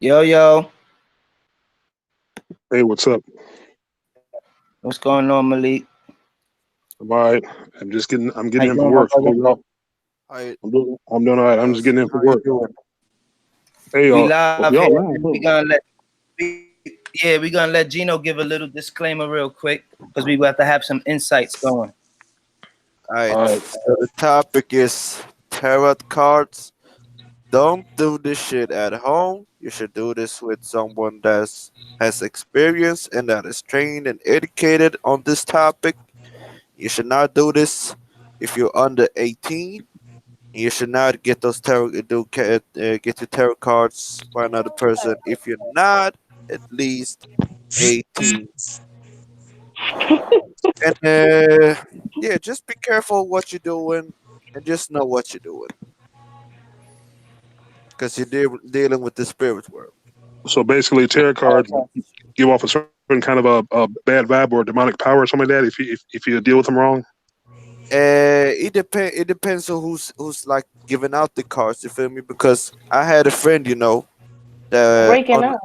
Yo, yo, Hey, what's up? what's going on, Malik? I'm all right. I'm How getting you in for doing, my work. brother? Hi, I'm doing all right. I'm just yes. getting in for How you work. doing? Hey, We live y'all, here. man. We gonna let we gonna let Gino give a little disclaimer real quick because we have to have some insights going. Alright, All right. so the topic is tarot cards. Don't do this shit at home. You should do this with someone that has experience and that is trained and educated on this topic. You should not do this if you're under 18. You should not get those get your tarot cards by another person if you're not at least 18. And yeah, just be careful what you're doing, and just know what you're doing, because you're dealing with the spirit world. So basically, tarot cards give off a certain kind of a bad vibe or a demonic power or something like that. If you deal with them wrong. It depends on who's like giving out the cards. You feel me? Because I had a friend, that Breaking on up.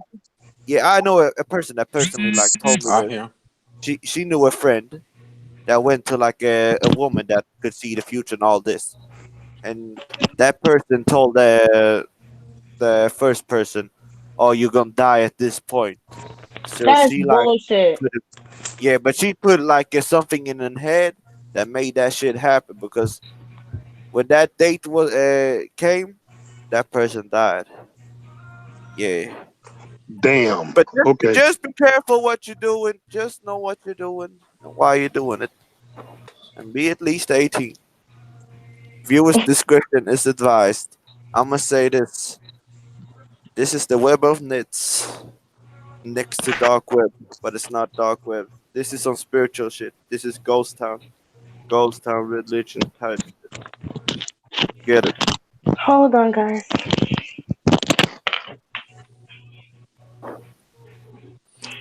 yeah, I know a person that personally like told me I this. hear. She knew a friend that went to like a woman that could see the future and all this, and that person told the first person, "Oh, you're gonna die at this point." So That's she like, bullshit. put it, yeah, but she put like something in her head that made that shit happen because when that date was came, that person died. Yeah, Damn. but Okay. just be careful what you're doing. Just know what you're doing and why you're doing it, and be at least 18. Viewers' discretion is advised. I'm gonna say this. This is the web of nits next to dark web, but it's not dark web. This is some spiritual shit. This is ghost town religion type. Get it? Hold on, guys.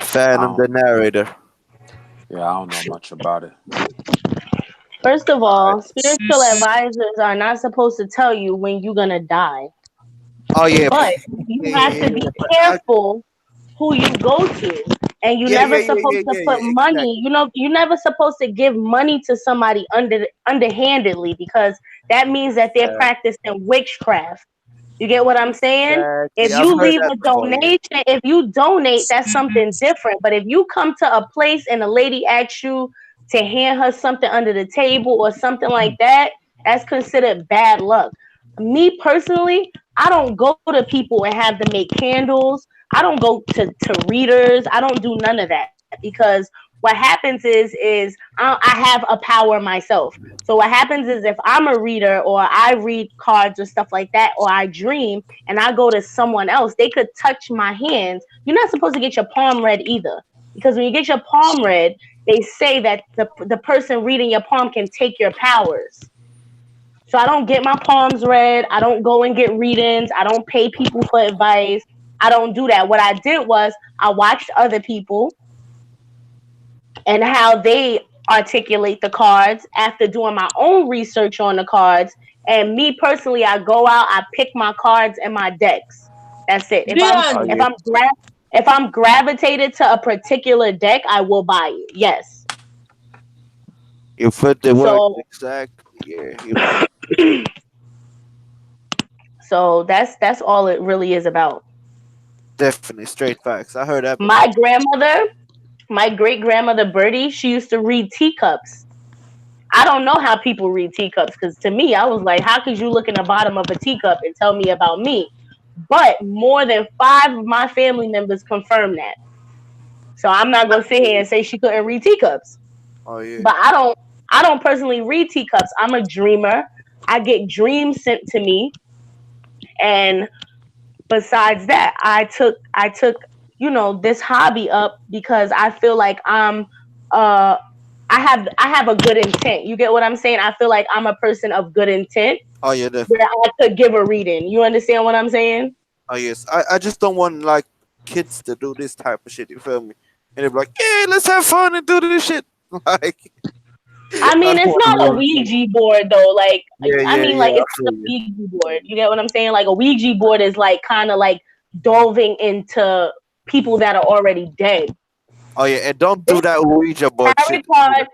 I Phantom the don't. narrator. Yeah, I don't know much about it. First of Alright. all, spiritual advisors are not supposed to tell you when you're gonna die, Oh yeah, but you have to be but careful who you go to, and you're never supposed to put money. exactly. You're never supposed to give money to somebody underhandedly because that means that they're Uh, practicing witchcraft. You get what I'm saying? If exactly. I've you heard leave that a before. Yeah. donation, if you donate, that's something different. But if you come to a place and a lady asks you to hand her something under the table or something like that, that's considered bad luck. Me personally, I don't go to people and have them make candles. I don't go to readers. I don't do none of that because what happens is I have a power myself. So what happens is if I'm a reader or I read cards or stuff like that, or I dream and I go to someone else, they could touch my hands. You're not supposed to get your palm read either. Because when you get your palm read, they say that the person reading your palm can take your powers. So I don't get my palms read. I don't go and get readings. I don't pay people for advice. I don't do that. What I did was I watched other people and how they articulate the cards after doing my own research on the cards. And me personally, I go out, I pick my cards and my decks. That's it. If I'm Oh if yeah. I'm gra- if I'm gravitated to a particular deck, I will buy it. Yes. You put the word So exactly. Yeah. You're right. that's all it really is about. Definitely straight facts. I heard that My before. grandmother, my great grandmother Bertie, she used to read teacups. I don't know how people read teacups because to me, I was like, how could you look in the bottom of a teacup and tell me about me? But more than five of my family members confirmed that. So I'm not gonna sit here and say she couldn't read teacups. Oh yeah. But I don't personally read teacups. I'm a dreamer. I get dreams sent to me. And besides that, I took, this hobby up because I feel like uh I have a good intent. You get what I'm saying? I feel like I'm a person of good intent Oh yeah. where Definitely. I could give a reading. You understand what I'm saying? Oh yes. I just don't want like kids to do this type of shit. You feel me? And they're like, yeah, let's have fun and do this shit. Like, I I mean, don't it's want to not a learn from. Ouija board though. Like, Yeah, I yeah, mean, yeah. like I it's feel not a you. Ouija board. You get what I'm saying? Like a Ouija board is like kind of like delving into people that are already dead. Oh yeah, and don't do that Ouija board Tarot shit. card,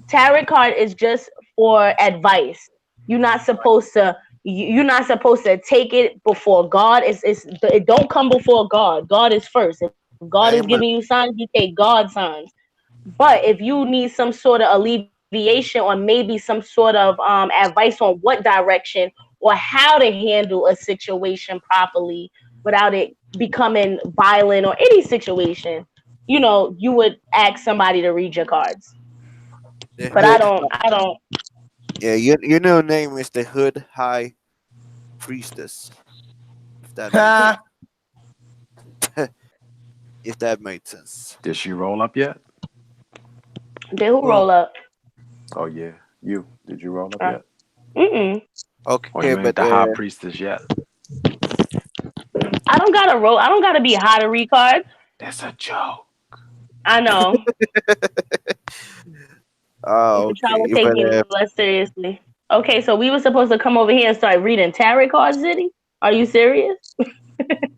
tarot card is just for advice. You're not supposed to. You're not supposed to take it before God. It don't come before God. God is first. If God is giving Amen. you signs, you take God's signs. But if you need some sort of alleviation or maybe some sort of advice on what direction or how to handle a situation properly without it becoming violent or any situation, you would ask somebody to read your cards. The But I hood. don't. I don't. Yeah, your new name is the Hood High Priestess. If that makes Ha! if that made sense. Did she roll up yet? Did who Well, roll up? Oh yeah, you. Did you roll up Uh, yet? mm-mm. Or okay, you ain't but the high priestess yet? I don't gotta roll. I don't gotta be high to read cards. That's a joke. I know. Y'all would okay, take but me less seriously. Okay, so we were supposed to come over here and start reading tarot cards, City? Are you serious?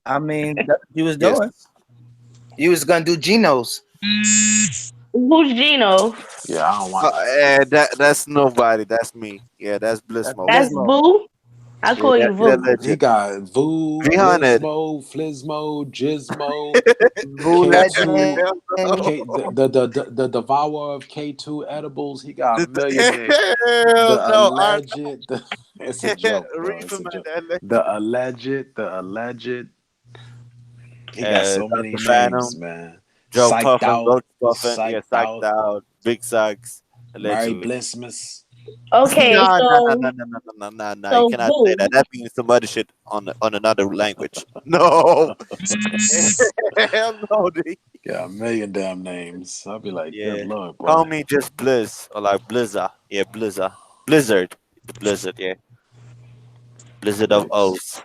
I mean, you was yes. doing. You was gonna do Geno's. Who's Gino? Yeah, I don't want. That's nobody. That's me. Yeah, that's Bliss That's Mode. That's Gizmo. Boo. I Yeah, call you that Boo. He legit. got Voo, 300. Blizmo, Flizmo, Gizmo, Blue K2, Legend. Hell no. the devourer of K2 edibles. He got a million names. Hell The no. alleged. It's a joke, bro. It's Reefer a man. joke. That The alleged. The alleged. He got so many Dr. names, Phantom, man. Joe Psyched Puffin, out. Roach Puffin. Yeah, Psyched psyched out. out. Big Sacks. Mary Allegedly. Blissmas. Okay, Nah, nah, nah, nah, so nah, nah, nah, nah, nah. You so cannot say Boo. that. That means some other shit on another language. No. Hell no, dude. Got a million damn names. I'll be like, good Yeah. lord, Call boy. me just Blizz or like Blizzard. Yeah, Blizzard. Blizzard. The Blizzard, yeah. Blizzard of Nice. O's.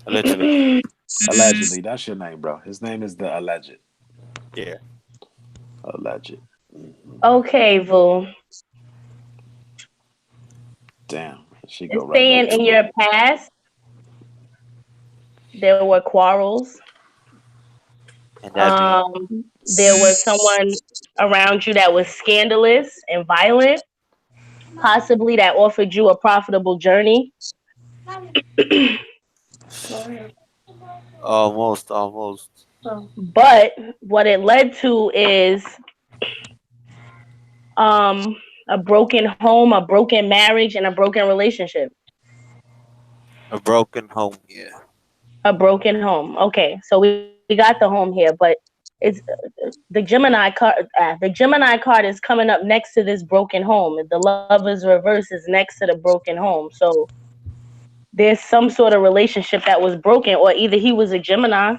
Allegedly. Allegedly, that's your name, bro. His name is the alleged. Yeah. Alleged. Mhm. Okay, Boo. Damn. She go It's right back saying to in your looking. past there were quarrels. And that means There was someone around you that was scandalous and violent, possibly that offered you a profitable journey. almost. But what it led to is um a broken home, a broken marriage, and a broken relationship. A broken home, yeah. A broken home. Okay, so we got the home here, but it's the Gemini card. The Gemini card is coming up next to this broken home. The Lover's Reverse is next to the broken home. So there's some sort of relationship that was broken, or either he was a Gemini.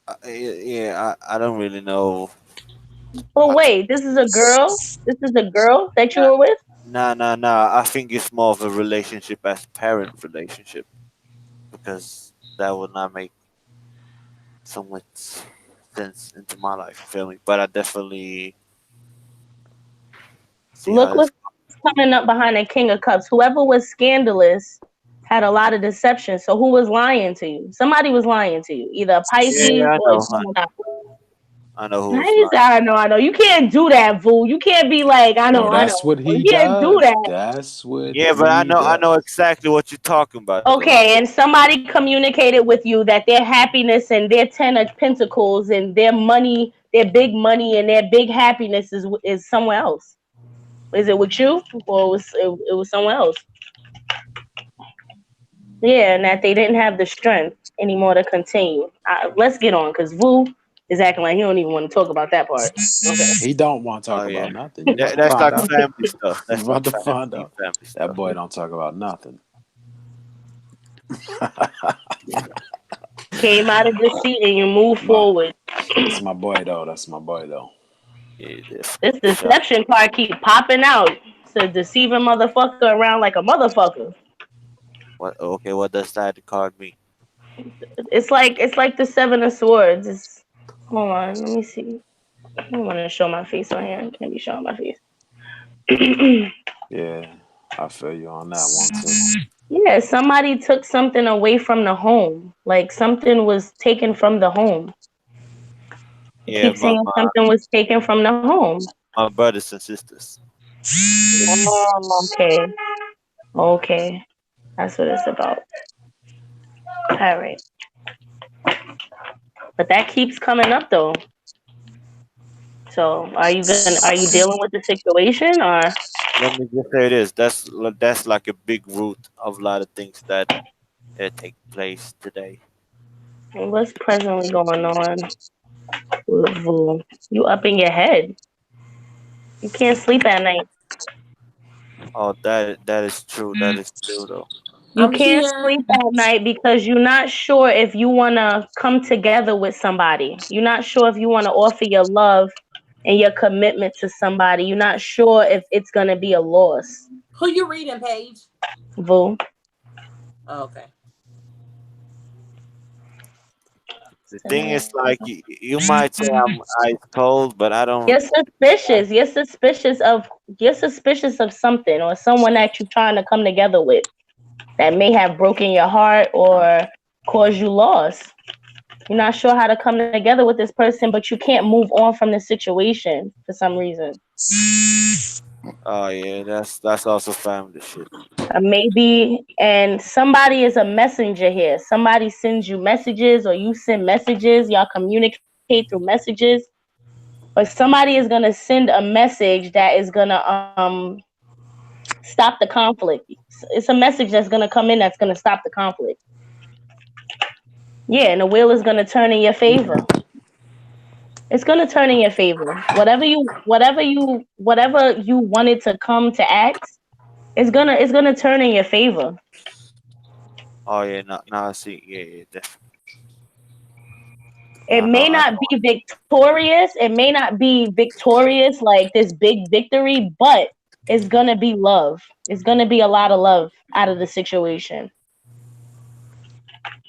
I don't really know. Oh How to, wait, this is a girl. This is a girl that you nah, were with. nah. I think it's more of a relationship as parent relationship because that would not make so much sense into my life. You feel me? But I definitely see how Look this. what's coming up behind the King of Cups. Whoever was scandalous had a lot of deception. So who was lying to you? Somebody was lying to you. Either a Yeah, Pisces I or a know. Gemini. I know who How was you say, lying. I know. You can't do that, fool. You can't be like, I Yo, know, I that's know. what he You can't do does. that. That's what Yeah, but he I know does. exactly what you're talking about, though. Okay, and somebody communicated with you that their happiness and their Ten of Pentacles and their money, their big money and their big happiness is somewhere else. Is it with you or it was somewhere else? Yeah, and that they didn't have the strength anymore to continue. Let's get on, because Vu is acting like he don't even want to talk about that part. Okay. He don't want to Oh talk yeah, about nothing. You about to that's find like out. family stuff. You That's about to family find out. family That stuff. boy don't talk about nothing. Came out of the seat and you move My, forward. that's my boy though. That's my boy though. Yeah, This for sure. deception card keep popping out to deceive a motherfucker around like a motherfucker. What? Okay, what does that card mean? It's like the Seven of Swords. Hold on, let me see. I don't want to show my face on here. I can't be showing my face. Yeah. I feel you on that one too. Yeah, somebody took something away from the home. Like something was taken from the home. I Yeah, keep saying something was taken from the home. my brothers and sisters. Okay. Okay. That's what it's about. All right. But that keeps coming up though. So are you dealing with the situation or Let me just say this. That's like a big root of a lot of things that take place today. what's presently going on with Vu? You up in your head. You can't sleep at night. Oh, that is true. That is true though. You I'm can't here. sleep at night because you're not sure if you want to come together with somebody. You're not sure if you want to offer your love and your commitment to somebody. You're not sure if it's going to be a loss. Who you reading, Paige? Vu. Oh, okay. The thing is, like you might say I'm ice cold, but I don't. You're suspicious. You're suspicious of something or someone that you're trying to come together with that may have broken your heart or caused you loss. You're not sure how to come together with this person, but you can't move on from the situation for some reason. Oh yeah, that's also family shit. Maybe, and somebody is a messenger here. Somebody sends you messages, or you send messages. Y'all communicate through messages, but somebody is gonna send a message that is gonna stop the conflict. It's a message that's gonna come in that's gonna stop the conflict. Yeah, and the wheel is gonna turn in your favor. It's gonna turn in your favor. Whatever you wanted to come to act, it's gonna turn in your favor. Oh yeah, now I see. Yeah, yeah, definitely. It may I not know. be victorious. It may not be victorious like this big victory, but it's gonna be love. It's gonna be a lot of love out of the situation.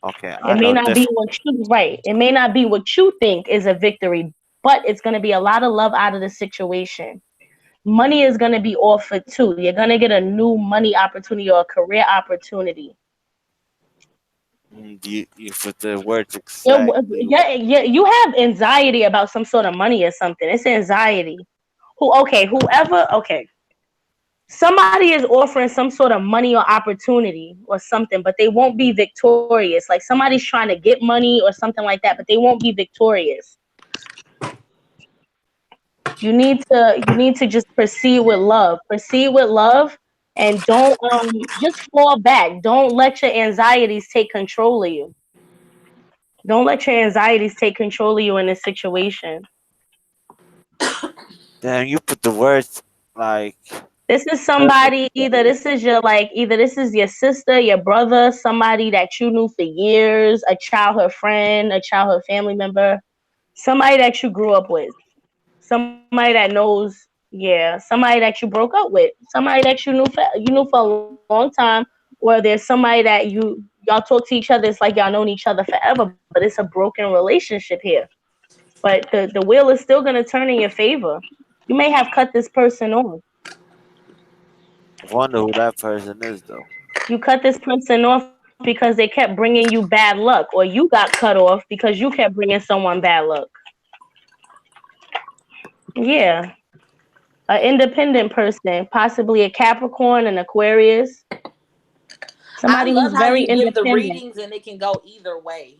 Okay, It I may know not be definitely. what you right. It may not be what you think is a victory, but it's gonna be a lot of love out of the situation. Money is gonna be offered too. You're gonna get a new money opportunity or a career opportunity. You put the words Yeah, exactly. yeah, you have anxiety about some sort of money or something. It's anxiety. Okay. Somebody is offering some sort of money or opportunity or something, but they won't be victorious. Like somebody's trying to get money or something like that, but they won't be victorious. You need to just proceed with love. Proceed with love and don't just fall back. Don't let your anxieties take control of you. Don't let your anxieties take control of you in this situation. Damn, you put the words like This is perfect. somebody, either this is your sister, your brother, somebody that you knew for years, a childhood friend, a childhood family member, somebody that you grew up with, somebody that knows, yeah, somebody that you broke up with, somebody that you knew for a long time, or there's somebody that y'all talk to each other. It's like y'all known each other forever, but it's a broken relationship here. But the wheel is still gonna turn in your favor. You may have cut this person off. Wonder who that person is though. You cut this person off because they kept bringing you bad luck, or you got cut off because you kept bringing someone bad luck. Yeah, an independent person, possibly a Capricorn, an Aquarius, I somebody love who's how very you give the independent. readings and it can go either way.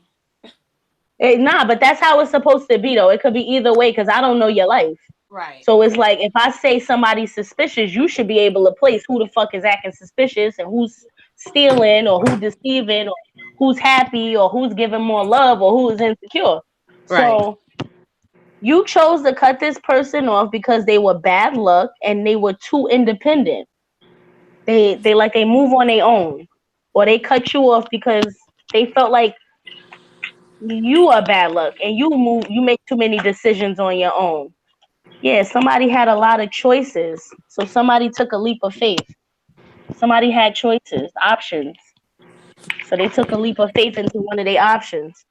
Nah, but that's how it's supposed to be, though. It could be either way because I don't know your life. Right. So it's like if I say somebody's suspicious, you should be able to place who the fuck is acting suspicious and who's stealing or who's deceiving or who's happy or who's giving more love or who is insecure. Right. So you chose to cut this person off because they were bad luck and they were too independent. They move on their own, or they cut you off because they felt like you are bad luck and you make too many decisions on your own. Yeah, somebody had a lot of choices. So somebody took a leap of faith. Somebody had choices, options. So they took a leap of faith into one of their options.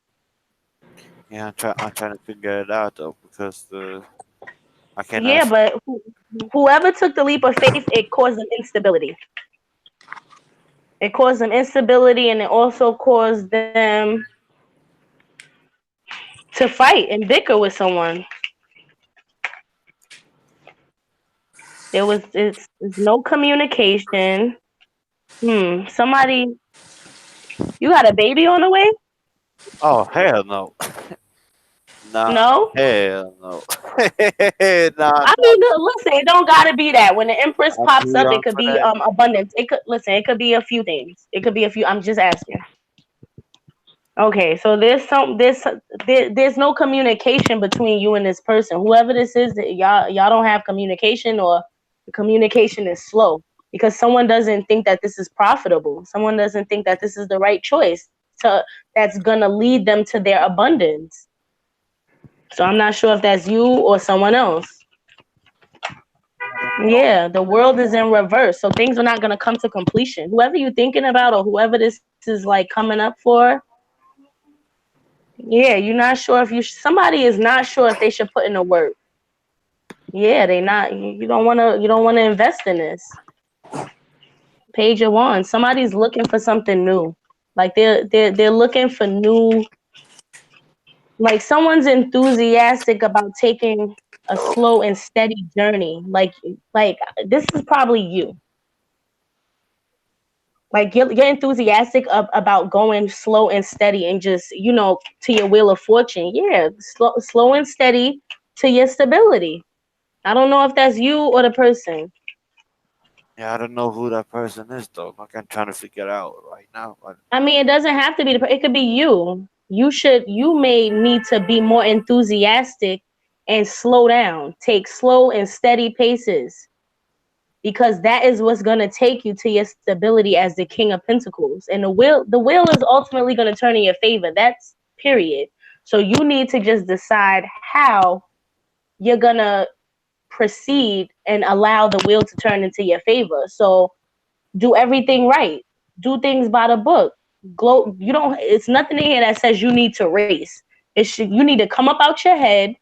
Yeah, I'm trying to figure it out though because I cannot. Yeah, but whoever took the leap of faith, it caused an instability. It caused them instability, and it also caused them to fight and bicker with someone. It's no communication. Somebody, you got a baby on the way? Oh hell no. Nah, No. hell no. Nah, I no. mean, listen, it don't gotta be that. When the Empress I'm pops too up, it young could for be that. abundance. It could listen. It could be a few things. It could be a few. I'm just asking. Okay, so there's no communication between you and this person. Whoever this is, that y'all don't have communication, or the communication is slow because someone doesn't think that this is profitable. Someone doesn't think that this is the right choice that's gonna lead them to their abundance. So I'm not sure if that's you or someone else. I don't know. Yeah, the world is in reverse, so things are not gonna come to completion. Whoever you're thinking about or whoever this is like coming up for, yeah, you're not sure if somebody is not sure if they should put in the work. Yeah, they not. You don't wanna invest in this. Page of Wands. Somebody's looking for something new. Like they're looking for new. Like someone's enthusiastic about taking a slow and steady journey. Like this is probably you. Like you're enthusiastic about going slow and steady and just to your wheel of fortune. Yeah, slow and steady to your stability. I don't know if that's you or the person. Yeah, I don't know who that person is though. Like I'm trying to figure it out right now. But I mean, it doesn't have to be it could be you. You may need to be more enthusiastic and slow down. Take slow and steady paces because that is what's going to take you to your stability as the King of Pentacles. And the wheel is ultimately going to turn in your favor. That's period. So you need to just decide how you're going to proceed and allow the wheel to turn into your favor. So do everything right. Do things by the book. You don't. It's nothing in here that says you need to race. You need to come up out your head,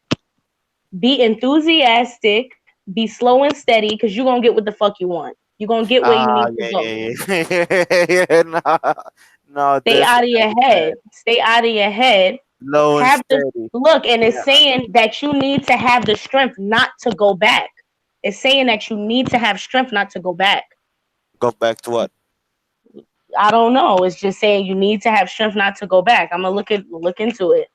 be enthusiastic, be slow and steady, because you're gonna get what the fuck you want. You're gonna get where you ah, need to yeah, go. yeah, yeah, yeah. Nah, no, Stay this out of your head. Stay out of your head. low and Have the steady. look, and it's Yeah, saying that you need to have the strength not to go back. It's saying that you need to have strength not to go back. go back to what? I don't know. It's just saying you need to have strength not to go back. I'm gonna look into it.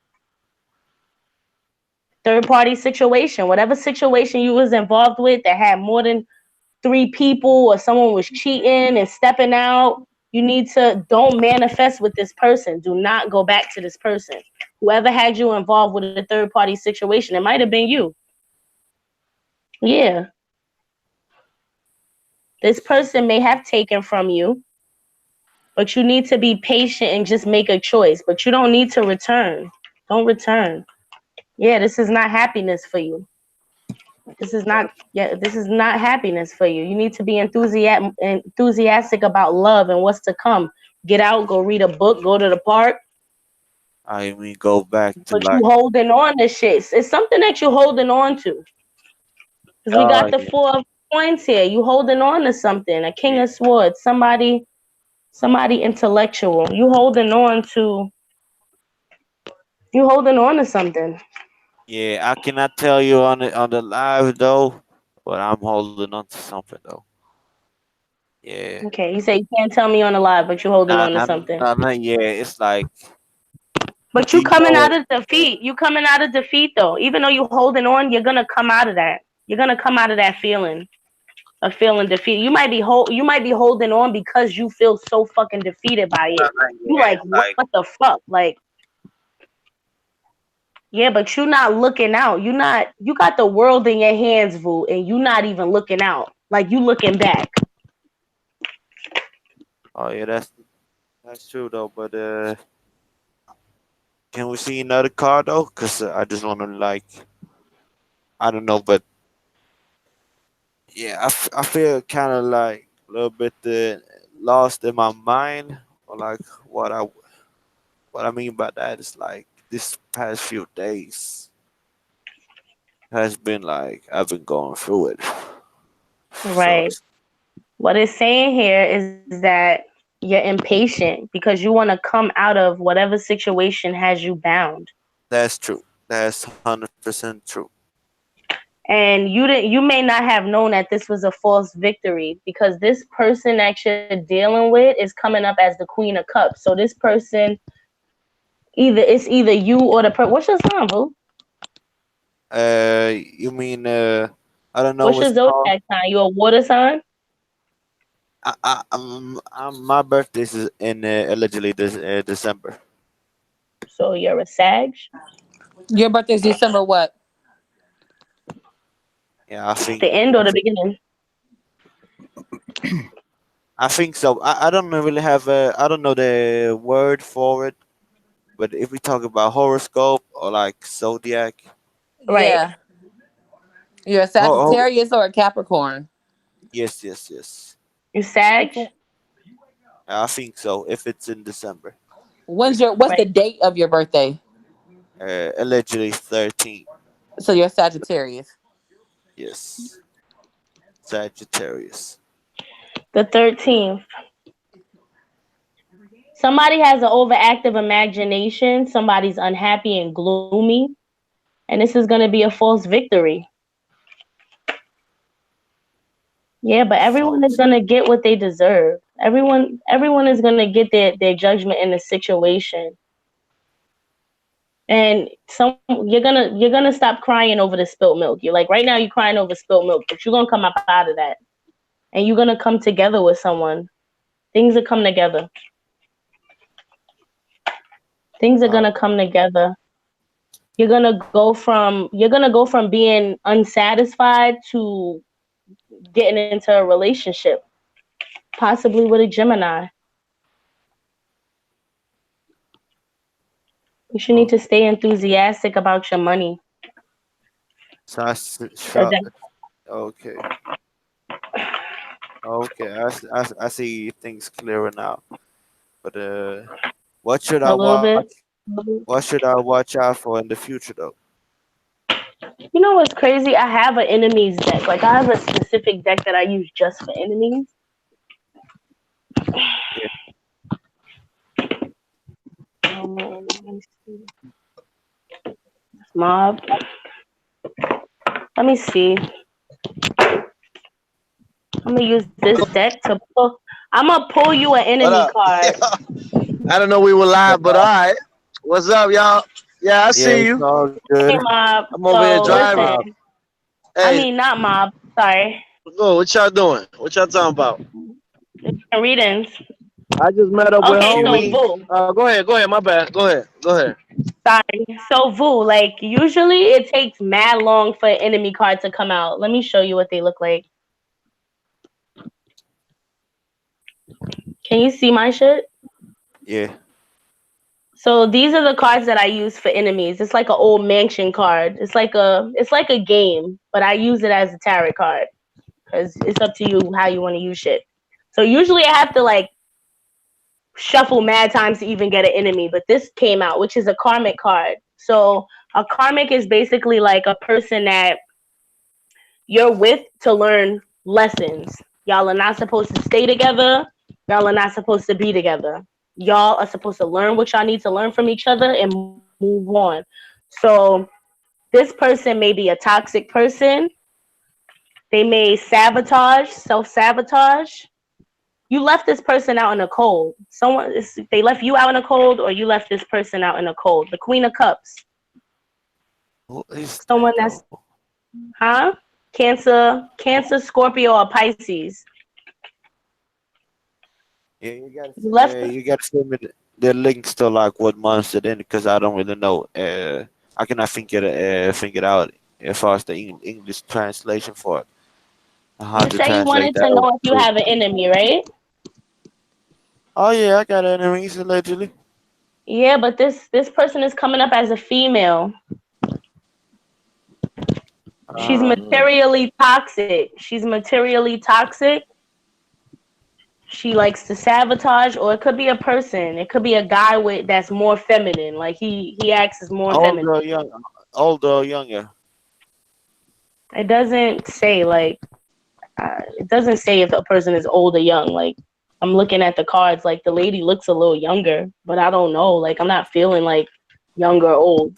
Third party situation, whatever situation you was involved with that had more than three people, or someone was cheating and stepping out, you need to don't manifest with this person. Do not go back to this person. Whoever had you involved with a third party situation, it might have been you. Yeah, this person may have taken from you, but you need to be patient and just make a choice. But you don't need to return. Don't return. Yeah, this is not happiness for you. This is not happiness for you. You need to be enthusiastic about love and what's to come. Get out, go read a book, go to the park. I mean, go back to But you like, holding on to shit. It's something that you're holding on to. Because we oh got the yeah, 4 points here. You holding on to something. A King yeah, of Swords. Somebody intellectual. You holding on to something. yeah. I cannot tell you on the live though, but I'm holding on to something though. Yeah. Okay, you say you can't tell me on the live, but you're holding Nah, on to nah, something. nah, nah, yeah. It's like, But do you you coming know? out of defeat. You coming out of defeat though. Even though you holding on, you're gonna come out of that. You're gonna come out of that feeling of feeling defeated. You might be holding on because you feel so fucking defeated by Nah, it. nah, You yeah. like It's like, what the fuck? Like, yeah, but you not looking out. You got the world in your hands, Vu, and you not even looking out. Like you looking back. oh yeah, that's true though. But can we see another card though? Cause I just want to like, I don't know, but yeah, I feel kind of like a little bit lost in my mind, or like what I mean by that is like this past few days has been like I've been going through it. So Right. What it's saying here is that You're impatient because you want to come out of whatever situation has you bound. That's true. That's 100% true. And you may not have known that this was a false victory because this person that you're dealing with is coming up as the Queen of Cups. So this person, either you or the person. What's your sign, boo? You mean I don't know What's what's your it called. zodiac sign? You a water sign? My birthday is in allegedly this December. So you're a Sag? Your birthday's December what? Yeah, I think The end or the beginning? I think so. I don't really have I don't know the word for it, but if we talk about horoscope or like zodiac, Right. Yeah. You're a oh, Sagittarius or a Capricorn? yes, yes, yes. You Sag? Okay. I think so. If it's in December, What's the Right. date of your birthday? allegedly 13. So you're Sagittarius. Yes, Sagittarius. The 13th. Somebody has an overactive imagination. Somebody's unhappy and gloomy. And this is going to be a false victory. Yeah, but everyone is False. going to get what they deserve. Everyone is going to get their judgment in the situation. And you're gonna stop crying over the spilt milk. You're like right now you're crying over spilt milk, but you're gonna come up out of that. And you're gonna come together with someone. Things are come together. Things are Uh, gonna come together. You're gonna go from being unsatisfied to getting into a relationship, possibly with a Gemini. You should need oh, to stay enthusiastic about your money. so So that okay, okay. I see things clearer now. But what should I a little watch? bit. What should I watch out for in the future though? You know what's crazy? I have an enemies deck. Like I have a specific deck that I use just for enemies. Yeah. Let me see. Mob. Let me see. I'm gonna use this deck to pull. I'm gonna pull you an What enemy up? card. I don't know we were live, but all right. What's up, y'all? Yeah, I Yeah, see it's you. all good. Hey, mob. I'm over here So What's driving. listen. up? I Hey, mean, not mob. Sorry. go. What y'all doing? What y'all talking about? Readings. I just met up with Okay, so homie. Readings. Vu. Go ahead. Go ahead. My bad. Go ahead. Go ahead. Sorry. So Vu, like usually it takes mad long for an enemy card to come out. Let me show you what they look like. Can you see my shit? Yeah. So these are the cards that I use for enemies. It's like an old mansion card. It's like a game, but I use it as a tarot card because it's up to you how you want to use shit. So usually I have to like shuffle mad times to even get an enemy, but this came out, which is a karmic card. So a karmic is basically like a person that you're with to learn lessons. Y'all are not supposed to stay together. Y'all are not supposed to be together. Y'all are supposed to learn what y'all need to learn from each other and move on. So this person may be a toxic person. They may self-sabotage. You left this person out in the cold. They left you out in the cold, or you left this person out in the cold. The Queen of Cups. Who is that Someone that's, though? huh? Cancer, Scorpio, or Pisces. Yeah, You left. you gotta send me the links to like what months it in because I don't really know. I cannot think it out as far as the English translation for it. How You to say you translate wanted that to over know if you to. have an enemy, right? Oh yeah, I got enemies allegedly. Yeah, but this person is coming up as a female. She's Uh, materially toxic. She likes to sabotage, or it could be a person. It could be a guy with that's more feminine. Like he acts as more feminine. older, young, older, or younger. It doesn't say like it doesn't say if a person is old or young. Like I'm looking at the cards, like the lady looks a little younger, but I don't know. Like I'm not feeling like young or old.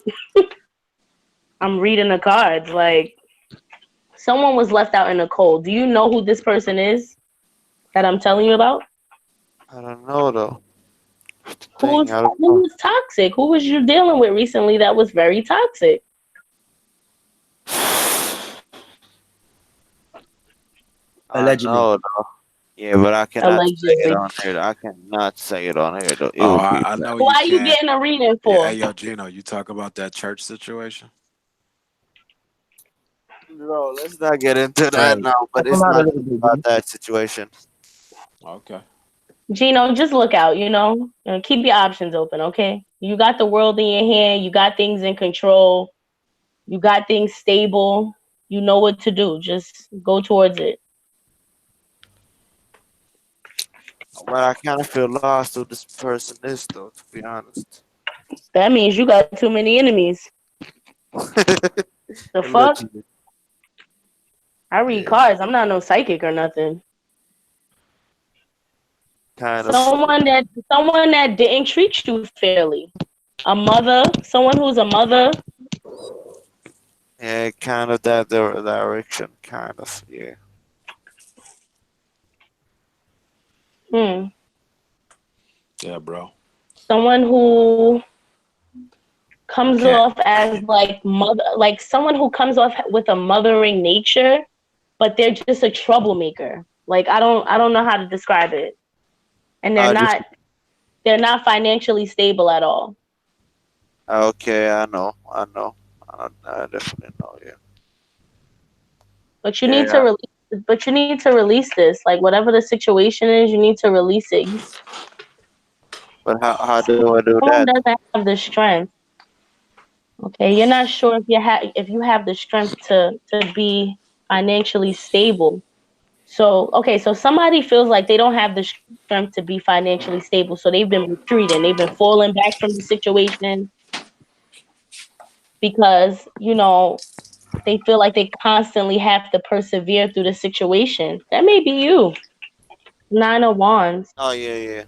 I'm reading the cards, like someone was left out in the cold. Do you know who this person is that I'm telling you about? I don't know though. Who Thing, I don't know. was toxic? Who was you dealing with recently that was very toxic? I Allegedly. know though. Yeah, but I cannot say it Allegedly. on here. I cannot say it on here though. It Oh, would be I bad. know you Why you can't. getting a reading Yeah, for? hey, yo, Gino, you talk about that church situation? Bro, let's not get into that Right. now. But Help him it's out a not little bit, about B. that situation. Okay. Gino, just look out, and keep your options open, okay? You got the world in your hand, you got things in control, you got things stable, you know what to do. Just go towards it. But I kind of feel lost who this person is, though. To be honest. That means you got too many enemies. The fuck? Allegedly. I read Yeah, cards. I'm not no psychic or nothing. kind of. Someone that didn't treat you fairly. A mother, someone who's a mother. Yeah, kind of that direction. Kind of. Yeah. Hmm. Yeah, bro. Someone who You comes can't. off as like mother, like someone who comes off with a mothering nature, but they're just a troublemaker. Like I don't know how to describe it. And they're I just. not financially stable at all. Okay, I know. I know. I definitely know. Yeah. But you need to Yeah. release this. Like whatever the situation is, you need to release it. But how do I do Someone that? doesn't have the strength. Okay, you're not sure if you have the strength to be financially stable. So okay, so somebody feels like they don't have the strength to be financially stable, so they've been retreating, they've been falling back from the situation because they feel like they constantly have to persevere through the situation. That may be you. Nine of Wands. Oh yeah, yeah.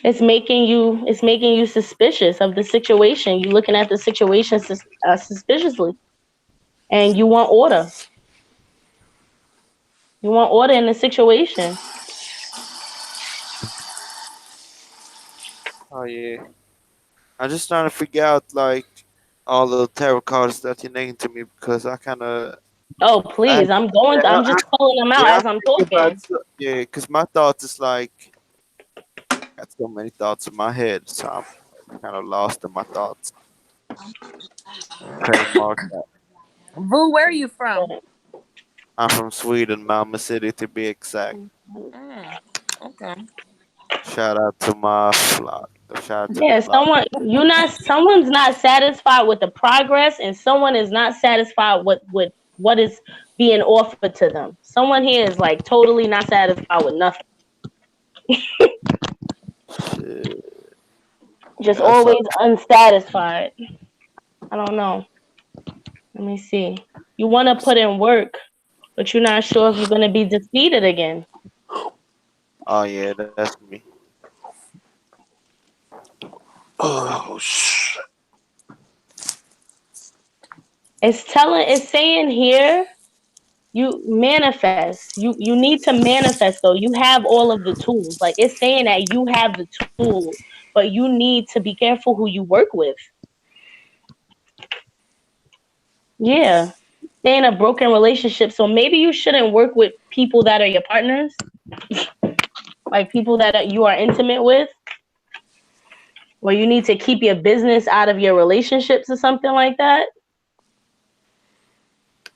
It's making you suspicious of the situation. You're looking at the situation suspiciously, and you want order. You want order in the situation. Oh yeah. I'm just trying to figure out like all the tarot cards that you named to me because I kind of. Oh, I, please. yeah, I'm just calling them out yeah, I'm as I'm thinking about talking. yeah, because my thoughts is like got so many thoughts in my head, so I'm kind of lost in my thoughts. Trademark that. Boo, where are you from? I'm from Sweden, Malmö City to be exact. Okay. Shout out to my flock. Shout out to the Yeah, flock. someone's not satisfied with the progress, and someone is not satisfied with what is being offered to them. Someone here is like totally not satisfied with nothing. Shit. Just That's always unsatisfied. I don't know. Let me see. You want to put in work, but you're not sure if you're going to be defeated again. oh yeah, that's me. Oh shit. It's saying here, you manifest. You need to manifest though. You have all of the tools. Like it's saying that you have the tools, but you need to be careful who you work with. Yeah. Stay in a broken relationship. So maybe you shouldn't work with people that are your partners, like people that you are intimate with, where you need to keep your business out of your relationships or something like that.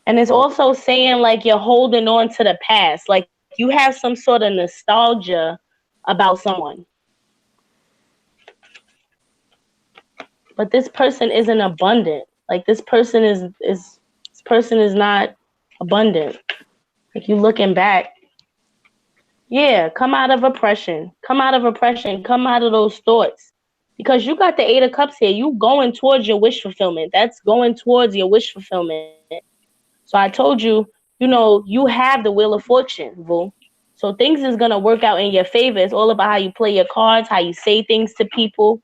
And it's Oh, also saying like you're holding on to the past. Like you have some sort of nostalgia about someone. But this person isn't abundant. Like this person is not abundant. Like you looking back. Yeah, come out of oppression. Come out of oppression. Come out of those thoughts. Because you got the Eight of Cups here. You going towards your wish fulfillment. That's going towards your wish fulfillment. So So I told you, you have the wheel of fortune, Vu. So things is gonna work out in your favor. It's all about how you play your cards, how you say things to people.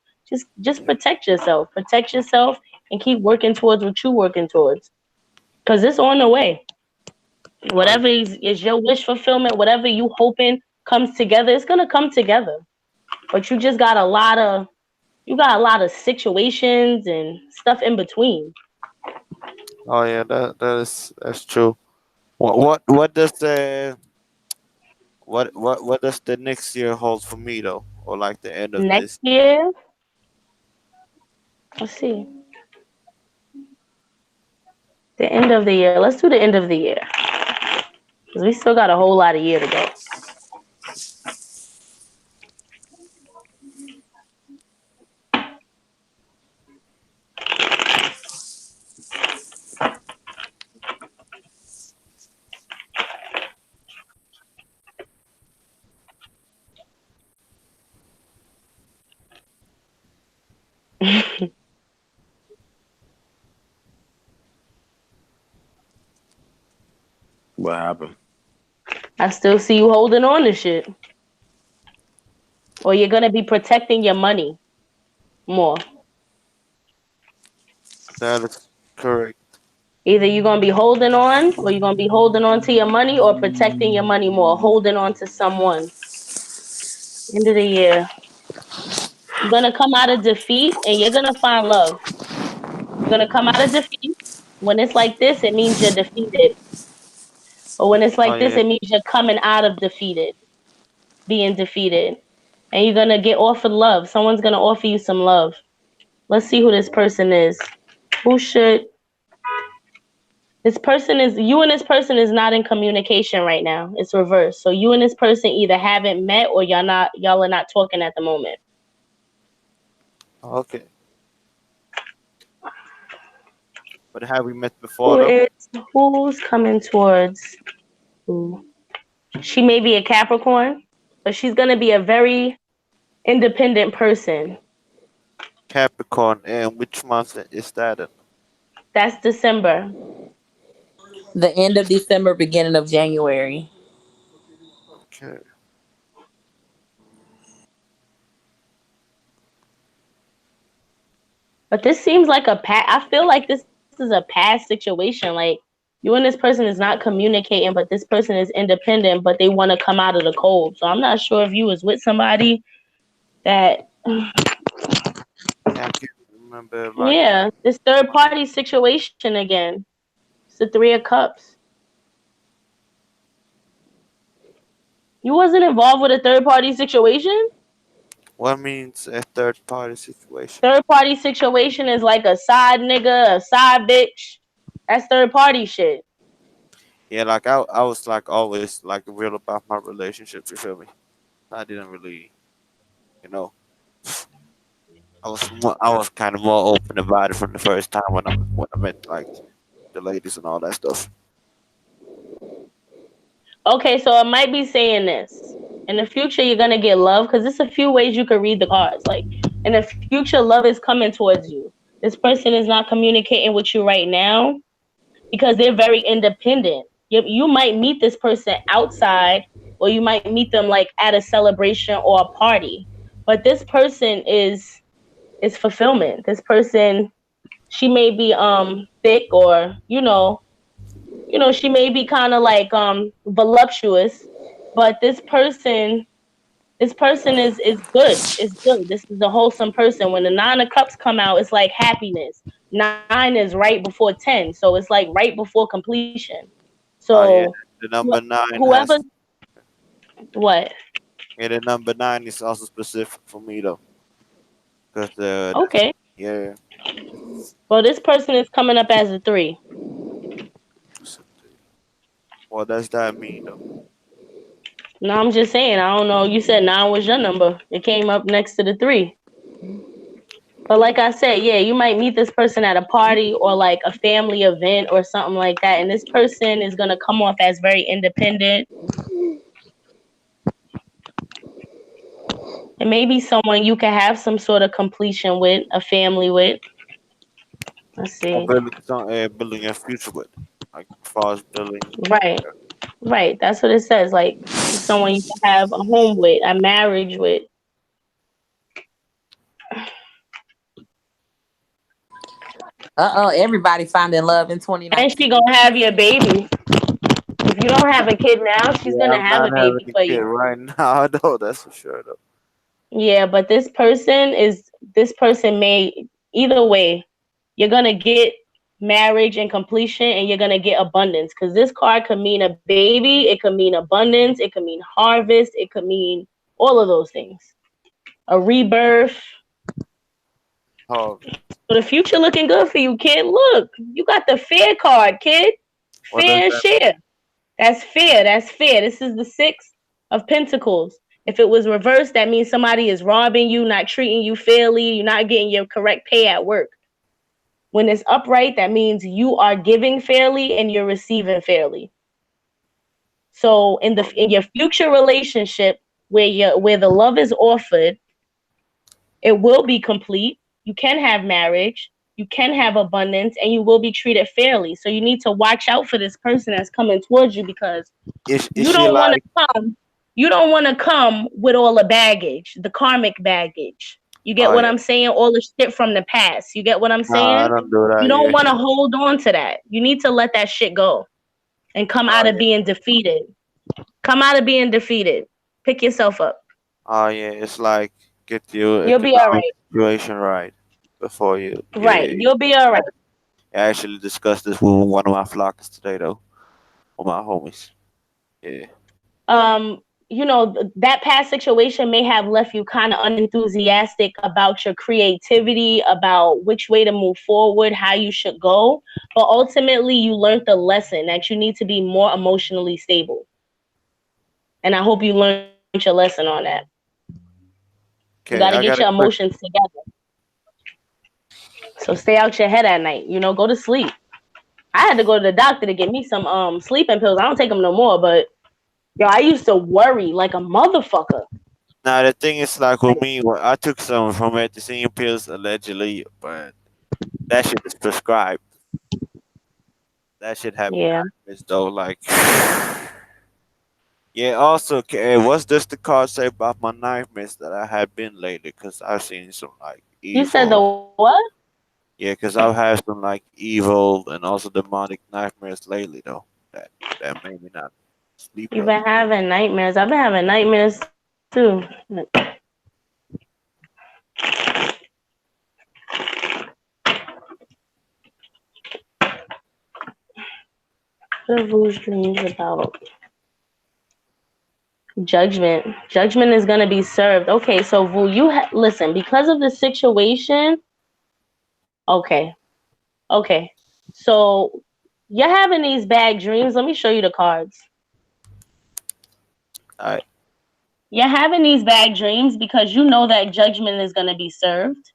Just protect yourself. Protect yourself and keep working towards what you're working towards. Cause it's on the way. Oh, Whatever is your wish fulfillment, whatever you hoping comes together, it's gonna come together. But you got a lot of situations and stuff in between. oh yeah, that's true. What does the what does the next year hold for me though, or like the end of Next this? year, let's see. The end of the year. Let's do the end of the year. Because we still got a whole lot of year to go. What happened? I still see you holding on to shit. Or you're going to be protecting your money more. That is correct. Either you're going to be holding on, or you're going to be holding on to your money, or protecting your money more, holding on to someone. End of the year. You're going to come out of defeat and you're going to find love. You're going to come out of defeat. When it's like this, it means you're defeated. But when it's Oh like this, yeah. it means you're coming out of being defeated. And you're going to get offered love. Someone's going to offer you some love. Let's see who this person is. Who should you and this person is not in communication right now. It's reversed. So you and this person either haven't met or y'all are not talking at the moment. Okay. But have we met before though? Who's coming towards who? She may be a Capricorn, but she's gonna be a very independent person. Capricorn, and which month is that in? That's December. The end of December, beginning of January. Okay. But this seems like I feel like this is a past situation. Like you and this person is not communicating, but this person is independent, but they want to come out of the cold. So I'm not sure if you was with somebody that Yeah, I can't remember like yeah, this third party situation again. It's the Three of Cups. You wasn't involved with a third party situation? what means a third party situation. Third party situation is like a side nigga, a side bitch. That's third party shit. Yeah, like I was like always like real about my relationship. You feel me? I didn't really, you know, I was kind of more open about it from the first time when I met like the ladies and all that stuff. Okay, so I might be saying this. In the future, you're gonna get love because there's a few ways you could read the cards. Like in the future, love is coming towards you. This person is not communicating with you right now because they're very independent. You might meet this person outside, or you might meet them like at a celebration or a party. But this person is fulfillment. This person, she may be thick, or she may be kind of like voluptuous, but this person is good. It's good. This is a wholesome person. When the 9 of Cups come out, it's like happiness. 9 is right before 10, so it's like right before completion. Oh yeah, So the number nine whoever, has what? yeah, the number nine is also specific for me though, because Okay. yeah. Well, this person is coming up as a 3. What does that mean though? No, I'm just saying. I don't know. You said 9 was your number. It came up next to the 3. But like I said, yeah, you might meet this person at a party or like a family event or something like that. And this person is going to come off as very independent. And maybe someone you can have some sort of completion with, a family with. Let's Or see. building some building a future with. like false billing. Right. Right. That's what it says. Like someone you can have a home with, a marriage with. Everybody finding love in And she 2019. gonna have your baby. If you don't have a kid now, she's Yeah, gonna I'm have not a having baby a for kid you. right now. I know that's for sure though. Yeah, but this person may either way, you're gonna get marriage and completion and you're gonna get abundance. Because this card could mean a baby, it could mean abundance, it could mean harvest, it could mean all of those things. A rebirth. Oh, So the future looking good for you, kid. Look, you got the fear card, kid. what does Fear and that? share. That's fear. That's fear. This is the Six of Pentacles. If it was reversed, that means somebody is robbing you, not treating you fairly, you're not getting your correct pay at work. When it's upright, that means you are giving fairly and you're receiving fairly. So in your future relationship where the love is offered, it will be complete. You can have marriage, you can have abundance, and you will be treated fairly. So you need to watch out for this person that's coming towards you because Is you she don't want to like? come. You don't want to come with all the baggage, the karmic baggage. You get Oh what yeah. I'm saying? All the shit from the past. You get what I'm Nah, I saying? don't do You that. don't Yeah. want to hold on to that. You need to let that shit go and come Oh out of yeah. being defeated. Come out of being defeated. Pick yourself up. Oh yeah. It's like get your You'll be all economic right. situation right before you. Right. Yeah. You'll be all right. I actually discussed this with one of my flockers today though, with my homies. Yeah. That past situation may have left you kind of unenthusiastic about your creativity, about which way to move forward, how you should go. But ultimately, you learned the lesson that you need to be more emotionally stable. And I hope you learned your lesson on that. You got to Okay, get I your got a question. emotions together. So stay out your head at night. Go to sleep. I had to go to the doctor to get me some sleeping pills. I don't take them no more, but yo, I used to worry like a motherfucker. Now the thing is like with me, well, I took some from medicine pills allegedly, but that shit is prescribed. That shit have me Yeah. nightmares though. Like, yeah. Also, what's this the card say about my nightmares that I have been lately? Cause I've seen some like You said the evil. what? Yeah, cause I've had some like evil and also demonic nightmares lately though. That made me not sleep You've right. been having nightmares. I've been having nightmares too. What are Rouge dreams about? Judgment. Judgment is gonna be served. Okay, so Vu, listen because of the situation. Okay, okay. So you're having these bad dreams. Let me show you the cards. Alright. You're having these bad dreams because you know that judgment is gonna be served.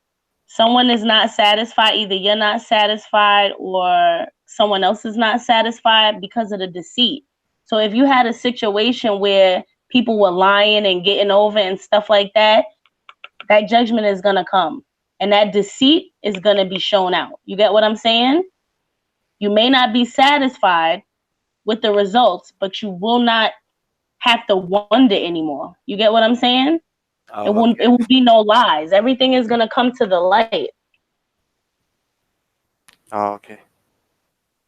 Someone is not satisfied. Either you're not satisfied or someone else is not satisfied because of the deceit. So if you had a situation where people were lying and getting over and stuff like that, that judgment is going to come and that deceit is going to be shown out. You get what I'm saying? You may not be satisfied with the results, but you will not have to wonder anymore. You get what I'm saying? It Oh, won't okay. it will be no lies. Everything is going to come to the light. Oh, okay.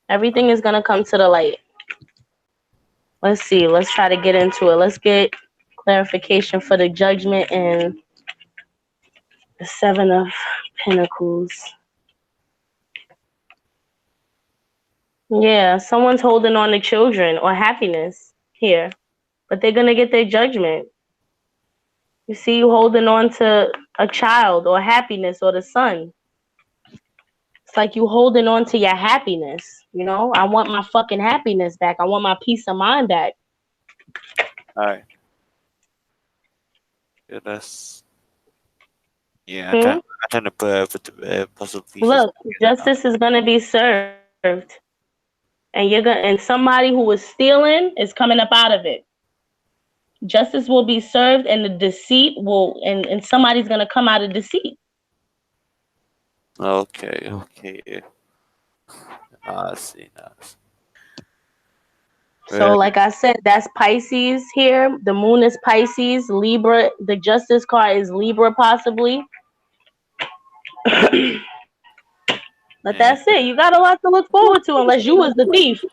Everything is going to come to the light. Let's see. Let's try to get into it. Let's get clarification for the judgment and the Seven of Pentacles. Yeah, someone's holding on to children or happiness here, but they're going to get their judgment. You see you holding on to a child or happiness or the sun. It's like you holding on to your happiness. I want my fucking happiness back. I want my peace of mind back. Alright. Yeah, that's yeah. Hmm? I trying to put the puzzle pieces Look, together now. justice is going to be served. And somebody who was stealing is coming up out of it. Justice will be served and the deceit and somebody's going to come out of deceit. Okay, okay. I see now. So, like I said, that's Pisces here. The moon is Pisces. Libra, the Justice card is Libra, possibly. But Yeah. that's it. You got a lot to look forward to, unless you was the thief.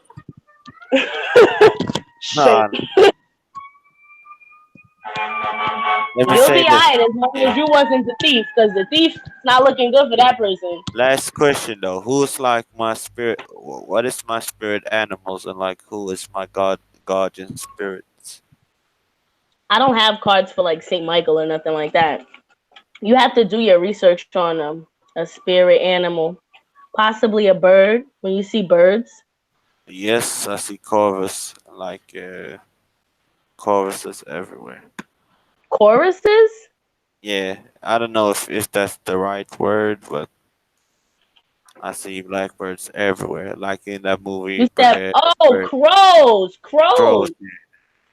Shit. Nah, let me You'll say be this. alright as long as you wasn't the thief, because the thief not looking good for that person. Last question though. Who's like my spirit? What is my spirit animals, and like who is my guardian spirits? I don't have cards for like Saint Michael or nothing like that. You have to do your research on a spirit animal, possibly a bird. When you see birds, Yes, I see chorus like choruses everywhere. choruses. Yeah, I don't know if that's the right word, but I see blackbirds everywhere, like in that You movie. said, "Oh, Bird crows, Crows. crows."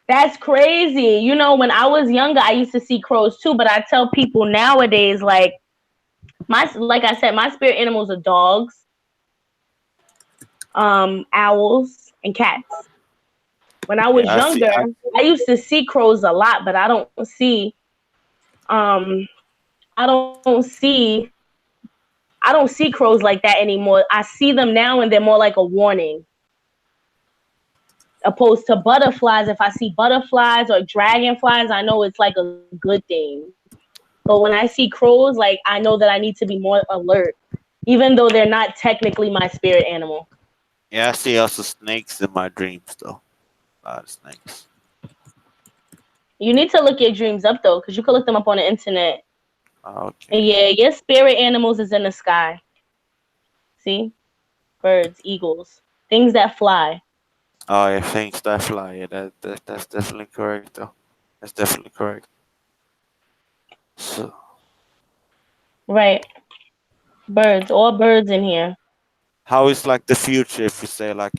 That's crazy. You know, when I was younger, I used to see crows too. But I tell people nowadays, like I said, my spirit animals are dogs, owls, and cats. When I was Yeah, I see. younger, I used to see crows a lot, but um, I don't see crows like that anymore. I see them now, and they're more like a warning, opposed to butterflies. If I see butterflies or dragonflies, I know it's like a good thing. But when I see crows, like I know that I need to be more alert, even though they're not technically my spirit animal. Yeah, I see also snakes in my dreams though. A lot of snakes. You need to look your dreams up though, because you can look them up on the internet. And Okay. yeah, your spirit animals is in the sky. See? Birds, eagles, things that fly. Oh yeah, things that fly. Yeah, that's definitely correct though. That's definitely correct. So Right. Birds, all birds in here. how is like the future if you say like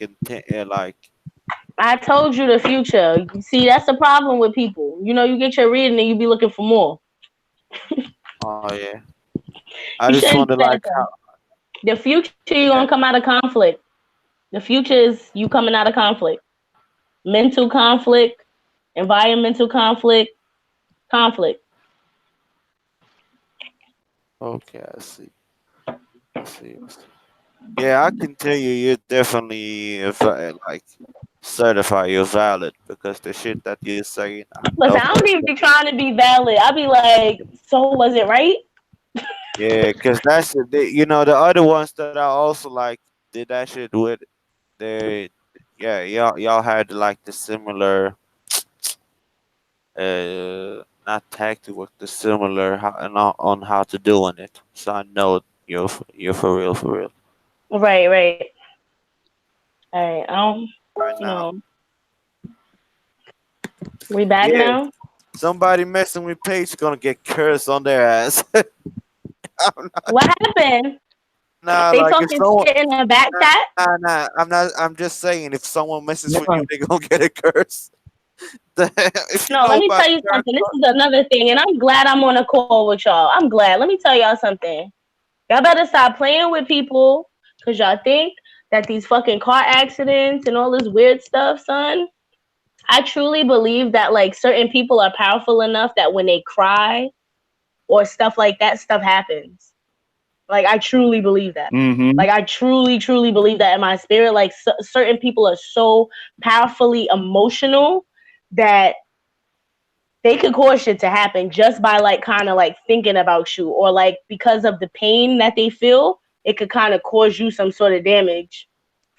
like I told you the future. See, that's the problem with people. You know, you get your reading and you be looking for more. oh yeah. I You just shouldn't wonder do that like how though. The future, you're yeah. gonna come out of conflict. The future is you coming out of conflict. Mental conflict, environmental conflict, conflict. Okay, I see. I see. I see. Yeah, I can tell you you're definitely like certified you're valid because the shit that you're saying I know Listen, I for don't even be trying to be valid. I be like, so was it right? yeah, because that's you know the other ones that I also like did that shit with they yeah y'all had like the similar not tactic with the similar how on how to doing it. So I know you're for real Right, right. All right. right You now. know, we back Yeah, now. somebody messing with Page gonna get cursed on their ass. What happened? Nah, They like if talking someone shit in the back chat? nah, I'm not. I'm just saying if someone messes with you, they gonna get a curse. If you No, know let me about tell you curse, something. This is another thing, and I'm glad I'm on a call with y'all. I'm glad. Let me tell y'all something. Y'all better stop playing with people, cause y'all think that these fucking car accidents and all this weird stuff, son. I truly believe that like certain people are powerful enough that when they cry or stuff like that, stuff happens. Like I truly believe that. Mm-hmm. Like I truly, truly believe that in my spirit. Like certain people are so powerfully emotional that they could cause shit to happen just by like kind of like thinking about you, or like because of the pain that they feel, it could kind of cause you some sort of damage.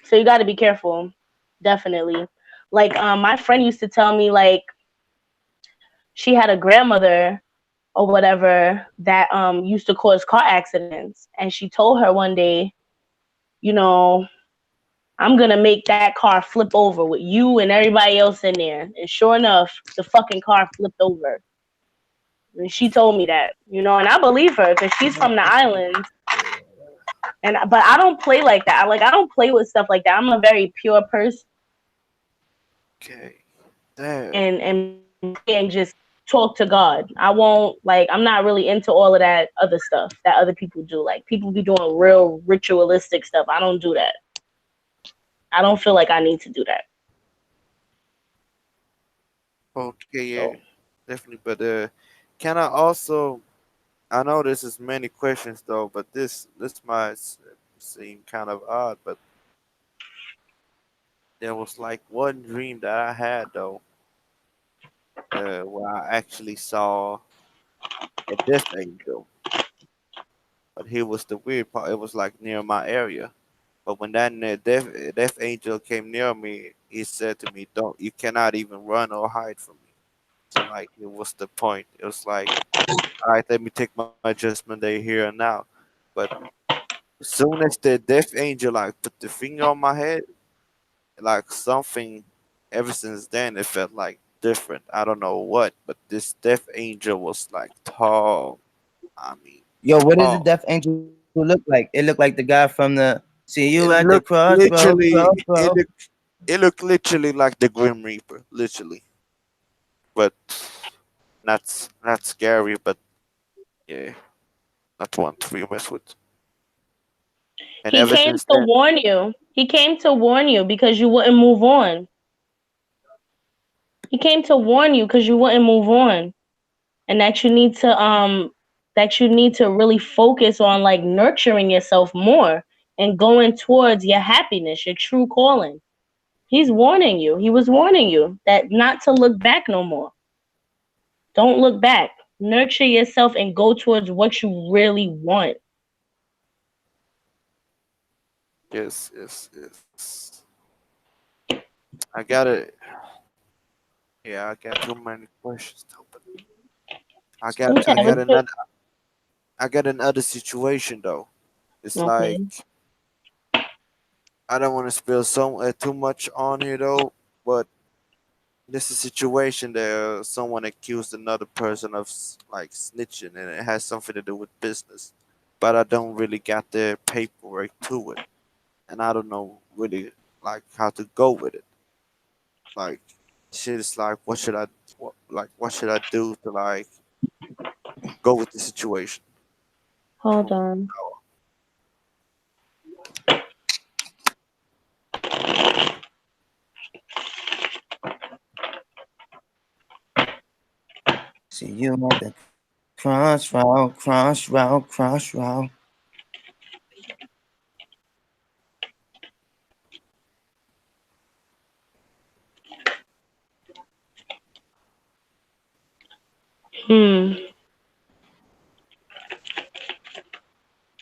So you got to be careful, definitely. Like my friend used to tell me like she had a grandmother or whatever that used to cause car accidents, and she told her one day, you know, I'm gonna make that car flip over with you and everybody else in there. And sure enough, the fucking car flipped over. And she told me that, you know, and I believe her because she's from the islands. And but I don't play like that. Like I don't play with stuff like that. I'm a very pure person, okay, damn. and just talk to God. I won't like. I'm not really into all of that other stuff that other people do. Like people be doing real ritualistic stuff. I don't do that. I don't feel like I need to do that. Okay, yeah, So definitely. But can I also? I know this is many questions though, but this might seem kind of odd. But there was like one dream that I had though, where I actually saw a death angel. But here was the weird part. It was like near my area. But when that death angel came near me, he said to me, "Don't you cannot even run or hide from me." So like, it was the point. It was like, all right, let me take my judgment day here and now. But as soon as the death angel like put the finger on my head, like something, ever since then it felt like different. I don't know what, but this death angel was like tall. I mean, yo, what does the tall. death angel look like? It looked like the guy from the see It you at the looked crossroad, literally, crossroad. it looked literally like the Grim Reaper, literally. But not scary, but yeah, not one to be messed with. And He ever came since to then, warn you. He came to warn you because you wouldn't move on. He came to warn you because you wouldn't move on, and that you need to really focus on like nurturing yourself more and going towards your happiness, your true calling. He's warning you. He was warning you that not to look back no more. Don't look back. Nurture yourself and go towards what you really want. yes, yes, yes. I got it. Yeah, I got too many questions though, but Okay. I got another situation though. It's Okay. like I don't want to spill too much on here though, but this is a situation that someone accused another person of like snitching, and it has something to do with business. But I don't really got the paperwork to it, and I don't know really like how to go with it. Like, shit is like, what should I do to like go with the situation? Hold From on. See you at the crossroad, crossroad, crossroad. Hmm.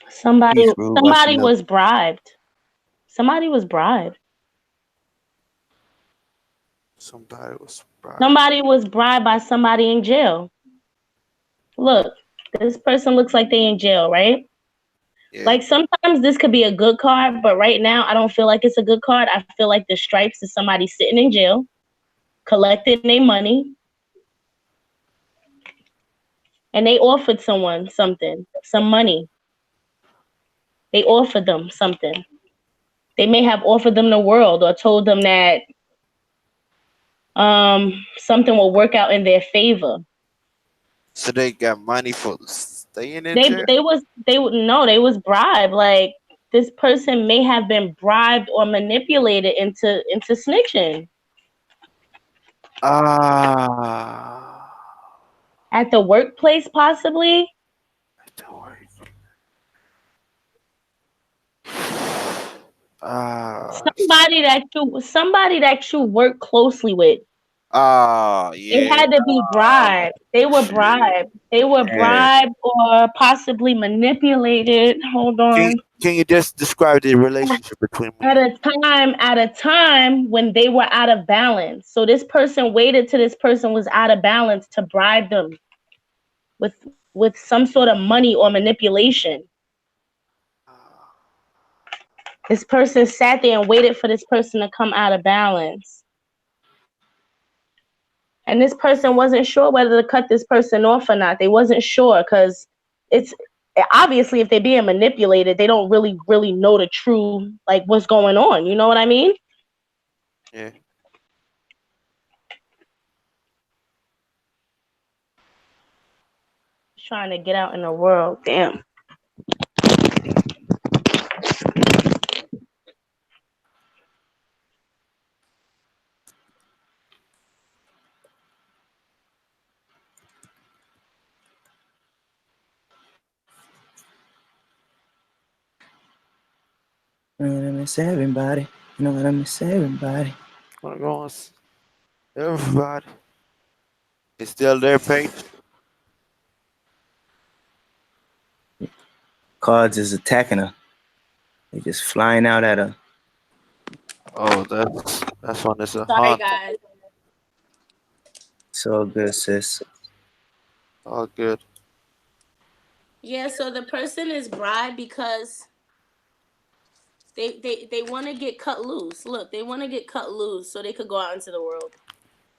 Somebody Peace, Groove. I somebody salute. was bribed. Somebody was bribed. somebody was surprised. Somebody was bribed by somebody in jail. Look, this person looks like they in jail, right? Yeah. Like sometimes this could be a good card, but right now I don't feel like it's a good card. I feel like the stripes is somebody sitting in jail, collecting their money, and they offered someone something, some money. They offered them something. They may have offered them the world or told them that something will work out in their favor. So they got money for staying in They jail. they was they would no, they was bribed. Like this person may have been bribed or manipulated into snitching Ah, at the workplace, possibly. don't worry. Ah, Somebody that you work closely with. It yeah. had to be bribed. They were Shit. bribed. They were Yeah. bribed or possibly manipulated. Hold on. Can you just describe the relationship between me? At a time when they were out of balance. So this person waited till this person was out of balance to bribe them with some sort of money or manipulation. This person sat there and waited for this person to come out of balance. And this person wasn't sure whether to cut this person off or not. They wasn't sure because it's obviously if they're being manipulated, they don't really know the true like what's going on. You know what I mean? Yeah. Trying to get out in the world. Damn. You know I miss everybody. You know I miss everybody. Wanna go on? Everybody. It's still there, Page? Cards is attacking her. They just flying out at her. Oh, that's one that's a Sorry, haunt. guys. It's all good, sis. All good. Yeah, so the person is bribed because they want to get cut loose. Look, they want to get cut loose so they could go out into the world.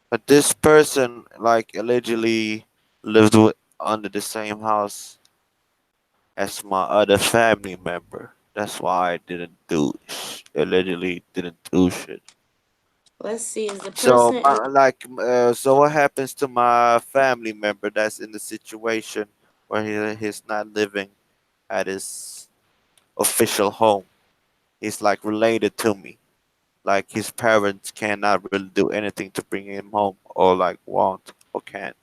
But this person, like, allegedly lived under the same house as my other family member. That's why I didn't do allegedly didn't do shit. Let's see, is the So, person in so what happens to my family member that's in the situation where he's not living at his official home? He's like related to me. Like his parents cannot really do anything to bring him home, or like want or can't.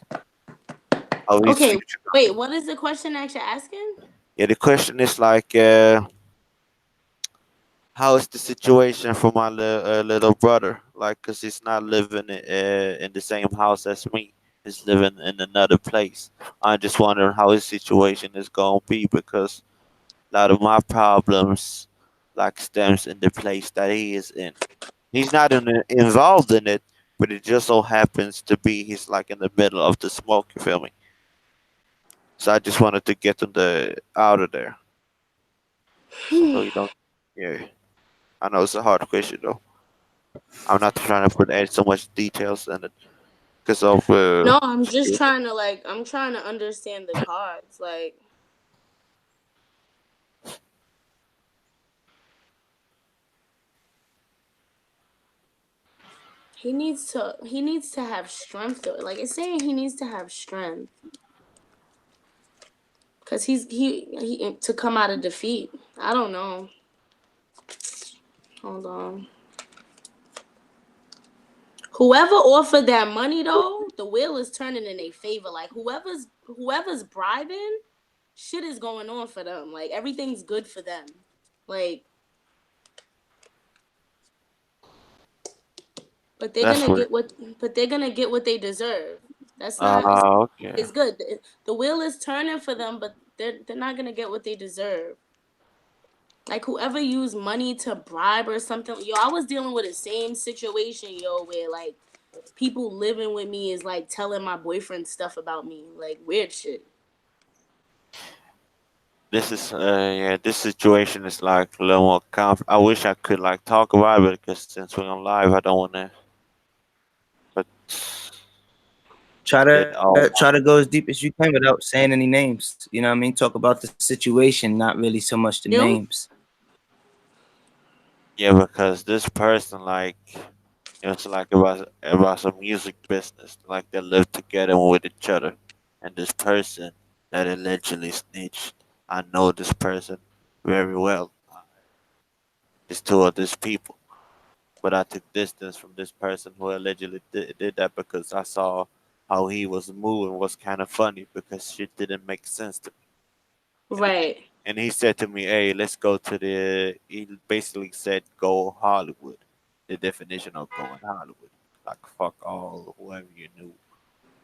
How his Okay, future gonna wait, be? what is the question that you're asking? Yeah, the question is like, how is the situation for my little brother? Like, cause he's not living in the same house as me. He's living in another place. I just wonder how his situation is gonna be because a lot of my problems like stems in the place that he is in. He's not involved in it, but it just so happens to be he's like in the middle of the smoke. You feel me? So I just wanted to get him out of there, so you don't. Yeah, I know it's a hard question though. I'm not trying to put add so much details in it because of No, I'm just shit. trying to I'm trying to understand the cards. Like he needs to have strength though. Like it's saying he needs to have strength cuz he to come out of defeat. I don't know. Hold on. Whoever offered that money though, the wheel is turning in a favor. Like whoever's bribing, shit is going on for them. Like everything's good for them. Like but they're That's gonna weird. get what but they're gonna get what they deserve. That's not Okay. it's good. The wheel is turning for them, but they're not gonna get what they deserve. Like whoever used money to bribe or something. Yo, I was dealing with the same situation, yo, where like people living with me is like telling my boyfriend stuff about me, like weird shit. This is yeah. This situation is like a little more I wish I could like talk about it because since we're on live, I don't want to. But it all. Try to go as deep as you can without saying any names. You know what I mean? Talk about the situation, not really so much the You? names. Yeah, because this person like it's like about some music business. Like they live together with each other, and this person that allegedly snitched. I know this person very well. It's two of these people, but I took distance from this person who allegedly did that because I saw how he was moving was kind of funny because shit didn't make sense to me. And Right. and he said to me, "Hey, let's go to the." He basically said, "Go Hollywood." The definition of going Hollywood, like fuck all whoever you knew,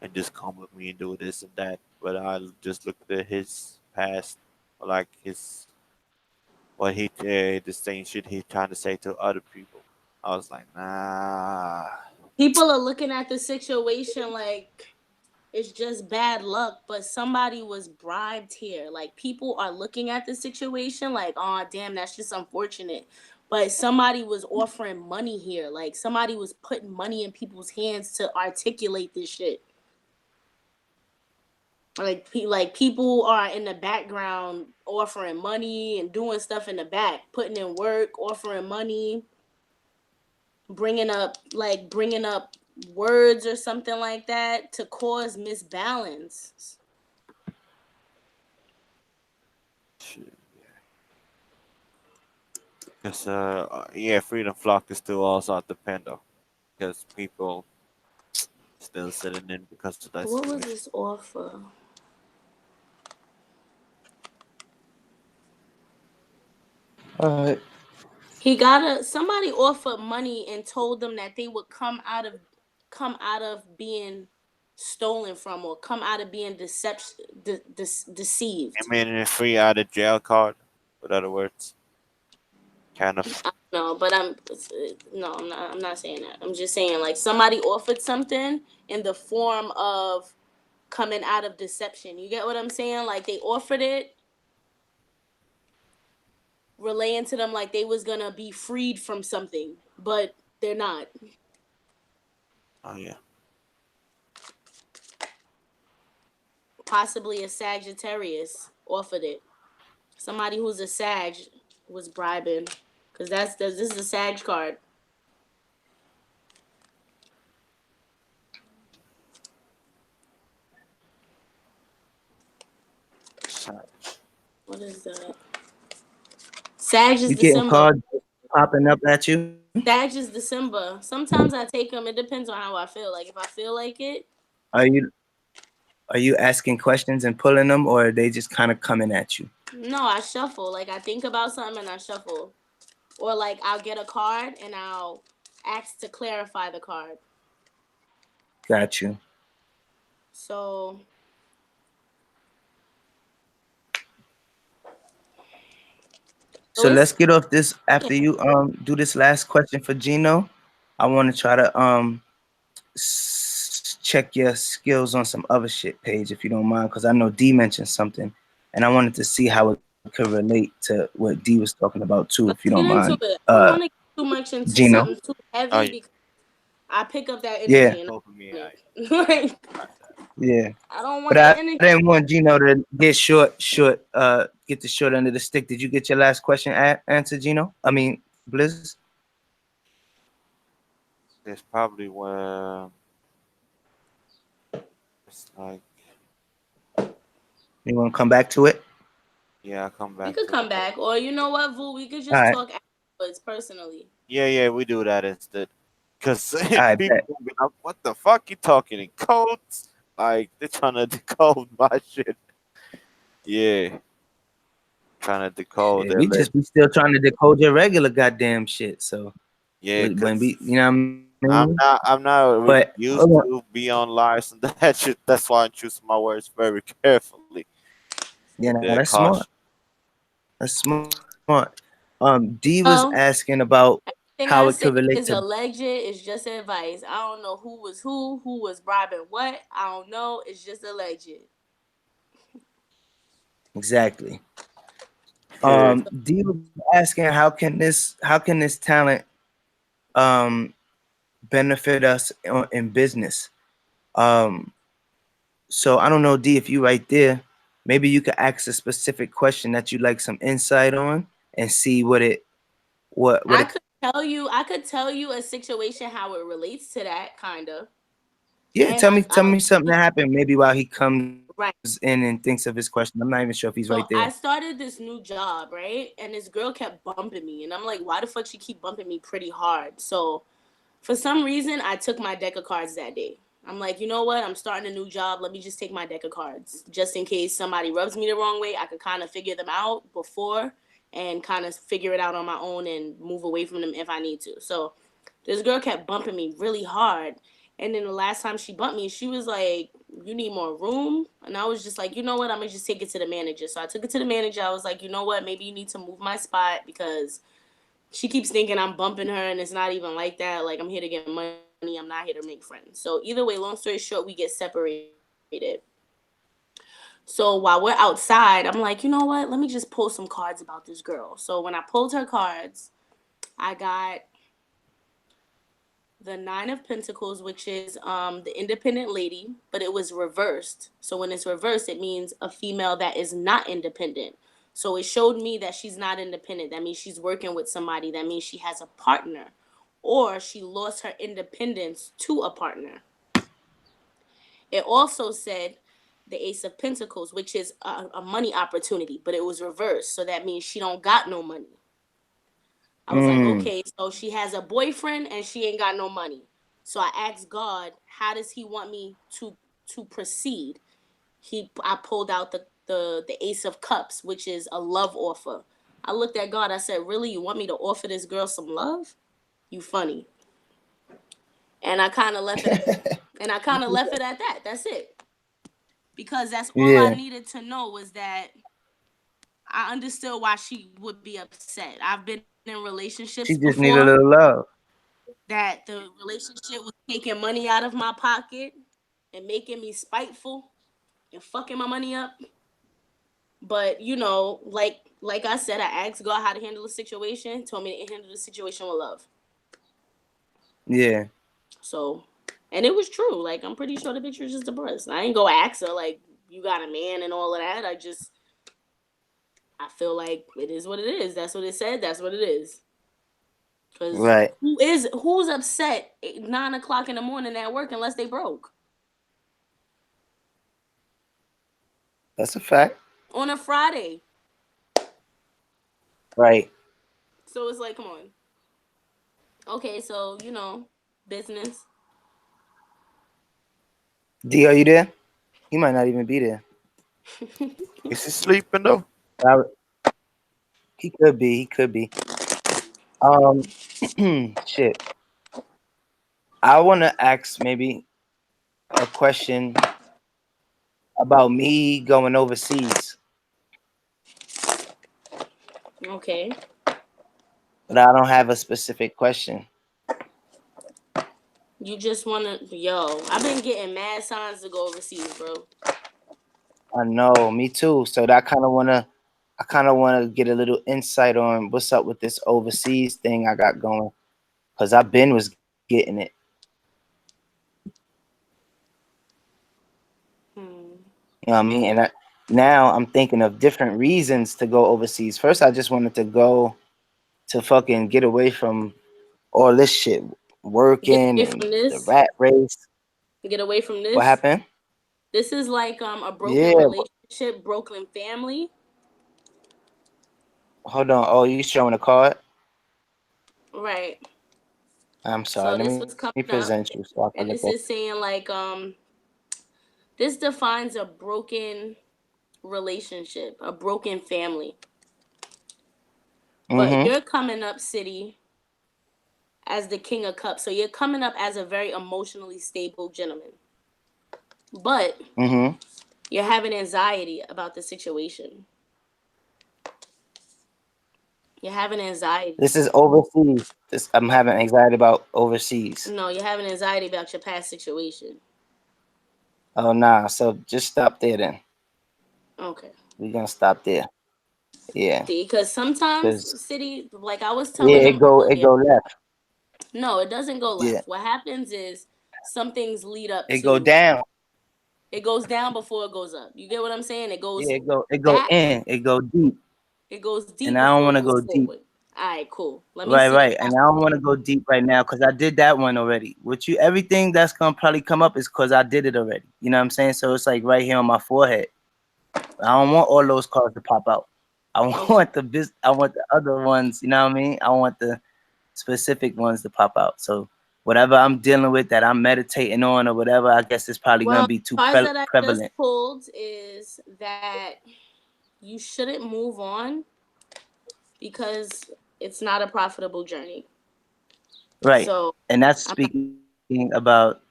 and just come with me and do this and that. But I just looked at his past, like his what he the same shit he trying to say to other people. I was like, nah. People are looking at the situation like it's just bad luck, but somebody was bribed here. Like people are looking at the situation like, oh damn, that's just unfortunate. But somebody was offering money here. Like somebody was putting money in people's hands to articulate this shit. Like people are in the background offering money and doing stuff in the back, putting in work, offering money, bringing up words or something like that to cause misbalance. Shit. Cause yeah, Freedom Flock is still also at the Pendo because people still sitting in because of that What was situation. this offer? All right. Somebody offered money and told them that they would come out of being stolen from or come out of being deceived. I mean, a free out of jail card. In other words, kind of. No, but no, I'm not saying that. I'm just saying like somebody offered something in the form of coming out of deception. You get what I'm saying? Like they offered it, relaying to them like they was gonna be freed from something, but they're not. Oh yeah. Possibly a Sagittarius offered it. Somebody who's a Sag was bribing, cause this is a Sag card. What is that? Sag is You getting December. cards popping up at you? Sag is December. Sometimes I take them. It depends on how I feel. Like if I feel like it. Are you asking questions and pulling them, or are they just kind of coming at you? No, I shuffle. Like I think about something and I shuffle. Or like I'll get a card and I'll ask to clarify the card. Got you. So So let's get off this after you do this last question for Gino. I want to try to check your skills on some other shit page if you don't mind, because I know D mentioned something and I wanted to see how it could relate to what D was talking about too, if you don't mind. I don't want to get too much into Gino. something too heavy because I pick up that energy Yeah. and like, yeah. I don't want But the I energy. didn't want Gino to get get the short end of the stick. Did you get your last question answered, Gino? I mean, Blizz? It's probably when it's like. You want to come back to it? Yeah, I'll come back. We could come back, or you know what, Vu? We could just right. talk afterwards personally. Yeah, we do that instead. Cause I people bet. will be like, "What the fuck you talking in codes?" Like they're trying to decode my shit. Yeah, trying to decode Yeah, their we still trying to decode your regular goddamn shit. So Yeah, when we, cause you know what I mean? I'm not really But used to be on lives and that shit. That's why I choose my words very carefully. yeah, With that's caution. smart. That's smart. D was asking about how I it say could relate is to alleged. It's just advice. I don't know who was bribing what. I don't know. It's just alleged. exactly. Okay. D was asking how can this talent benefit us in business. So I don't know, D, if you right there, maybe you could ask a specific question that you'd like some insight on and see what I could tell you a situation how it relates to that kind of. Yeah, And tell me something that happened maybe while he comes right in and thinks of his question. I'm not even sure if he's right there. I started this new job, right? And this girl kept bumping me. And I'm like, why the fuck she keep bumping me pretty hard? So for some reason, I took my deck of cards that day. I'm like, you know what? I'm starting a new job. Let me just take my deck of cards. Just in case somebody rubs me the wrong way, I could kind of figure them out before and kind of figure it out on my own and move away from them if I need to. So this girl kept bumping me really hard. And then the last time she bumped me, she was like, you need more room. And I was just like, you know what? I'm going to just take it to the manager. So I took it to the manager. I was like, you know what? Maybe you need to move my spot because she keeps thinking I'm bumping her and it's not even like that. Like, I'm here to get money. I'm not here to make friends. So either way, long story short, we get separated. So while we're outside, I'm like, you know what? Let me just pull some cards about this girl. So when I pulled her cards, I got the Nine of Pentacles, which is the independent lady, but it was reversed. So when it's reversed, it means a female that is not independent. So it showed me that she's not independent. That means she's working with somebody. That means she has a partner, or she lost her independence to a partner. It also said the Ace of Pentacles, which is a money opportunity, but it was reversed. So that means she don't got no money. I was like, okay, so she has a boyfriend and she ain't got no money. So I asked God, how does he want me to proceed? I pulled out the Ace of Cups, which is a love offer. I looked at God. I said, really, you want me to offer this girl some love? You funny. And I kind of left it at that. That's it. Because that's all I Yeah. needed to know was that I understood why she would be upset. I've been in relationships She just need a before little love. that the relationship was taking money out of my pocket and making me spiteful and fucking my money up. But you know, like I said, I asked God how to handle the situation, told me to handle the situation with love. Yeah. So, and it was true. Like, I'm pretty sure the bitch was just depressed. I ain't go ask her like, you got a man and all of that. I feel like it is what it is. That's what it said. That's what it is. Cause Right. who's upset at 9 o'clock in the morning at work unless they broke That's a fact. on a Friday? Right. So it's like, come on. Okay, so you know, business. D, are you there? He might not even be there. Is he sleeping though? I, he could be. He could be. Um, shit. I want to ask maybe a question about me going overseas, Okay. but I don't have a specific question. You just wanna yo, I've been getting mad signs to go overseas, bro. I know, me too. So that I kind of want to get a little insight on what's up with this overseas thing I got going, because I've been was getting it. Hmm. You know what I mean? And now I'm thinking of different reasons to go overseas. First, I just wanted to go to fucking get away from all this shit, Get working away and from the this. rat race. Get away from What this. happened? This is like a broken Yeah. relationship, broken family. Hold on. Oh, you showing a card? Right. I'm So sorry. Let this me was coming up, present you so I can and look this at. is saying like this defines a broken relationship, a broken family. But Mm-hmm. you're coming up, City, as the King of Cups. So you're coming up as a very emotionally stable gentleman. But Mm-hmm. you're having anxiety about the situation. You're having anxiety. This is overseas. This I'm having anxiety about overseas. No, you're having anxiety about your past situation. Oh nah. So just stop there then. Okay. We're gonna stop there. Yeah. See, because sometimes, Cause City, like I was yeah, telling them it earlier, go left. no, it doesn't go Yeah. left. What happens is some things lead up It go to down. it goes down before it goes up. You get what I'm saying? It goes Yeah, it go back, in. It go deep. it goes And deep I don't before want it to goes go deep. forward. All right, cool. Let me Right, see the right. And I don't pathway. want to go deep right now because I did that one already. With you, everything that's gonna probably come up is because I did it already. You know what I'm saying? So it's like right here on my forehead. I don't want all those cards to pop out. I Okay. want I want the other ones, you know what I mean? I want the specific ones to pop out. So whatever I'm dealing with that I'm meditating on or whatever, I guess it's probably gonna Well, be too the cards that I prevalent. just pulled is that you shouldn't move on because it's not a profitable journey. Right. So And that's I'm not speaking about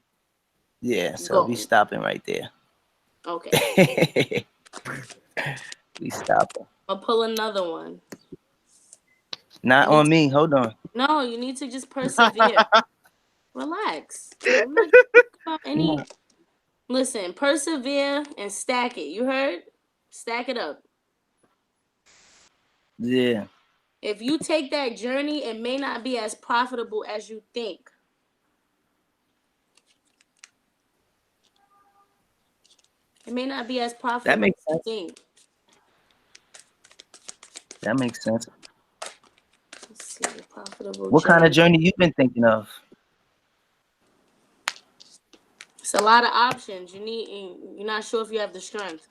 so we going. stopping right there. Okay. We stopping. I'll pull another one. Not You need on me. Hold on. no, you need to just persevere. Relax. I'm not about any. No. Listen, persevere and stack it. You heard? Stack it up. Yeah. If you take that journey, it may not be as profitable as you think. It may not be as That profitable makes as you sense. think. That makes sense. Let's see, profitable What kind of journey. journey you been thinking of? It's a lot of options. You're not sure if you have the strength.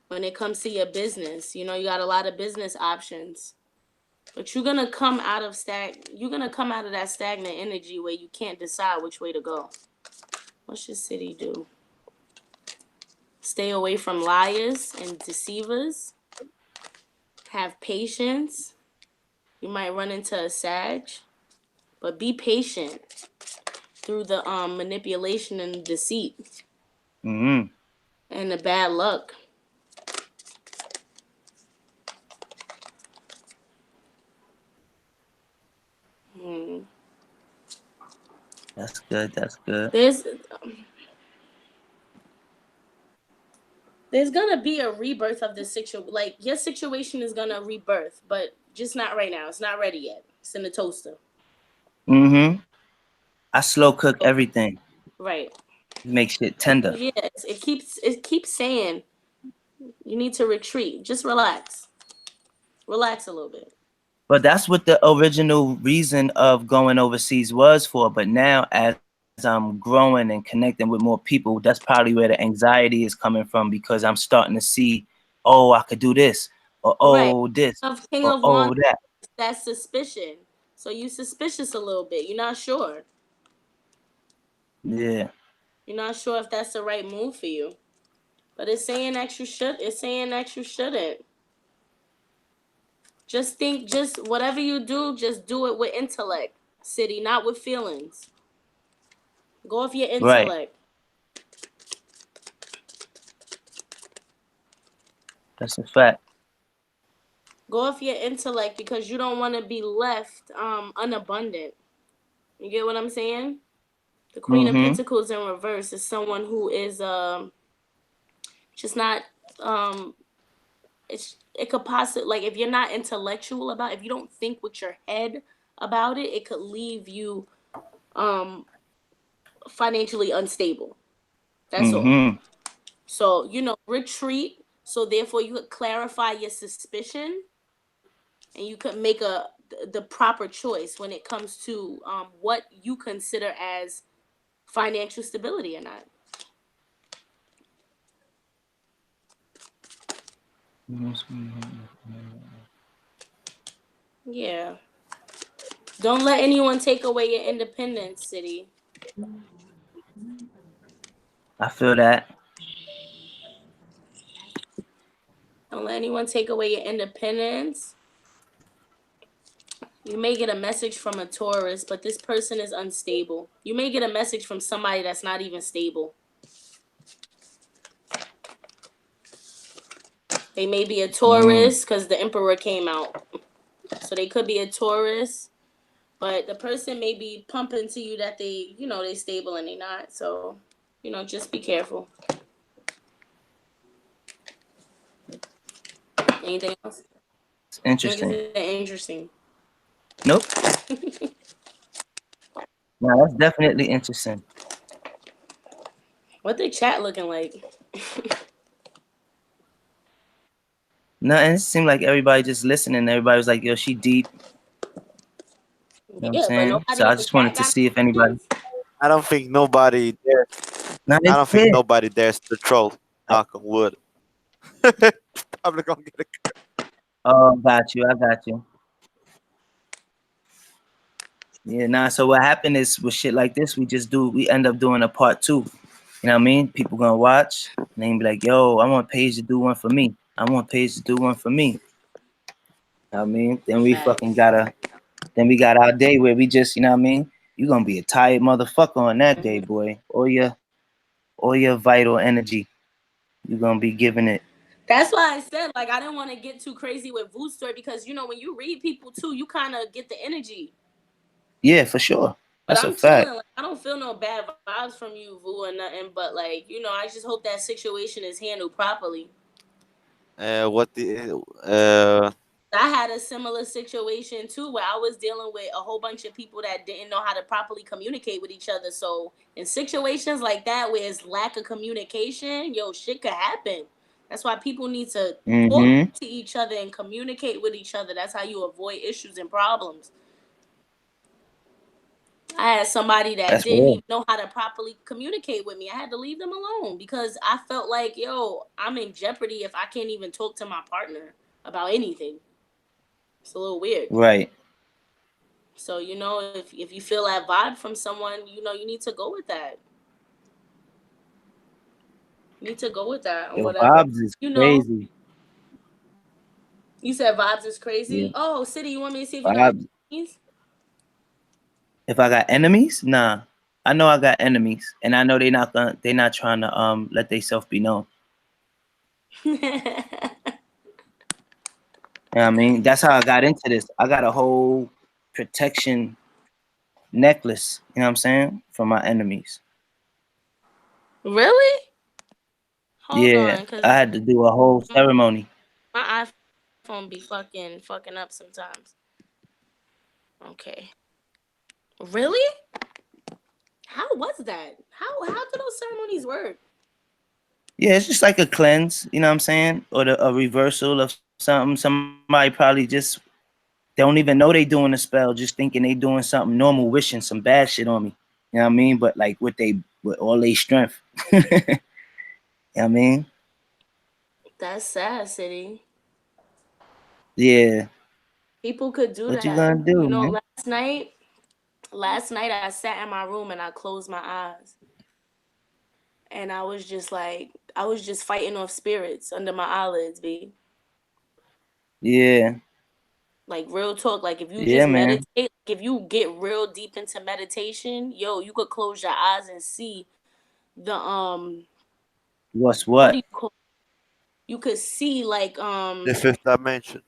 When it comes to your business, you got a lot of business options. But you're gonna come out of that stagnant energy where you can't decide which way to go. What should City do? Stay away from liars and deceivers. Have patience. You might run into a Sag, but be patient through the manipulation and deceit Mm-hmm. and the bad luck. Hmm. That's good. That's good. There's gonna be a rebirth of this situation. Like your situation is gonna rebirth, but just not right now. It's not ready yet. It's in the toaster. Mm-hmm. I slow cook everything. Right. Make shit tender. Yeah. It keeps saying you need to retreat. Just relax. Relax a little bit. But that's what the original reason of going overseas was for. But now, as I'm growing and connecting with more people, that's probably where the anxiety is coming from because I'm starting to see, oh, I could do this, or Right. oh, this, King or of oh, Wands. that. That's suspicion. So you suspicious a little bit. You're not sure. Yeah. You're not sure if that's the right move for you. But it's saying that you should. It's saying that you shouldn't. Just think. Just whatever you do, just do it with intellect, city, not with feelings. Go off your Right. intellect. That's a fact. Go off your intellect because you don't want to be left unabundant. You get what I'm saying? The Queen of Mm-hmm. Pentacles in reverse is someone who is just not it could possibly, like, if you're not intellectual about, if you don't think with your head about it, it could leave you um financially unstable. That's all. Mm-hmm. So, retreat. So therefore you could clarify your suspicion and you could make the proper choice when it comes to what you consider as financial stability or not. Yeah. Don't let anyone take away your independence, city. I feel that. Don't let anyone take away your independence. You may get a message from a Taurus, but this person is unstable. You may get a message from somebody that's not even stable. They may be a Taurus because the Emperor came out. So they could be a Taurus, but the person may be pumping to you that they stable and they not. So, just be careful. Anything else? It's interesting. Interesting. Nope. No, that's definitely interesting. What the chat looking like? No, and it seemed like everybody just listening. Everybody was like, yo, she deep. You know what I'm Yeah, but saying? nobody So in I the just chat wanted to got see if anybody. I don't think nobody there. No, I it's don't think here. nobody dares to troll. Knock on wood. Probably gonna get a. Oh, got you. I got you. Yeah, nah. So what happened is with shit like this, we end up doing a part 2. You know what I mean? People gonna watch and they be like, yo, I want Payge to do one for me. I want Payge to do one for me. You know what I mean? Then we got our day where we just, you know what I mean? You gonna be a tired motherfucker on that day, boy. All your vital energy. You gonna be giving it. That's why I said, like, I didn't want to get too crazy with Vu's story because, when you read people too, you kind of get the energy. Yeah, for sure. But That's a I'm fact. chilling. Like, I don't feel no bad vibes from you, Vu, or nothing. But, like, I just hope that situation is handled properly. What the? I had a similar situation too where I was dealing with a whole bunch of people that didn't know how to properly communicate with each other. So in situations like that where it's lack of communication, shit could happen. That's why people need to talk to each other and communicate with each other. That's how you avoid issues and problems. I had somebody that That's didn't real. even know how to properly communicate with me. I had to leave them alone because I felt like, I'm in jeopardy if I can't even talk to my partner about anything. It's a little weird. Right. So, if you feel that vibe from someone, you need to go with that. You need to go with that or Yo, whatever. vibes is crazy. You said vibes is Yeah. crazy. Oh, City, you want me to see if you got Vibes. enemies? If I got enemies, nah. I know I got enemies, and I know they not trying to let themselves be known. You know what I mean? That's how I got into this. I got a whole protection necklace, you know what I'm saying, from my enemies. Really? Hold Yeah, on, cause I had to do a whole ceremony. my iPhone be fucking up sometimes. Okay. Really? How was that? How do those ceremonies work? Yeah, it's just like a cleanse, you know what I'm saying, or a reversal of something. Somebody probably just they don't even know they doing a spell, just thinking they doing something normal, wishing some bad shit on me. You know what I mean? But like with all their strength. You know what I mean? That's sad, City. Yeah. People could do What you that. gonna do, You know, man? last night I sat in my room and I closed my eyes. And I was just like, I was just fighting off spirits under my eyelids, B. Yeah. Like real talk. Like if you Yeah, just man. meditate, like if you get real deep into meditation, yo, you could close your eyes and see the What's what do what? you call, you could see like The fifth dimension,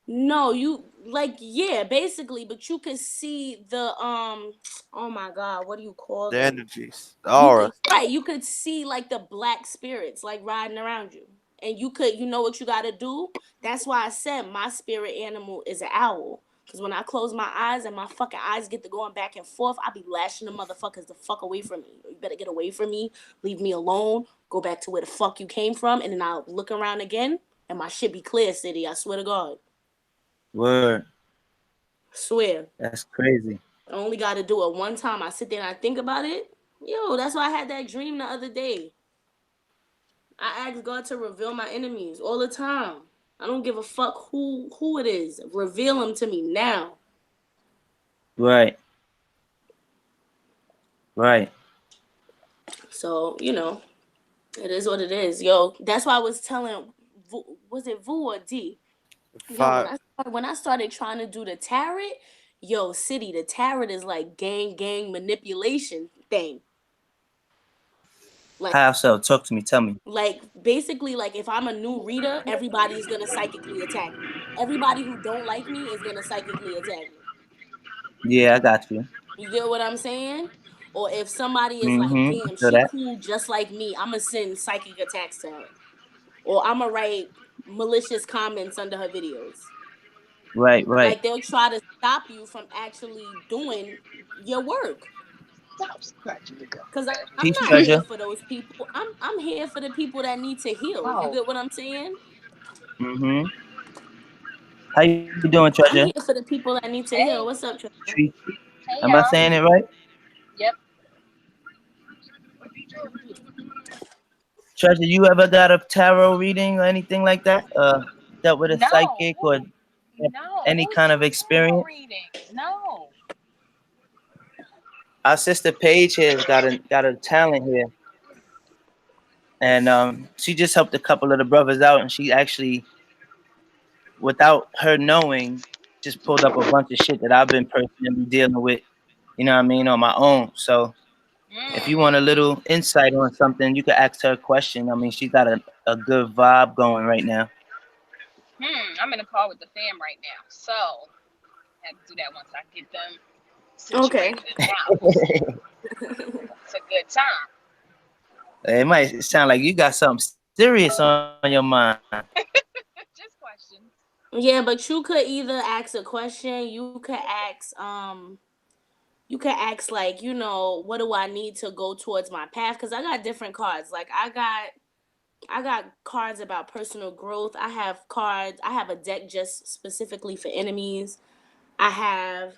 no, you like yeah, basically, but you could see the oh my god, what do you call the them? energies, the You could aura. right, you could see like the black spirits like riding around you. And you know what you gotta do? That's why I said my spirit animal is an owl. Cause when I close my eyes and my fucking eyes get to going back and forth, I be lashing the motherfuckers the fuck away from me. You better get away from me, leave me alone, go back to where the fuck you came from, and then I'll look around again and my shit be clear, City. I swear to God. Word. Swear. That's crazy. I only gotta do it one time. I sit there and I think about it. Yo, that's why I had that dream the other day. I ask God to reveal my enemies all the time. I don't give a fuck who it is. Reveal them to me now. Right. Right. So it is what it is. Yo, that's why I was telling. Was it Vu or D? Yo, Five. when I started trying to do the tarot, yo, City, the tarot is like gang manipulation thing. Like How so? Talk to me. Tell me. basically like if I'm a new reader, everybody's gonna psychically attack me. Everybody who don't like me is gonna psychically attack me. Yeah, I got you. You get what I'm saying? Or if somebody is like, Mm-hmm. I damn, feel she that. cool just like me, I'ma send psychic attacks to her. Or I'ma write malicious comments under her videos. Right, right. Like they'll try to stop you from actually doing your work. Cause I'm Peace, not here treasure. for those people. I'm here for the people that need to heal. You get what I'm saying? Mm-hmm. How you doing, treasure? I'm here for the people that need to heal. What's up, Trevor? Treat. Am I saying it right? Treasure, you ever got a tarot reading or anything like that? Dealt with a psychic or any kind of experience? Our sister Paige here has got a talent here, and she just helped a couple of the brothers out, and she actually, without her knowing, just pulled up a bunch of shit that I've been personally dealing with. You know what I mean, on my own. So if you want a little insight on something, you could ask her a question. I mean, she got a good vibe going right now. Okay. It might sound like you got something serious on your mind. Yeah, but you could either ask a question, you could ask like, what do I need to go towards my path? Cause I got different cards. Like I got cards about personal growth. I have a deck just specifically for enemies. I have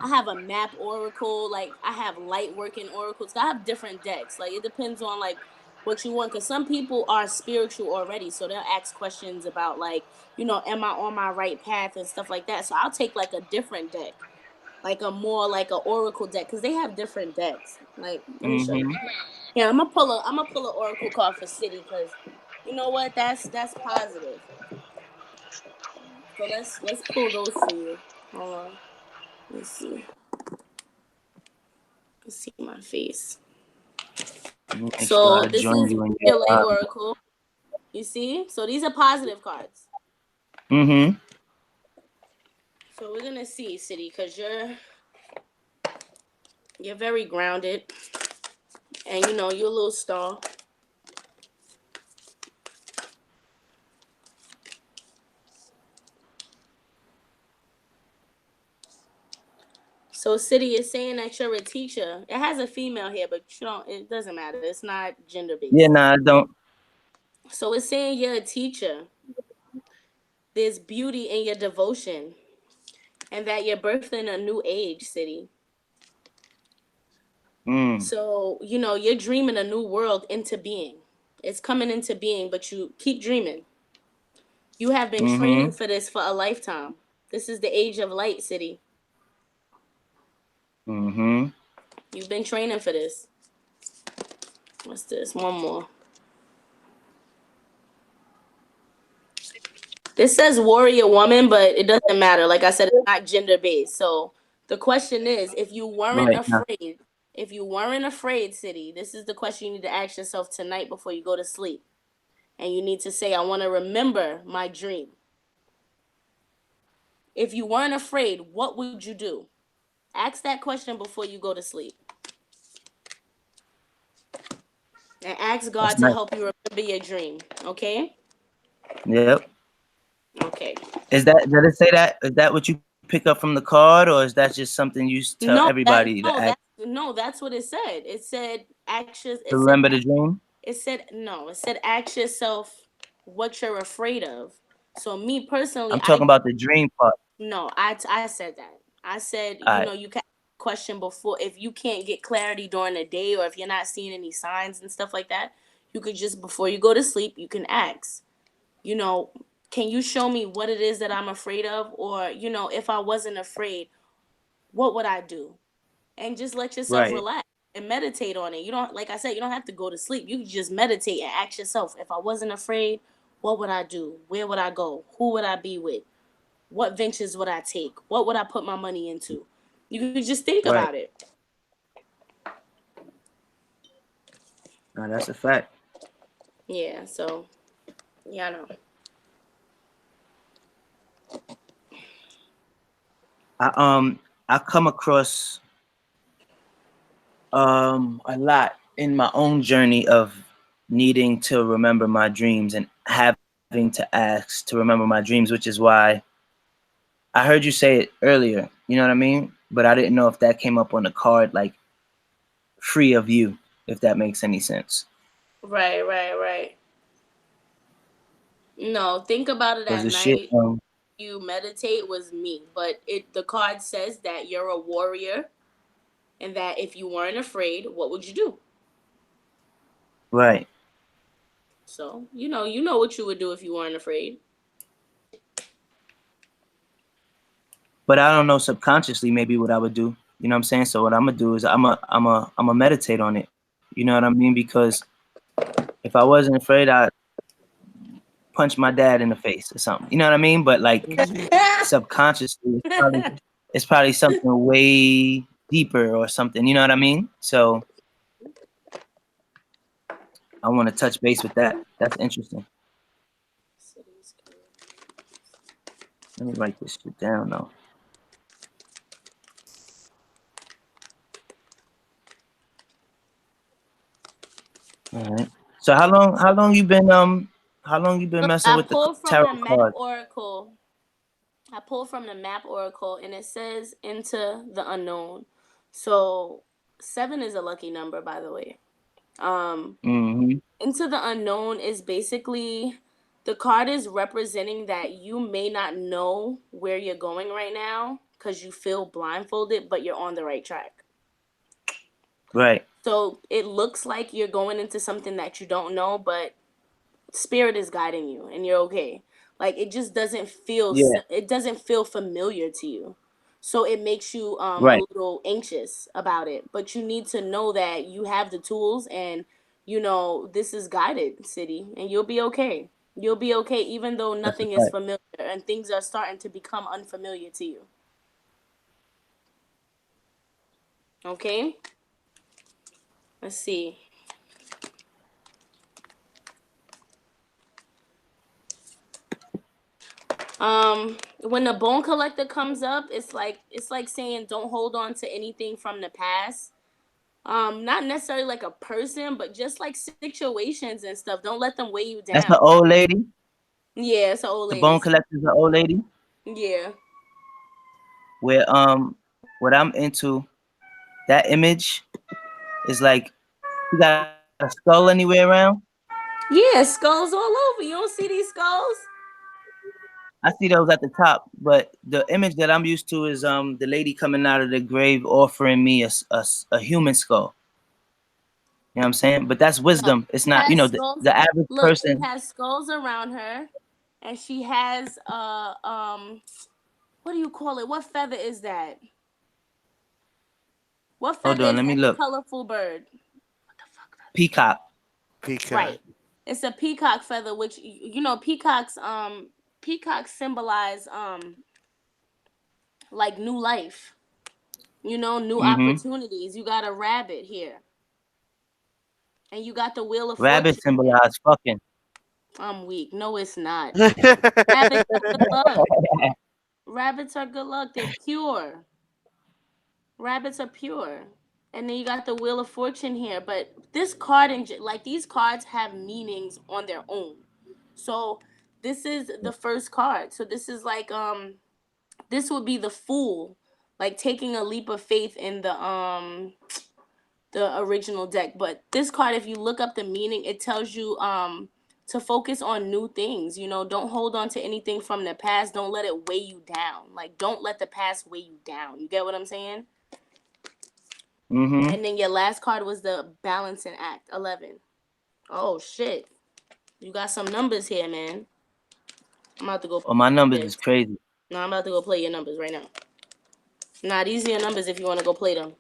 I have a map oracle, like I have light working oracles. I have different decks. Like it depends on like what you want. Cause some people are spiritual already. So they'll ask questions about like, am I on my right path and stuff like that. So I'll take like a different deck. Like a more like a oracle deck. Cause they have different decks. Like, let me show you. Mm-hmm. Yeah, I'm gonna pull an oracle card for City because You know what? That's positive. So let's pull those for you. Hold on. Let's see. Let's see my face. Make sure So I this join is you in your. LA Oracle. You see? So these are positive cards. Mm-hmm. So we're gonna see, City, because you're very grounded, and you know you're a little star. So City is saying that you're a teacher. It has a female here, but you don't. It doesn't matter. It's not gender Yeah, based. nah, I don't. So it's saying you're a teacher. There's beauty in your devotion, and that you're birthing a new age, City. Mm. So you know you're dreaming a new world into being. It's coming into being, but you keep dreaming. You have been training Mm-hmm. for this for a lifetime. This is the age of light, City. Mm-hmm. You've been training for this. What's this? One more. This says warrior woman, but it doesn't matter. Like I said, it's not gender based. So the question is, Right. Nah. if you weren't afraid, City, this is the question you need to ask yourself tonight before you go to sleep. And you need to say, I want to remember my dream. If you weren't afraid, what would you do? Ask that question before you go to sleep. And ask God That's to nice. help you remember your dream. Okay? Yep. Okay. Is that did it say that? Is that what you pick up from the card, or is that just something you tell No, everybody to act that's what it said. It said actions. to remember the dream? It said no. It said ask yourself what you're afraid of. So me personally, I'm talking about the dream part. I said that. I said All right. you can ask a question before if you can't get clarity during the day or if you're not seeing any signs and stuff like that. You could just before you go to sleep, you can ask. You know, can you show me what it is that I'm afraid of, or if I wasn't afraid, what would I do? And just let yourself Right. relax and meditate on it. You don't, like I said, you don't have to go to sleep. You can just meditate and ask yourself, if I wasn't afraid, what would I do? Where would I go? Who would I be with? What ventures would I take? What would I put my money into? You could just think Right. about it. No, that's a fact. Yeah, so yeah, I know. I come across a lot in my own journey of needing to remember my dreams and having to ask to remember my dreams, which is why I heard you say it earlier, you know what I mean? But I didn't know if that came up on the card like free of you, if that makes any sense. Right. No, think about it Because at the shit night. You meditate was me, but the card says that you're a warrior and that if you weren't afraid, what would you do? right. So, you know what you would do if you weren't afraid. But I don't know subconsciously maybe what I would do. You know what I'm saying? So what I'm gonna do is I'm a meditate on it. You know what I mean? Because if I wasn't afraid, I'd punch my dad in the face or something. You know what I mean? But like subconsciously, it's probably something way deeper or something. You know what I mean? So I want to touch base with that. That's interesting. Let me write this shit down though. All right. So how long you been messing I with the pulled from tarot the map card? oracle. I pulled from the map oracle and it says into the unknown. So 7 is a lucky number, by the way. Mm-hmm. Into the unknown is basically the card is representing that you may not know where you're going right now because you feel blindfolded, but you're on the right track. Right. So it looks like you're going into something that you don't know, but spirit is guiding you and you're okay. Like it just Yeah. doesn't feel familiar to you. So it makes you a Right. little anxious about it, but you need to know that you have the tools and this is guided city, and you'll be okay. You'll be okay, even though That's a nothing is fact. familiar and things are starting to become unfamiliar to you. Okay? Let's see. When the bone collector comes up, it's like saying don't hold on to anything from the past. Not necessarily like a person, but just like situations and stuff. Don't let them weigh you That's down. the old lady. Yeah, it's an old The lady. bone collector is an old lady. Yeah. Where what I'm into, that image is like you got a skull anywhere around. Yeah, skulls all over. You don't see these skulls? I see those at the top, but the image that I'm used to is the lady coming out of the grave offering me a human skull. You know what I'm saying? But that's No. wisdom. It's She not, has the, skulls. the average Look, she person. has skulls around her, and she has what do you call it? What feather is that? What Hold feather on, is let me that look. colorful bird? Peacock. Peacock. Right. It's a peacock feather, which peacocks symbolize like new life. New Mm-hmm. opportunities. You got a rabbit here, and you got the wheel of Rabbit fortune. symbolize fucking. I'm weak. No, it's not. Rabbits are good luck. Rabbits are good luck. They're pure. Rabbits are pure. And then you got the wheel of fortune here, but this card like these cards have meanings on their own. So this is the first card. So this is like this would be the fool, like taking a leap of faith in the original deck. But this card, if you look up the meaning, it tells you to focus on new things. Don't hold on to anything from the past. Don't let it weigh you down. Like, don't let the past weigh you down. You get what I'm saying? Mm-hmm. And then your last card was the balancing act, 11. Oh shit, you got some numbers here, man. I'm about to go. Oh, my numbers This. is crazy. No, I'm about to go play your numbers right now. Nah, these are your numbers if you want to go play them.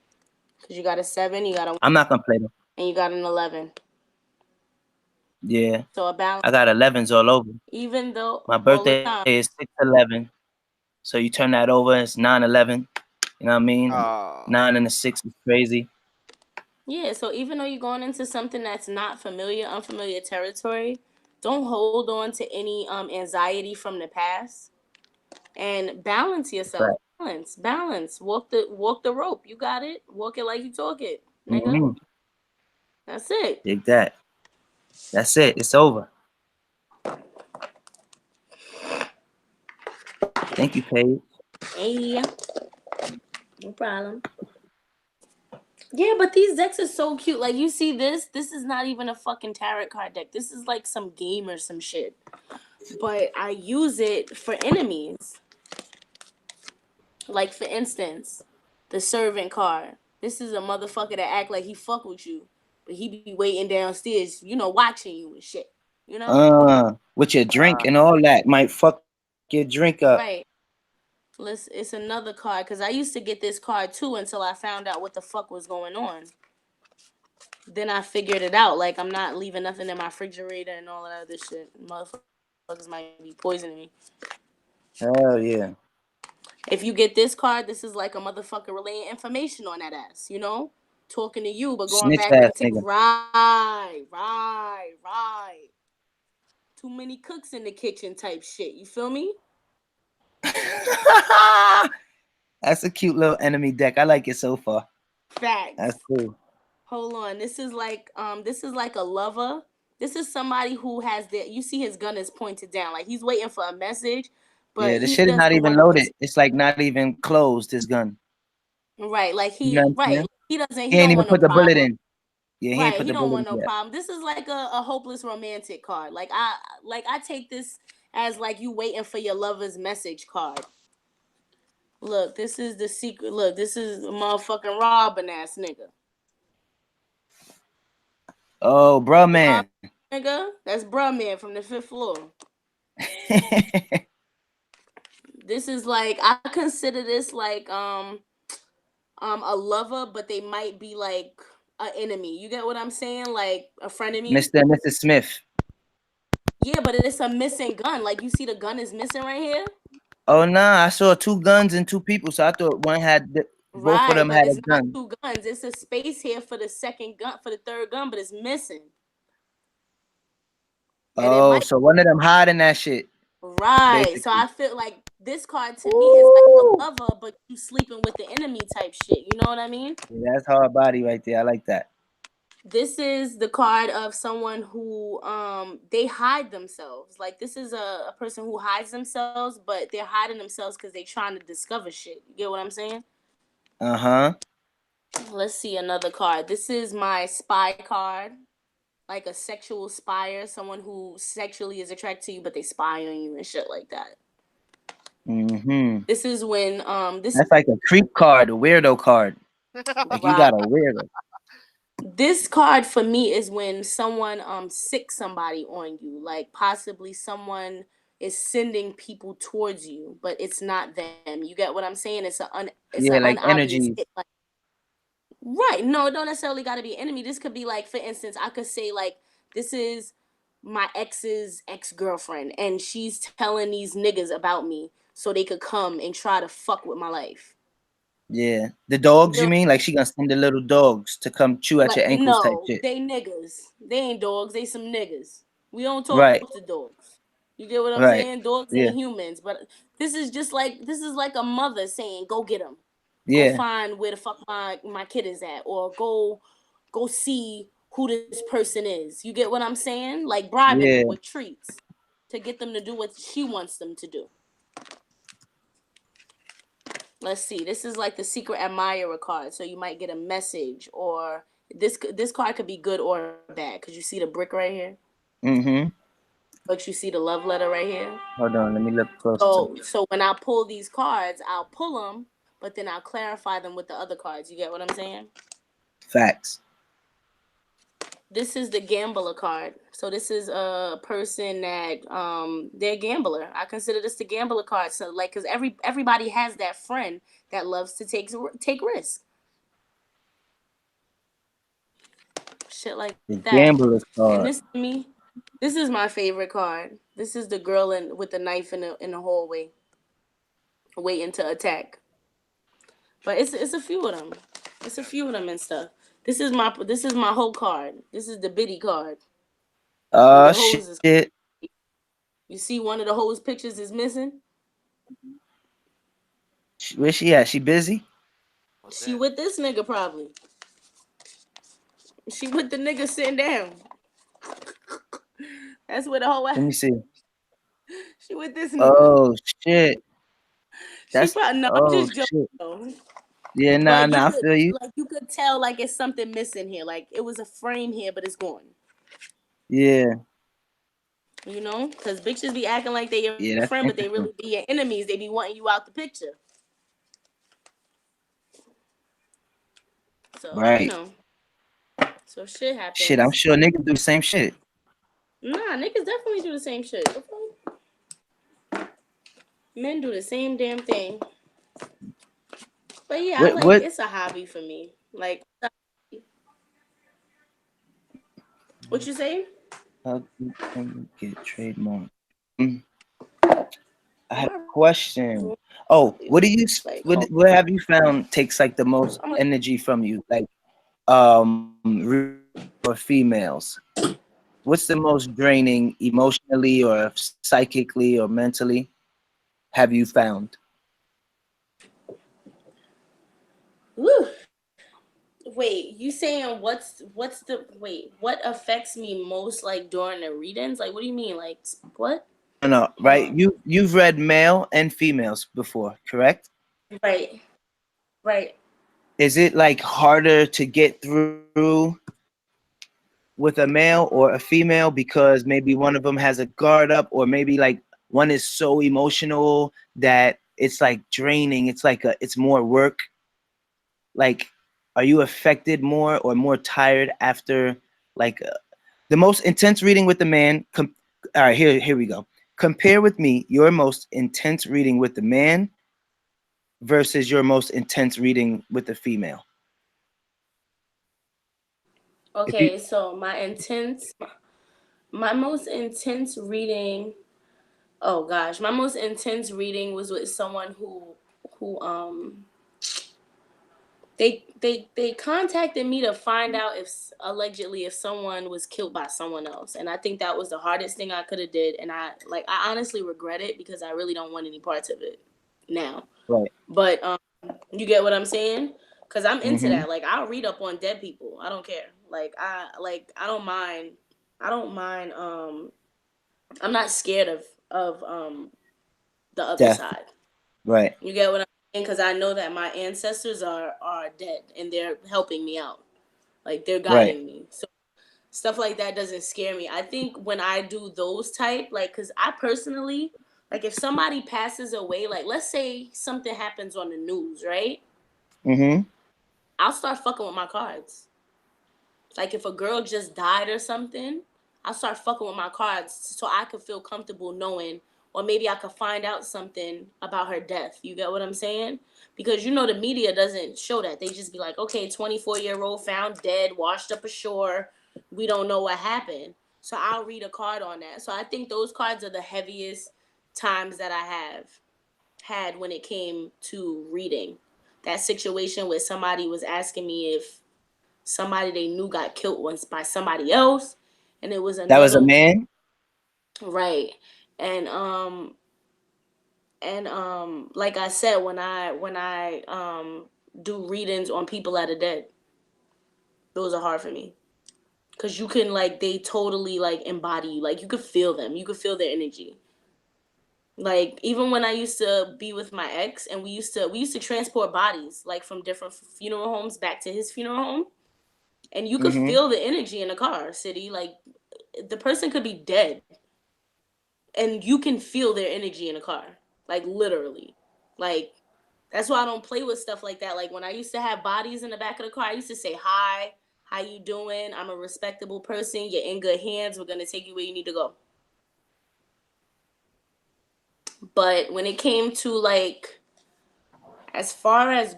Cause you got a 7, you got a, I'm not gonna play them. and you got an 11. Yeah. So a balance. I got 11s all over. Even though My all the birthday time. is 6/11. So you turn that over, it's 9/11. You know what I mean? Oh. 9 and a 6 is crazy. Yeah, so even though you're going into something that's not familiar, unfamiliar territory, don't hold on to any anxiety from the past, and balance yourself. Right. Balance. Walk the rope. You got it. Walk it like you talk it, nigga. Mm-hmm. That's it. Dig that. That's it. It's over. Thank you, Paige. Hey, no problem. Yeah, but these decks are so cute. Like you see this. This is not even a fucking tarot card deck. This is like some game or some shit. But I use it for enemies. Like for instance, the servant card. This is a motherfucker that act like he fuck with you, but he be waiting downstairs, watching you and shit. You know? With your drink and all that might fuck your drink up. Right. It's another card because I used to get this card too until I found out what the fuck was going on. Then I figured it out. Like I'm not leaving nothing in my refrigerator and all that other shit. Motherfuckers might be poisoning me. Hell yeah. If you get this card, this is like a motherfucker relaying information on that ass, talking to you, but going Snitch back ass into nigga. right. Too many cooks in the kitchen type shit. You feel me? That's a cute little enemy deck. I like it so far. That's Facts. cool. Hold on. This is like a lover. This is somebody who has you see his gun is pointed down. Like he's waiting for a message, but Yeah, the he shit is doesn't not even want to loaded. It's like not even closed, his gun. right. Like You know what I'm right. saying? He He ain't don't even want no put the bullet problem. in. Yeah, he ain't Right, put he the don't bullet want in no yet. problem. This is like a hopeless romantic card. Like I take this as like you waiting for your lover's message card. Look, this is the secret. Look, this is a motherfucking robbing ass nigga. Oh, bruh, Rob man. nigga, that's bruh man from the fifth floor. This is like I consider this like a lover, but they might be like an enemy. You get what I'm saying? Like a frenemy. Mr. and Mrs. Smith. Yeah, but it's a missing gun. Like you see, the gun is missing right here. Oh nah, I saw 2 guns and 2 people, so I thought one had both of Right, them but had a it's not gun. two guns. It's a space here for the second gun, for the third gun, but it's missing. And it Oh, might so one of them hiding that shit, right. So basically. I feel like this card to me is like a Ooh. lover, but you sleeping with the enemy type shit. You know what I mean? Yeah, that's hard body right there. I like that. This is the card of someone who they hide themselves. Like this is a person who hides themselves, but they're hiding themselves because they trying to discover shit. You get what I'm saying? Uh-huh. Let's see another card. This is my spy card. Like a sexual spyer, someone who sexually is attracted to you, but they spy on you and shit like that. Mm-hmm. This is when this That's like a creep card, a weirdo card. Like you right. got a weirdo. This card for me is when someone sick somebody on you, like possibly someone is sending people towards you, but it's not them. You get what I'm saying? It's an Yeah, like unobvious hit. energies. Like right. No, it don't necessarily got to be an enemy. This could be like, for instance, I could say like, this is my ex's ex-girlfriend, and she's telling these niggas about me so they could come and try to fuck with my life. Yeah. The You dogs, get you mean? Like she gonna send the little dogs to come chew at like your ankles type no, shit. they niggas. They ain't dogs. They some niggas. We don't talk Right. to dogs. You get what I'm Right. saying? Dogs Yeah. ain't humans. But this is like a mother saying, "Go get them. Go Yeah. find where the fuck my kid is at, or go see who this person is." You get what I'm saying? Like bribing them Yeah. with treats to get them to do what she wants them to do. Let's see. This is like the secret admirer card, so you might get a message, or this card could be good or bad because you see the brick right here, Mm-hmm. but you see the love letter right here. Hold on, let me look closer. So when I pull these cards, I'll pull them, but then I'll clarify them with the other cards. You get what I'm saying? Facts. This is the gambler card. So this is a person that they're a gambler. I consider this the gambler card. So like, cause everybody has that friend that loves to take risks, shit like The that. gambler's And card. this to me, this is my favorite card. This is the girl with the knife in the hallway, waiting to attack. But it's a few of them. It's a few of them and stuff. This is my whole card. This is the biddy card with the hoses. Shit. You see, one of the hose pictures is missing. Where she at? She busy? She with this nigga probably. She with the nigga sitting down. That's where the whole. Let me see. She with this nigga. Oh shit. She That's probably no. I'm oh just joking. shit. Though. Yeah, But nah, I feel you. you could tell like it's something missing here. Like it was a frame here, but it's gone. Yeah. You know, because bitches be acting like they your Yeah, that's friend, but they interesting. really be your enemies. They be wanting you out the picture. So you Right. know, so shit Shit, I'm happens. sure niggas do the same shit. Nah, niggas definitely do the same shit. Okay? Men do the same damn thing. But yeah, I like What it's a hobby for me. Like, what you say? how can we get trademark? Mm, I had a question. Oh, what do you Like, what have you found takes like the most I'm like, energy from you? Like or females? What's the most draining emotionally or psychically or mentally have you found? woo. Wait, you saying what's the wait? What affects me most like during the readings? Like, what do you mean? Like, what? No, Hold right? on. You've read male and females before, correct? Right, right. Is it like harder to get through with a male or a female because maybe one of them has a guard up, or maybe like one is so emotional that it's like draining, it's more work? Like, are you affected more or more tired after like the most intense reading with the man? All right, here we go. Compare with me your most intense reading with the man versus your most intense reading with the female. Okay, so my most intense reading. Oh gosh, my most intense reading was with someone who they contacted me to find out if allegedly if someone was killed by someone else, and I think that was the hardest thing I could have did, and I honestly regret it because I really don't want any parts of it now. Right. But you get what I'm saying? Cause I'm into Mm-hmm. that. Like I'll read up on dead people. I don't care. I don't mind. I don't mind. I'm not scared of the other Death. side. Right. You get what I'm saying? Because I know that my ancestors are dead and they're helping me out. Like they're Right. guiding me. So stuff like that doesn't scare me. I think when I do those type, like, because I personally, like, if somebody passes away, like, let's say something happens on the news, right? Mm-hmm. I'll start fucking with my cards. Like, if a girl just died or something, I'll start fucking with my cards so I could feel comfortable knowing, or maybe I could find out something about her death. You get what I'm saying? Because the media doesn't show that. They just be like, okay, 24-year-old found dead, washed up ashore. We don't know what happened. So I'll read a card on that. So I think those cards are the heaviest times that I have had when it came to reading. That situation where somebody was asking me if somebody they knew got killed once by somebody else, and it was That was a another. man. Right. And like I said, when I do readings on people that are dead, those are hard for me because you can, like, they totally like embody you. Like, you could feel them, you could feel their energy. Like, even when I used to be with my ex, and we used to transport bodies, like, from different funeral homes back to his funeral home, and you could Mm-hmm. feel the energy in the car, city. Like, the person could be dead and you can feel their energy in a car, like, literally. Like, that's why I don't play with stuff like that. Like, when I used to have bodies in the back of the car, I used to say, hi, how you doing? I'm a respectable person, you're in good hands, we're going to take you where you need to go. But when it came to, like, as far as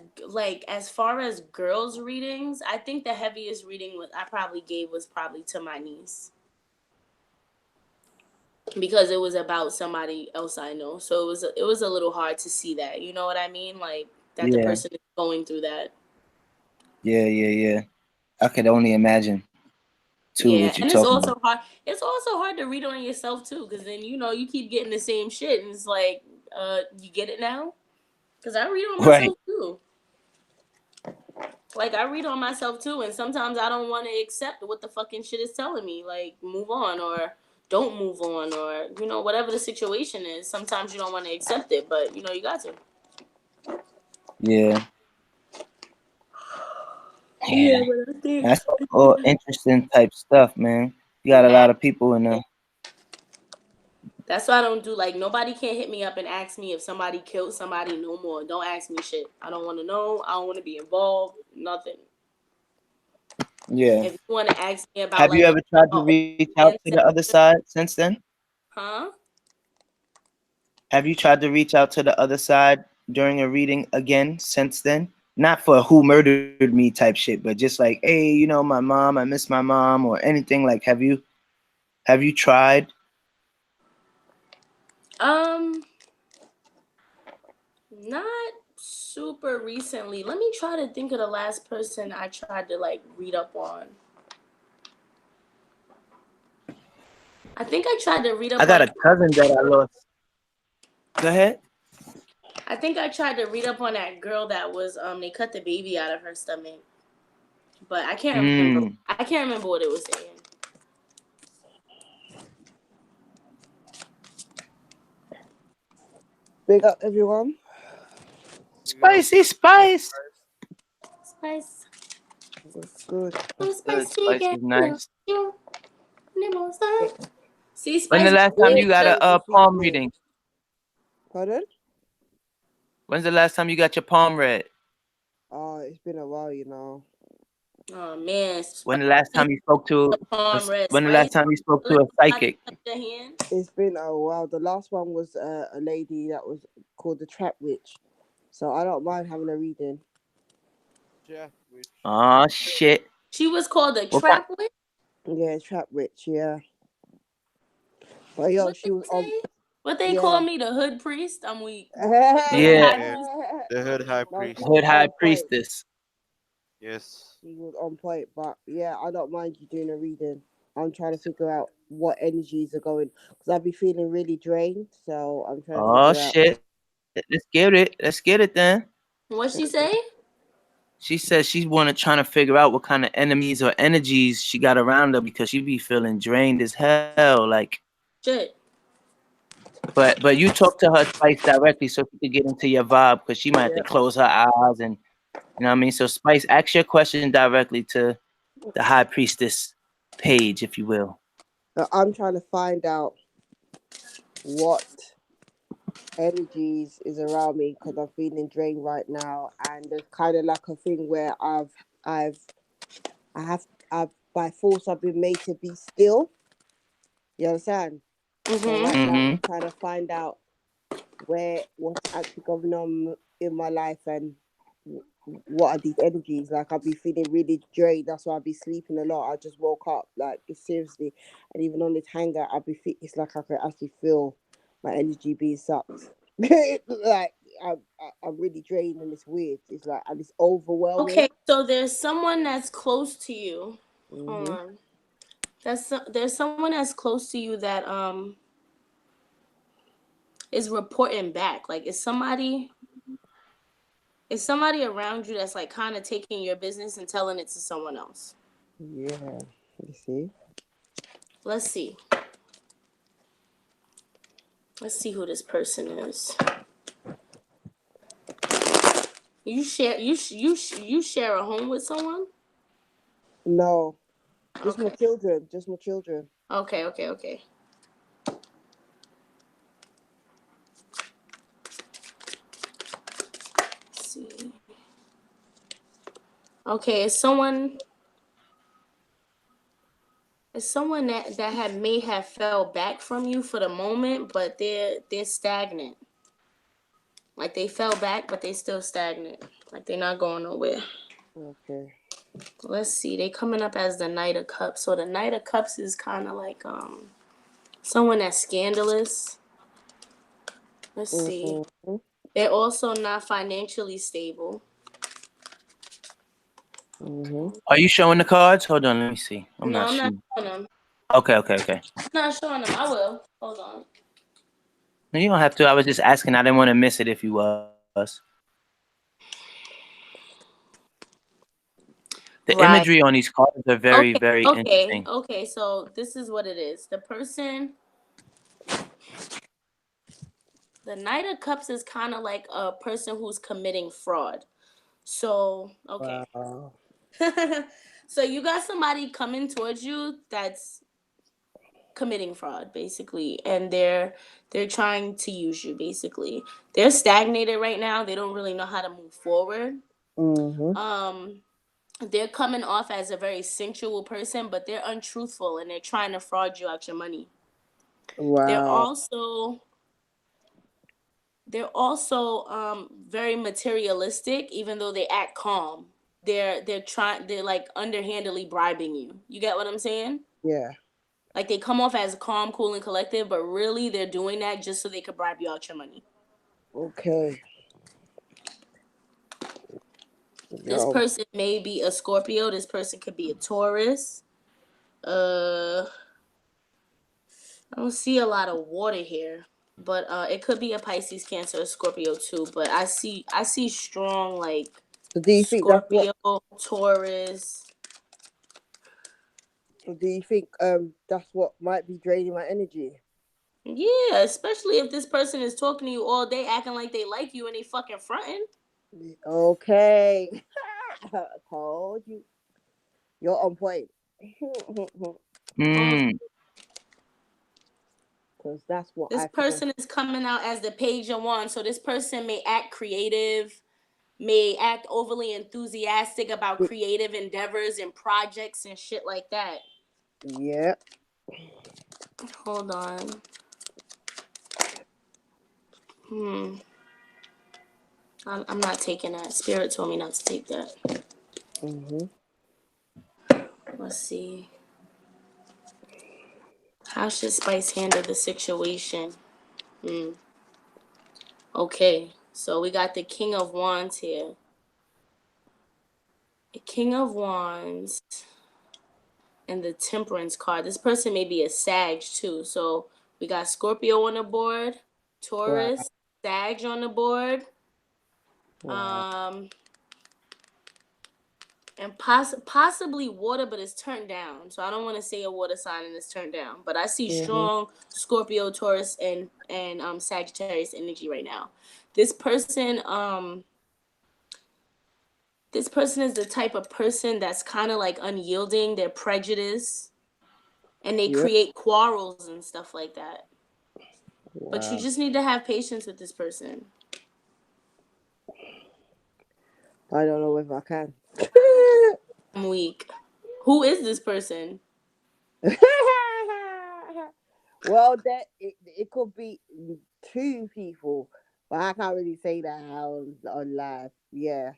girls readings, I think the heaviest reading I probably gave was probably to my niece, because it was about somebody else I know. So it was a little hard to see that. You know what I mean? Like, that the Yeah. person is going through that. Yeah. I could only imagine too Yeah, what you're and it's talking about. also hard. It's also hard to read on yourself too, because then you keep getting the same shit, and it's like, you get it now? Because I read on Right. myself too. Like, I read on myself too, and sometimes I don't want to accept what the fucking shit is telling me. Like, move on, or don't move on, or whatever the situation is. Sometimes you don't want to accept it, but you got to. Yeah. Yeah, Yeah. but I think. That's all interesting type stuff, man. You got a Yeah, lot of people in there. that's why I don't do, like, nobody can hit me up and ask me if somebody killed somebody no more. Don't ask me shit. I don't want to know. I don't want to be involved. Nothing. Yeah. If you want to ask me about, Have you like, ever tried to a reach out to the other ancestor, side since then? huh? Have you tried to reach out to the other side during a reading again since then? Not for who murdered me type shit, but just like, hey, my mom, I miss my mom, or anything. Like, have you tried? Um, Not super recently. Let me try to think of the last person I tried to, like, read up on. I think I tried to read I up got on. a cousin that I lost. Go ahead. I think I tried to read up on that girl that was they cut the baby out of her stomach, but I can't remember. Mm. I can't remember what it was saying. Big up everyone. Spicy spice. Spice, What's good? oh, That's good. spicy Spice again. is nice. You, nibble, son. See, When the Spice last time weird you got because a palm reading? Pardon? When's the last time you got your palm read? It's been a while. oh man, When the last time you spoke to the palm red when the last spice. time you spoke Let to a somebody psychic? touch your hand. It's been a while. The last one was a lady that was called the Trap Witch. So I don't mind having a reading. Jack, which Oh shit. She was called a What kind? trap witch. Yeah, trap witch. Yeah, but yo, What she they was on. say? What they call Yeah. me, the hood priest? I'm weak. The hood Yeah, high Yeah, priest. the hood high No, she priest. hood was high on point. priestess. Yes. She was on point. But yeah, I don't mind you doing a reading. I'm trying to figure out what energies are going because I'll be feeling really drained. So I'm trying to Oh figure out. shit. Let's get it. Let's get it then. What she say? She says she's trying to figure out what kind of enemies or energies she got around her because she be feeling drained as hell. Like, Shit. but you talk to her Spice directly so she could get into your vibe because she might have to Yeah. close her eyes and you know what I mean. So Spice, ask your question directly to the High Priestess Page, if you will. I'm trying to find out what energies is around me because I'm feeling drained right now, and there's kind of like a thing where I've I have I've by force I've been made to be still. You understand? So Mm-hmm. right now Mm-hmm. I'm trying to find out what's actually going on in my life and what are these energies. Like I'll be feeling really drained. That's why I'll be sleeping a lot. I just woke up like seriously, and even on this hangout, it's like I can actually feel my energy being sucked. Like I'm really drained and it's weird. It's like and it's overwhelming. Okay, so there's someone that's close to you. Hold Hmm. on. There's someone that's close to you that is reporting back. Like is somebody around you that's like kind of taking your business and telling it to someone else. Yeah. You see. Let's see. Let's see who this person is. You share a home with someone? No, just my Okay. children. Just my children. Okay. Let's see. Okay, it's someone that may have fell back from you for the moment, but they're stagnant. Like they fell back, but they still stagnant. Like they're not going nowhere. Okay. Let's see. They coming up as the Knight of Cups. So the Knight of Cups is kind of like someone that's scandalous. Let's see. Mm-hmm. They're also not financially stable. Mm-hmm. Are you showing the cards? Hold on, let me see. I'm No, not I'm not sure. showing them. Okay. I'm not showing them. I will. Hold on. No, you don't have to. I was just asking. I didn't want to miss it if you was. The Right. imagery on these cards are very, Okay. very Okay. interesting. Okay. So this is what it is. The Knight of Cups is kind of like a person who's committing fraud. So, okay. Wow. So you got somebody coming towards you that's committing fraud basically, and they're trying to use you basically. They're stagnated right now. They don't really know how to move forward. Mm-hmm. Um they're coming off as a very sensual person, but they're untruthful and they're trying to fraud you out your money. They're Wow. also they're also very materialistic, even though they act calm. They're like underhandedly bribing you. You get what I'm saying? Yeah. Like they come off as calm, cool, and collective, but really they're doing that just so they could bribe you out your money. Okay. This Yo. person may be a Scorpio. This person could be a Taurus. Uh, I don't see a lot of water here, but it could be a Pisces, Cancer, or Scorpio too. But I see strong like So do you think that's what? Scorpio, Taurus. So do you think that's what might be draining my energy? Yeah, especially if this person is talking to you all day, acting like they like you and they fucking fronting. Okay. Told you. You're on point. Um, Mm. Because that's what this I feel. person is coming out as the Page of Wands, so this person may act creative, may act overly enthusiastic about creative endeavors and projects and shit like that. Yeah. Hold on. Hmm. I'm not taking that. Spirit told me not to take that. Mm-hmm. Let's see. How should Spice handle the situation? Hmm. Okay, so we got the King of Wands here. The King of Wands and the Temperance card. This person may be a Sag too. So we got Scorpio on the board, Wow. Taurus, Sag on the board, Wow. um, and possibly water, but it's turned down. So I don't want to say a water sign and it's turned down. But I see Mhm. strong Scorpio, Taurus, and Sagittarius energy right now. This person, this person is the type of person that's kind of like unyielding. They're prejudiced and they Yep. create quarrels and stuff like that. But you Wow. just need to have patience with this person. I don't know if I can. I'm weak. Who is this person? Well, it could be two people, but I can't really say that on live. Yeah,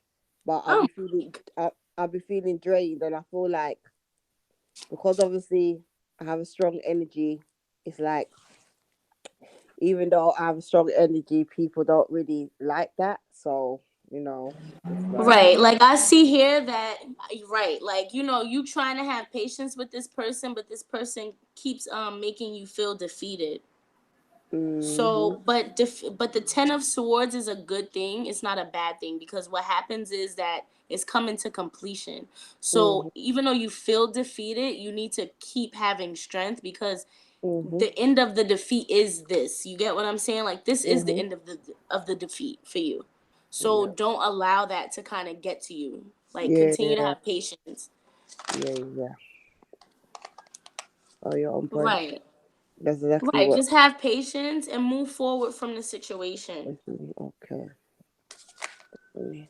but I'm weak. I'll be feeling drained, and I feel like because obviously I have a strong energy. It's like even though I have a strong energy, people don't really like that. So it's like Right. Like I see here that right. Like you trying to have patience with this person, but this person keeps making you feel defeated. mhm, So, but the 10 of swords is a good thing. It's not a bad thing because what happens is that it's coming to completion. So, mhm, even though you feel defeated, you need to keep having strength because mhm, the end of the defeat is this. You get what I'm saying? Like this is the mhm. end of the defeat for you. So, Yeah, don't allow that to kind of get to you. Like yeah, continue to yeah, have patience. yeah, yeah. Oh, you're on point. Right. That's exactly Right. what. Just have patience and move forward from the situation. Okay. Mm.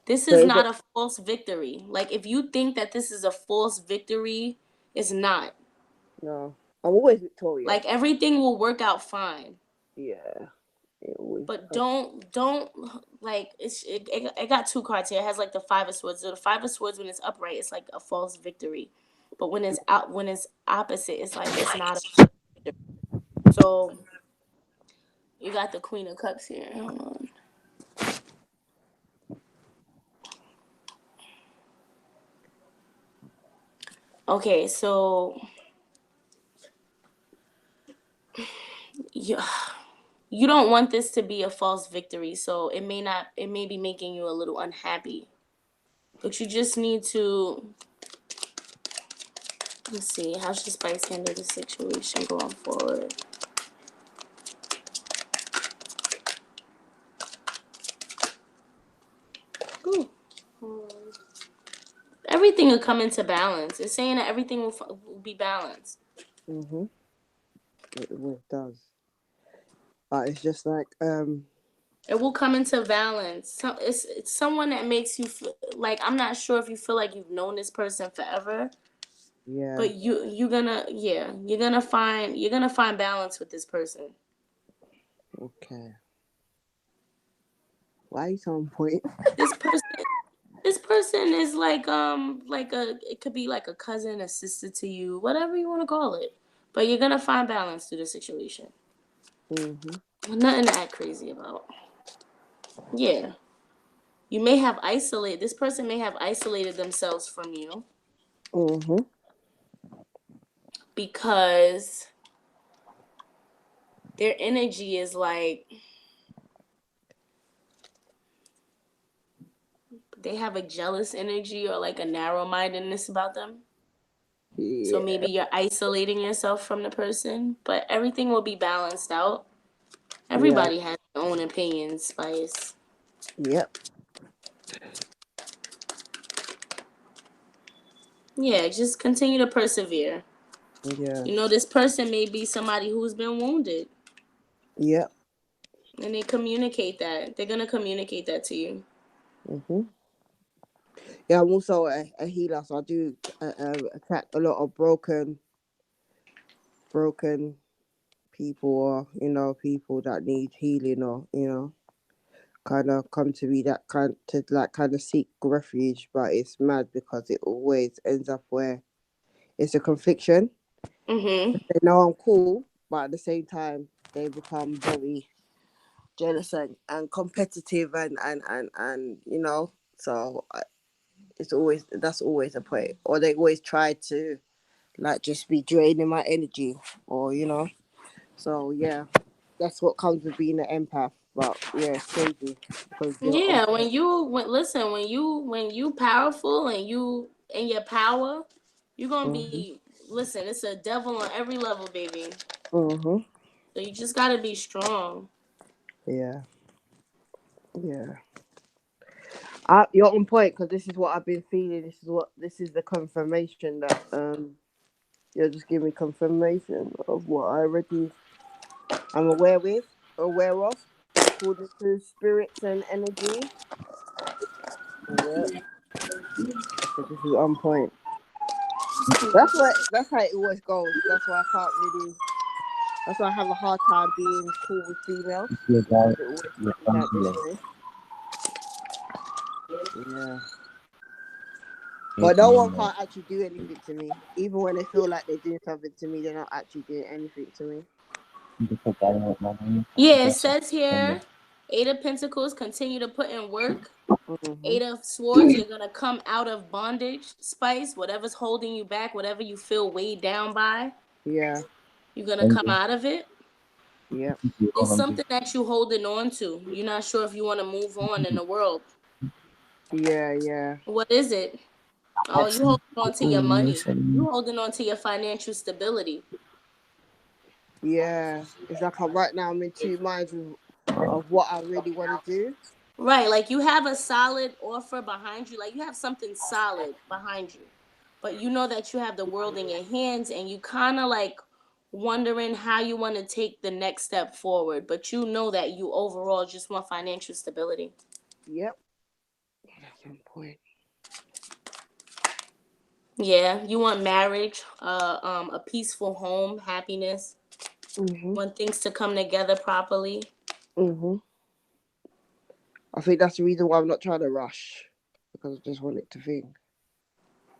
This So is is not it? a false victory. Like if you think that this is a false victory, it's not. No, I'm always victorious. Like everything will work out fine. Yeah, it always. But don't like it got two cards here. It has like the five of swords. So the five of swords when it's upright, it's like a false victory. But when it's opposite, it's like it's not a victory. So you got the Queen of Cups here. Hold on. Okay, so you you don't want this to be a false victory, so it may be making you a little unhappy. But you just need to let's see, how should Spice handle the situation going forward? Ooh. Everything will come into balance. It's saying that everything will be balanced. Mhm. It always does. But it's just like It will come into balance. It's someone that makes you feel like I'm not sure if you feel like you've known this person forever, yeah. but you're gonna find balance with this person. Okay. Why are you so on point? This person this person is like a it could be like a cousin, a sister to you, whatever you want to call it. But you're gonna find balance through the situation. Mhm. Nothing to act crazy about. Yeah. You may have isolated this person may have isolated themselves from you Mhm. because their energy is like they have a jealous energy or like a narrow mindedness about them. So Yeah. maybe you're isolating yourself from the person, but everything will be balanced out. Yeah. Everybody has their own opinions, Spice. Yep. Yeah, just continue to persevere. Yeah. This person may be somebody who's been wounded, Yep. and they communicate that. They're gonna communicate that to you. Mhm. Yeah. I'm also a healer, so I do attract a lot of broken people, or people that need healing, or kind of come to me that kind of seek refuge, but it's mad because it always ends up where it's a confliction. Mhm. They know I'm cool, but at the same time they become very jealous and competitive and so that's always a point, or they always try to like just be draining my energy, or so yeah, that's what comes with being an empath. But yeah, it's crazy because you're on Yeah, point. when you powerful and you in your power, you're gonna Mm-hmm. be listen. It's a devil on every level, baby. Mm-hmm. So you just gotta be strong. Yeah, yeah. You're on point because this is what I've been feeling. This is the confirmation that you're just giving me confirmation of what I already am aware of, according to spirits and energy. Yeah, so this is on point. That's how it always goes. That's why I can't really. That's why I have a hard time being cool with females Yes, because I, it always yeah, ends I'm out this here. way. Yeah. Yes, But no one man. can't actually do anything to me. Even when they feel like they're doing something to me, they're not actually doing anything to me. You can put that in with my name. Yeah, it That's it. says here, Eight of Pentacles, continue to put in work. Mm-hmm. Eight of Swords, you're gonna come out of bondage, Spice. Whatever's holding you back, whatever you feel weighed down by, Yeah. you're gonna Thank come out of it. Yep. you. It's something that you holding on to. You're not sure if you want to move on in the world. Yeah. Yeah. What is it? Oh, you holding on to your They money. said, You holding on to your financial stability. Yeah. It's like right now I'm in two minds of what I really want to do. Right, like you have a solid offer behind you. Like you have something solid behind you. But you know that you have the world in your hands and you kind of like wondering how you want to take the next step forward. But you know that you overall just want financial stability. Yep. That's on point. Yeah, you want marriage, a peaceful home, happiness. Mhm. Want things to come together properly. Mhm. I think that's the reason why I'm not trying to rush, because I just want it to think.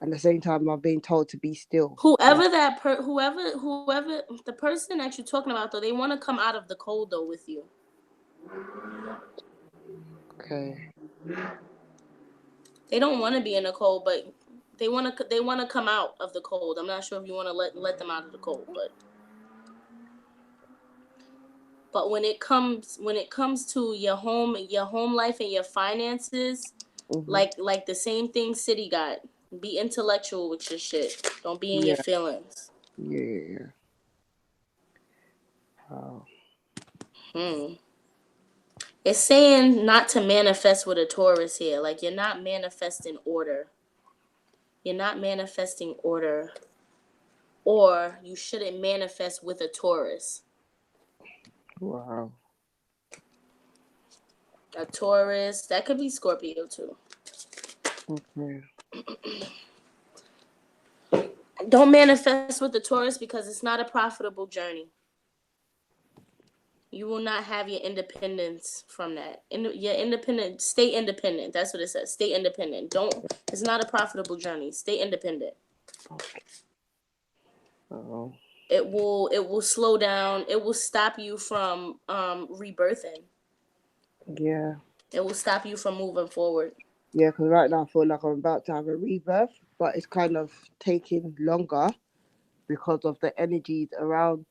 At the same time, I'm being told to be still. Like, Whoever the person that you're talking about though, they want to come out of the cold though with you. okay. They don't want to be in the cold, but they want to come out of the cold. I'm not sure if you want to let them out of the cold, but when it comes to your home life and your finances, Mhm. like the same thing City got. Be intellectual with your shit. Don't be in your Yeah. feelings. Yeah. Yeah. Yeah. Oh. Hmm. It's saying not to manifest with a Taurus here. Like you're not manifesting order. You're not manifesting order, or you shouldn't manifest with a Taurus. Wow. A Taurus, that could be Scorpio too. Okay. Don't manifest with the Taurus because it's not a profitable journey. You will not have your independence from that. Your independent, stay independent. That's what it says. Stay independent. Don't. It's not a profitable journey. Stay independent. Oh. It will slow down. It will stop you from rebirthing. Yeah. It will stop you from moving forward. Yeah. Because right now I feel like I'm about to have a rebirth, but it's kind of taking longer because of the energies around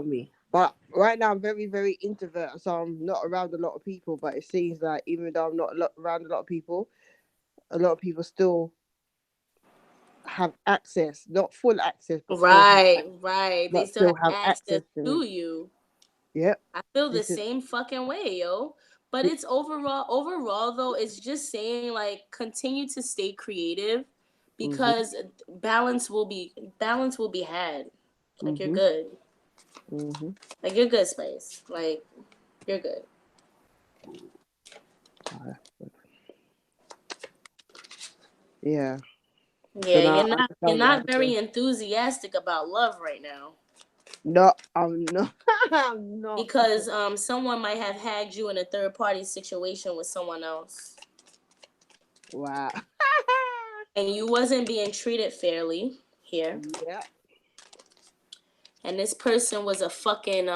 me. But right now I'm very, very introvert, so I'm not around a lot of people. But it seems like even though I'm not around a lot of people still have access, not full access, Right, right. They but still still have have access access to me. to you. Yep. I feel the This is. same fucking way, yo. But it's overall though, it's just saying like continue to stay creative Mhm. because balance will be had. Like you're Mhm. good. Mhm. Like you're good, Space. Like you're good. Uh, yeah. So Yeah, now you're I not you're understand why. not very enthusiastic about love right now. No, I'm not. I'm not. Because someone might have had you in a third party situation with someone else. Wow. And you wasn't being treated fairly here. Yeah. And this person was a fucking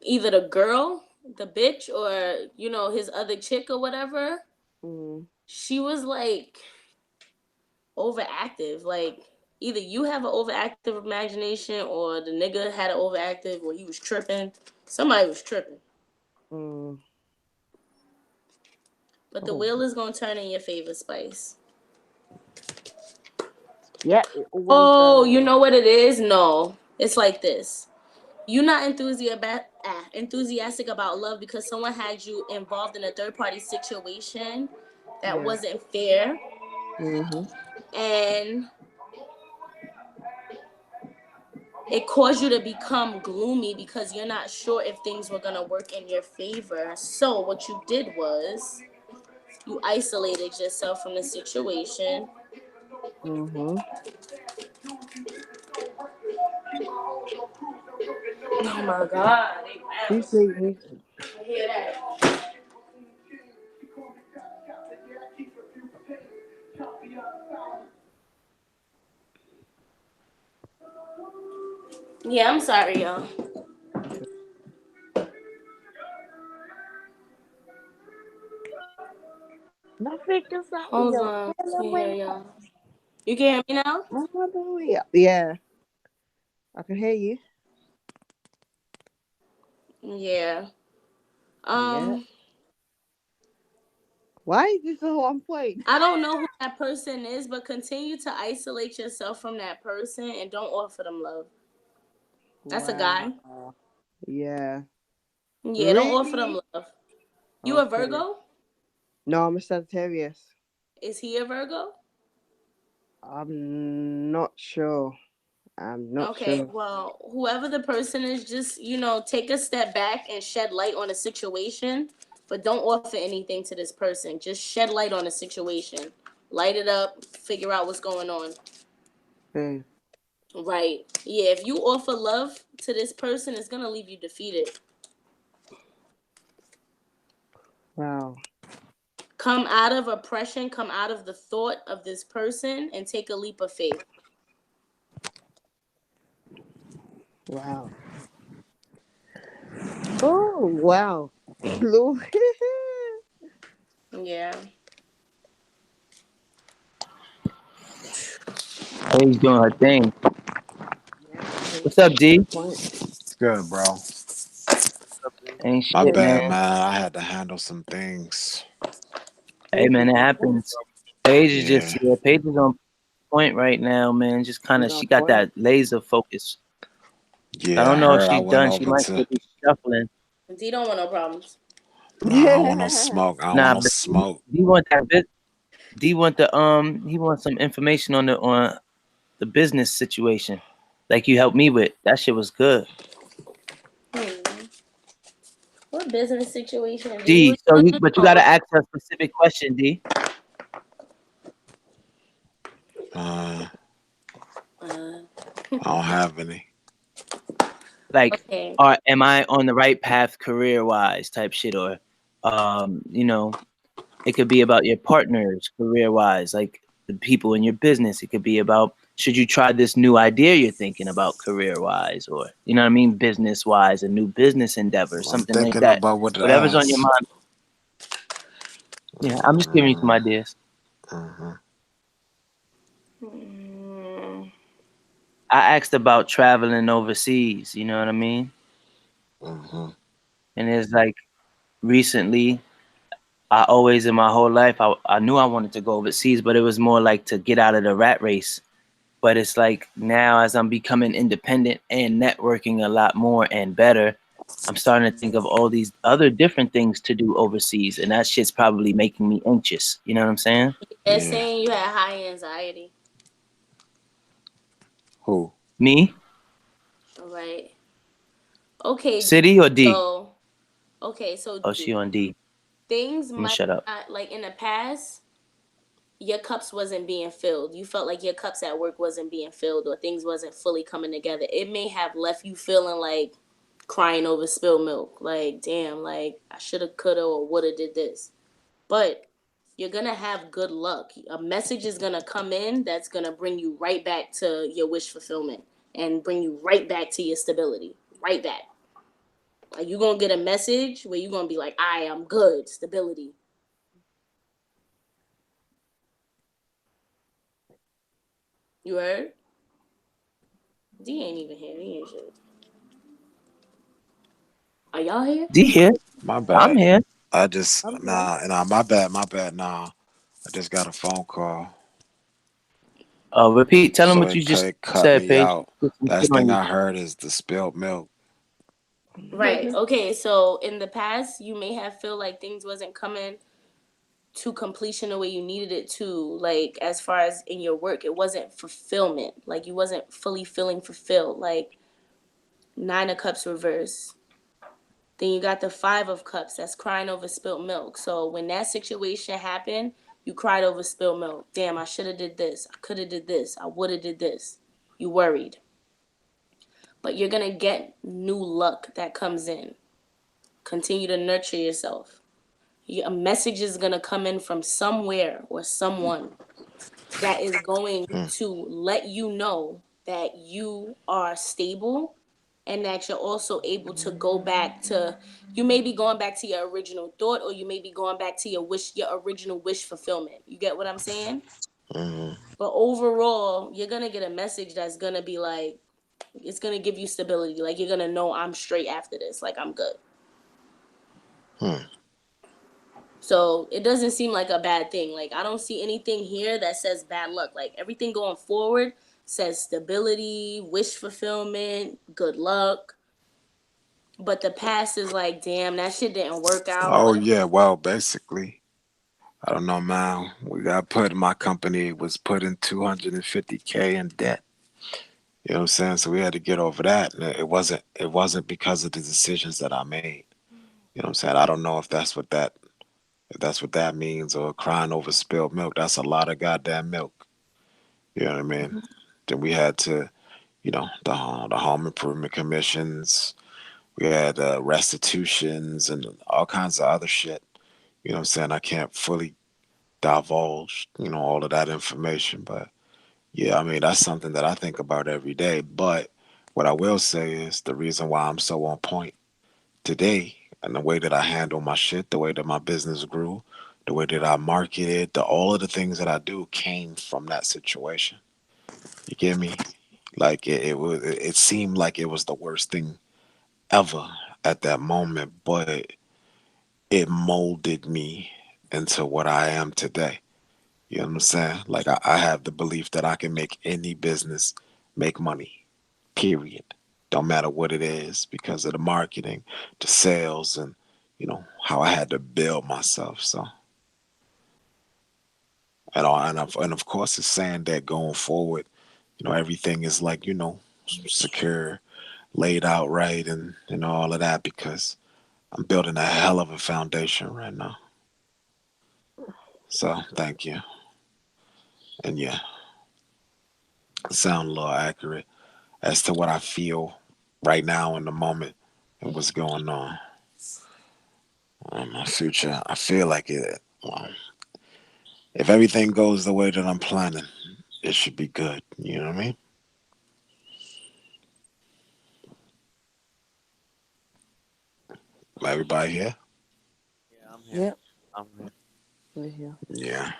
either the girl, the bitch, or his other chick or whatever. Mm. She was like overactive. Like either you have an overactive imagination or the nigga had an overactive or he was tripping. Somebody was tripping. Mm. But the Oh. wheel is gonna turn in your favor, Spice. Yeah, it always Oh, does. you know what it is? No. It's like this. You're not enthusiastic about love because someone had you involved in a third party situation that Yeah. wasn't fair, Mhm. and it caused you to become gloomy because you're not sure if things were gonna work in your favor. So what you did was you isolated yourself from the situation. Mhm. Oh my God. Appreciate me. I hear that. Yeah, I'm sorry, y'all. Nothing just happened. Hold Yo. on. Can't hear Hallelujah. y'all. You can hear me now? Hallelujah. Yeah, I can hear you. Yeah. Yeah. Um, Why is this so on point? I don't know who that person is, but continue to isolate yourself from that person and don't offer them love. That's a guy. Wow. Yeah. Yeah, don't offer them Really? love. You a Okay. Virgo? No, I'm a Sagittarius. Is he a Virgo? I'm not sure. I'm not Okay, sure. well, whoever the person is, just, take a step back and shed light on a situation, but don't offer anything to this person. Just shed light on a situation. Light it up, figure out what's going on. Okay. Right. Yeah, if you offer love to this person, it's going to leave you defeated. Wow. Come out of oppression, come out of the thought of this person, and take a leap of faith. Wow. Oh, wow. Lord. Yeah. Payge doing her thing. Yeah, Paige What's up, is D? on point. It's good, bro. Ain't My shit, bad, man. man. I had to handle some things. Hey, Paige man, is it on point. happens. Paige is Yeah, just, yeah, Paige is on point right now, man. Just kind She's of, on she got point. that laser focus. I yeah. I don't know if heard I she's went done. She over might to. still be shuffling. D don't want no problems. Nah, I don't want no smoke. I don't want Nah, no but smoke. D want that bit. D want the he wants some information on the business situation, like you helped me with. That shit was good. What business situation, D? D, What so you you want but you to gotta know? ask a specific question, D. Uh, Uh, I don't have any. Like, okay. am I on the right path career wise type shit, or you know, it could be about your partners career wise, like the people in your business. It could be about should you try this new idea you're thinking about career wise, or you know what I mean, business wise, a new business endeavor, I'm something like thinking that. about what to Whatever's on your ask. mind. Yeah, I'm just giving you some Mm-hmm. ideas. Mm-hmm. Mm, I asked about traveling overseas, you know what I mean? Mm-hmm. And it's like recently, I always in my whole life, I knew I wanted to go overseas, but it was more like to get out of the rat race. But it's like now as I'm becoming independent and networking a lot more and better, I'm starting to think of all these other different things to do overseas. And that shit's probably making me anxious. You know what I'm saying? they're Yeah. saying you had high anxiety. Who? Me? All right. Okay, D. City or D? So, okay, so Oh, D. she on D. Things I'm gonna might shut up. not, like in the past, your cups wasn't being filled. You felt like your cups at work wasn't being filled or things wasn't fully coming together. It may have left you feeling like crying over spilled milk. Like, damn, like I shoulda, coulda, or woulda did this. But you're gonna have good luck. A message is gonna come in that's gonna bring you right back to your wish fulfillment and bring you right back to your stability. Right back. Like you're gonna get a message where you're gonna be like, I am good, stability. You heard? D ain't even here. He ain't shit. Are y'all here? D here. My I'm bad. here. I just I'm here. nah, my bad. Nah, I just got a phone call, Repeat. Tell him so what it you just cut said, me Paige. out. Put some shit Last on thing you. I heard is the spilled milk. Right. Okay. So in the past, you may have feel like things wasn't coming to completion the way you needed it to. Like as far as in your work, it wasn't fulfillment. Like you wasn't fully feeling fulfilled. Like Nine of Cups reverse. Then you got the Five of Cups that's crying over spilt milk. So when that situation happened, you cried over spilt milk. Damn, I should have did this. I could have did this. I would have did this. You worried. But you're going to get new luck that comes in. Continue to nurture yourself. A message is going to come in from somewhere or someone that is going Hmm. to let you know that you are stable and that you're also able to go back to, you may be going back to your original thought, or you may be going back to your original wish fulfillment. You get what I'm saying? Hmm. But overall, you're going to get a message that's going to be like, it's going to give you stability. Like you're going to know I'm straight after this. Like I'm good. Hmm. So it doesn't seem like a bad thing. Like I don't see anything here that says bad luck. Like everything going forward says stability, wish fulfillment, good luck. But the past is like, damn, that shit didn't work out. Oh Like, yeah, well, basically, I don't know, man. We got put. My company was put in 250K in debt. You know what I'm saying? So we had to get over that. And it wasn't because of the decisions that I made. You know what I'm saying? I don't know if that's what that means, or crying over spilled milk. That's a lot of goddamn milk. You know what I mean? Then we had to, the home improvement commissions. We had restitutions and all kinds of other shit. You know what I'm saying? I can't fully divulge, all of that information, but yeah, I mean that's something that I think about every day. But what I will say is the reason why I'm so on point today, and the way that I handle my shit, the way that my business grew, the way that I marketed, all of the things that I do came from that situation. You get me? Like it seemed like it was the worst thing ever at that moment, but it molded me into what I am today. You know what I'm saying? Like I have the belief that I can make any business make money. Period. Don't matter what it is because of the marketing, the sales, and how I had to build myself. So and of course, it's saying that going forward, everything is like secure, laid out right, and all of that because I'm building a hell of a foundation right now. So thank you. And yeah, sound a little accurate as to what I feel right now in the moment and what's going on. My future, I feel like it. Well, if everything goes the way that I'm planning, it should be good. You know what I mean? Everybody here? Yeah, I'm here. Yep. I'm here. We're here. Yeah.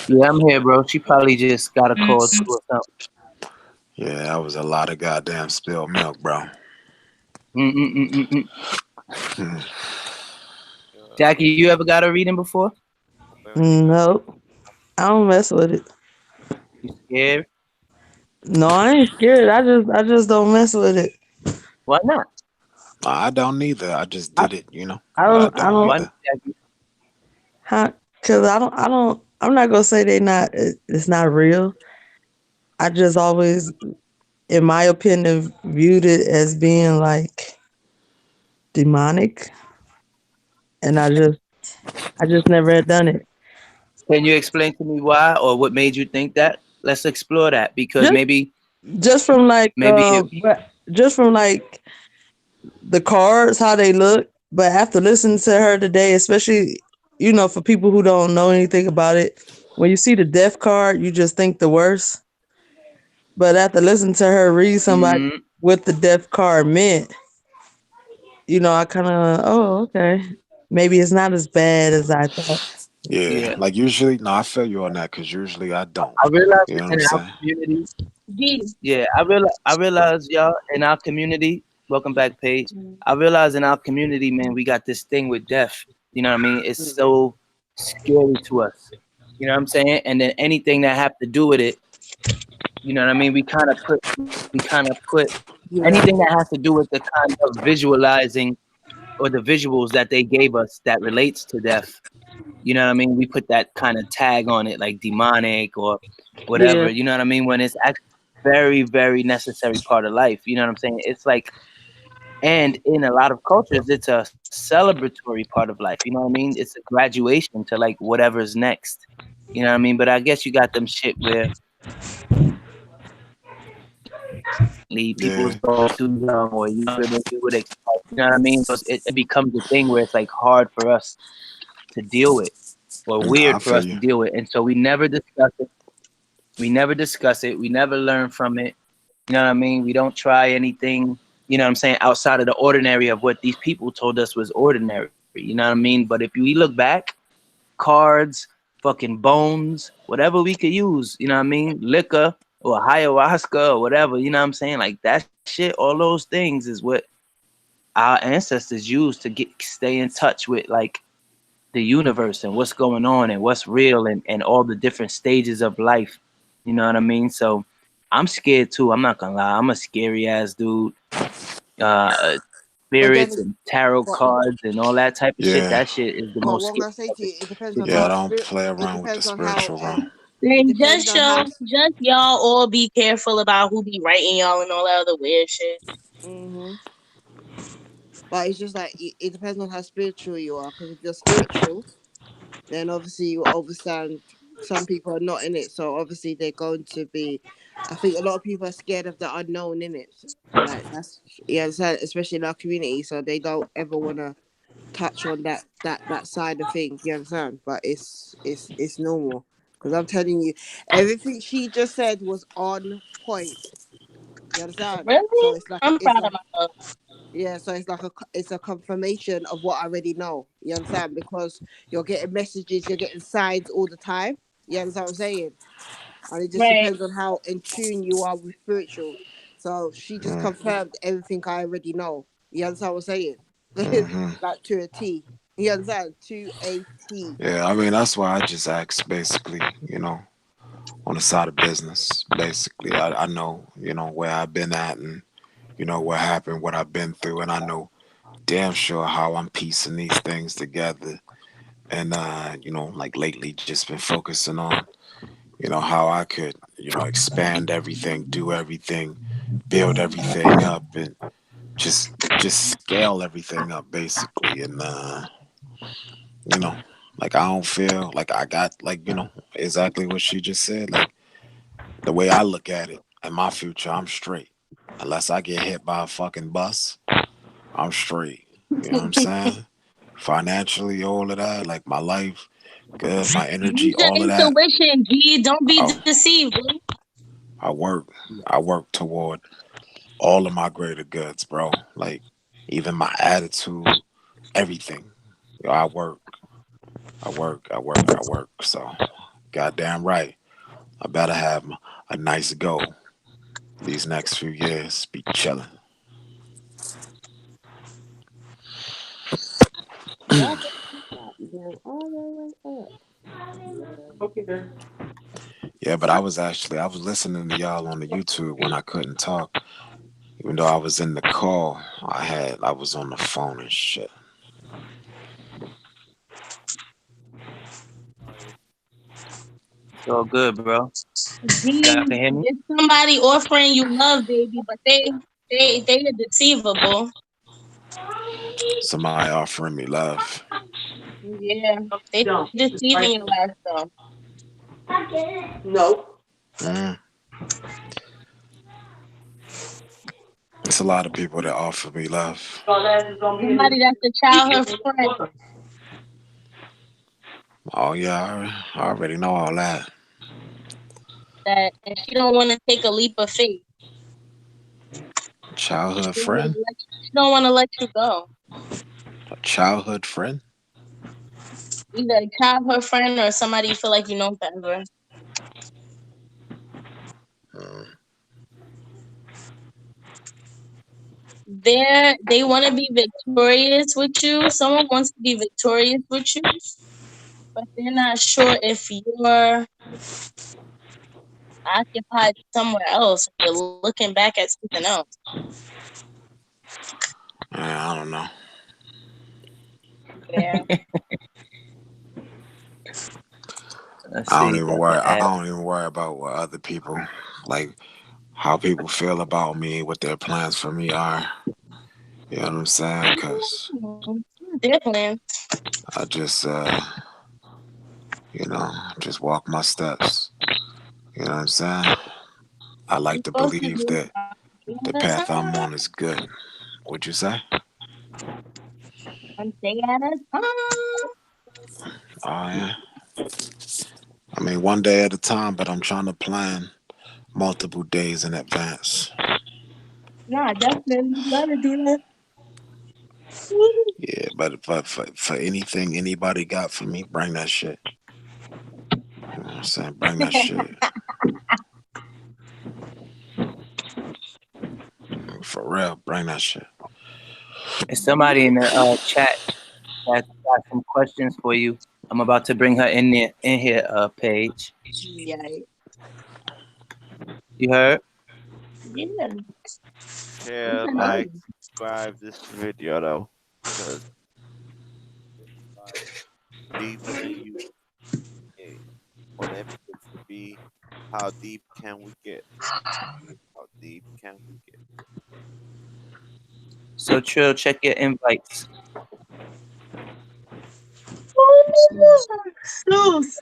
Yeah, I'm here, bro. She probably just got a call too or something. Yeah, that was a lot of goddamn spilled milk, bro. Mm-mm-mm-mm-mm. Hmm. Jackie, you ever got a reading before? Nope. I don't mess with it. You scared? No, I ain't scared. I just don't mess with it. Why not? I don't either. I just I, did it, I but I don't I don't don't Why not, either. Jackie? cause I'm not gonna say it's not real. I just always, in my opinion, viewed it as being like demonic, and I just I just never had done it. Can you explain to me why or what made you think that? Let's explore that because Just just from like maybe but just from like the cards, how they look. But after listening to her today, especially for people who don't know anything about it, when you see the death card, you just think the worst. But after listening to her read somebody mm, what the death card meant, I kind of, oh, okay. Maybe it's not as bad as I thought. Yeah, yeah. like usually, no, I feel you on that because usually I don't. I realize You know what I'm in our saying? community, G. yeah, I realize y'all in our community, welcome back, Paige. I realize in our community, man, we got this thing with death. You know what I mean? It's so scary to us. You know what I'm saying? And then anything that have to do with it, you know what I mean? We kind of put anything Yeah. that has to do with the kind of visualizing or the visuals that they gave us that relates to death. You know what I mean? We put that kind of tag on it, like demonic or whatever. Yeah, You know what I mean? When it's actually very, very necessary part of life. You know what I'm saying? It's like, and in a lot of cultures, it's a celebratory part of life. You know what I mean? It's a graduation to like whatever's next. You know what I mean? But I guess you got them shit where Yeah, people's born too young or younger than you would expect. You know what I mean? So it becomes a thing where it's like hard for us to deal with or nah, I weird for feel us to you. deal with. And so we never discuss it. We never discuss it. We never learn from it. You know what I mean? We don't try anything, you know what I'm saying, outside of the ordinary of what these people told us was ordinary. You know what I mean? But if we look back, cards, fucking bones, whatever we could use, you know what I mean? Liquor or ayahuasca or whatever, you know what I'm saying? Like that shit, all those things is what our ancestors used to stay in touch with like the universe and what's going on and what's real and all the different stages of life. You know what I mean? So I'm scared too. I'm not gonna lie. I'm a scary ass dude. But Spirits then, and tarot but, cards and all that type of shit. Yeah, That shit is the but most what I'm scary gonna say to type you, it depends of on shit yeah, to I how me. don't spirit. play It around with the depends on how spiritual realm. It And depends on how. just y'all all be careful about who be writing y'all and all that other weird shit. Hmm. But it's just like it depends on how spiritual you are. Because if you're spiritual, then obviously you understand. Some people are not in it, so obviously they're going to be. I think a lot of people are scared of the unknown in it. Like that's especially in our community, so they don't ever want to touch on that side of things. You understand? But it's normal because I'm telling you, everything she just said was on point. You understand? So Really? it's like I'm it's proud of like myself. yeah. So it's a confirmation of what I already know. You understand? Because you're getting messages, you're getting signs all the time. You understand what I'm saying? And it just Right. depends on how in tune you are with spiritual. So she just Mm, confirmed everything I already know. You understand what I'm saying? hmm. Like to a T. You understand? To a T. Yeah, I mean that's why I just asked basically, on the side of business. Basically, I know, where I've been at and what happened, what I've been through, and I know damn sure how I'm piecing these things together. And like lately, just been focusing on, how I could, expand everything, do everything, build everything up, and just scale everything up basically. And you know, like I don't feel like I got like exactly what she just said. Like the way I look at it, in my future, I'm straight. Unless I get hit by a fucking bus, I'm straight. You know what I'm saying? Financially, all of that, like my life, good, my energy, Use your all of that. intuition, G. Don't be I, deceived, bro. I work, I work toward all of my greater goods, bro. Like even my attitude, everything. I work, I work. So, goddamn right, I better have a nice go these next few years. Be chilling. Why did you stop? You going all the way up. Yeah, but I was listening to y'all on the YouTube when I couldn't talk. Even though I was in the call, I was on the phone and shit. It's all good, bro. Y'all can G, hear me? it's somebody offering you love, baby, but they are deceivable. Somebody offering me love. Yeah, they deceiving your ass though. No. Mm. It's a lot of people that offer me love. Somebody that's a childhood friend Oh yeah, I already know all that. that, and she don't want to take a leap of faith. Childhood friend, She don't want to let you go. a childhood friend. Either a childhood friend or somebody you feel like you know forever. Mm. They want to be victorious with you. Someone wants to be victorious with you, but they're not sure if you're occupied somewhere else. You're looking back at something else. I don't know. Yeah. Let's I don't see. even Got worry. the I app. don't even worry about what other people like, how people feel about me, what their plans for me are. You know what I'm saying? Cause Their plans. I just, just walk my steps. You know what I'm saying? I like You're to supposed to believe do that the the path I'm time. on is good. Would you say? One day at a time. Oh yeah. I mean, one day at a time, but I'm trying to plan multiple days in advance. Nah, definitely you gotta do that. Yeah, but for anything anybody got for me, bring that shit. You know what I'm saying? Bring that shit. For real, bring that shit. There's somebody in the chat that got some questions for you. I'm about to bring her in there in here, Page. Yikes. You heard? Yeah. Share, like, subscribe this video though, because like deeper than you get. On episode to be, how deep can we get? How deep can we get? So Trill, check your invites. Snooze.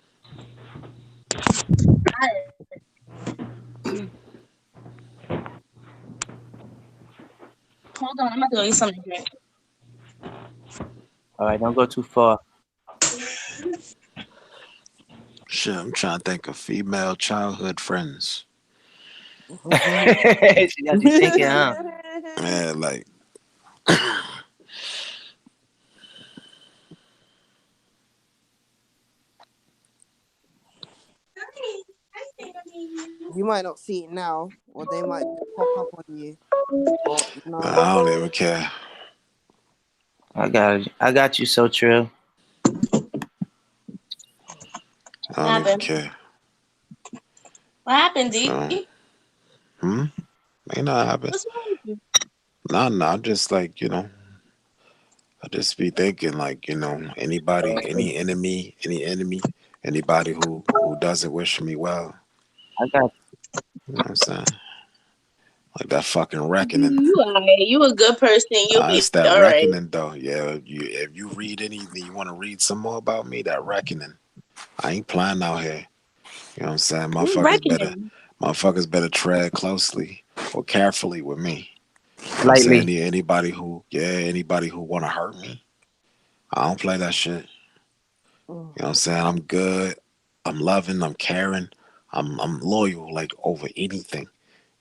Hold on, I'm about to go get something to drink. All right, don't go too far. Shit, I'm trying to think of female childhood friends. She got you thinking, huh? Yeah, like You might not see it now, or they might just pop up on you. But no. I don't even care. I got you, so Trill. I don't even care. What happened, D? Ain't nothing happen. What's wrong with you? Nah, just like, I just be thinking like, anybody, any enemy, anybody who doesn't wish me well. I got You know what I'm saying? Like that fucking reckoning. You alright. You a good person. You'll be It's that alright. reckoning though. Yeah, if you read anything, you want to read some more about me, that reckoning. I ain't playing out here. You know what I'm saying? Motherfuckers better tread closely or carefully with me. You know what I'm saying? lightly. Anybody who wanna hurt me, I don't play that shit. You know what I'm saying? I'm good. I'm loving. I'm caring. I'm loyal. Like over anything.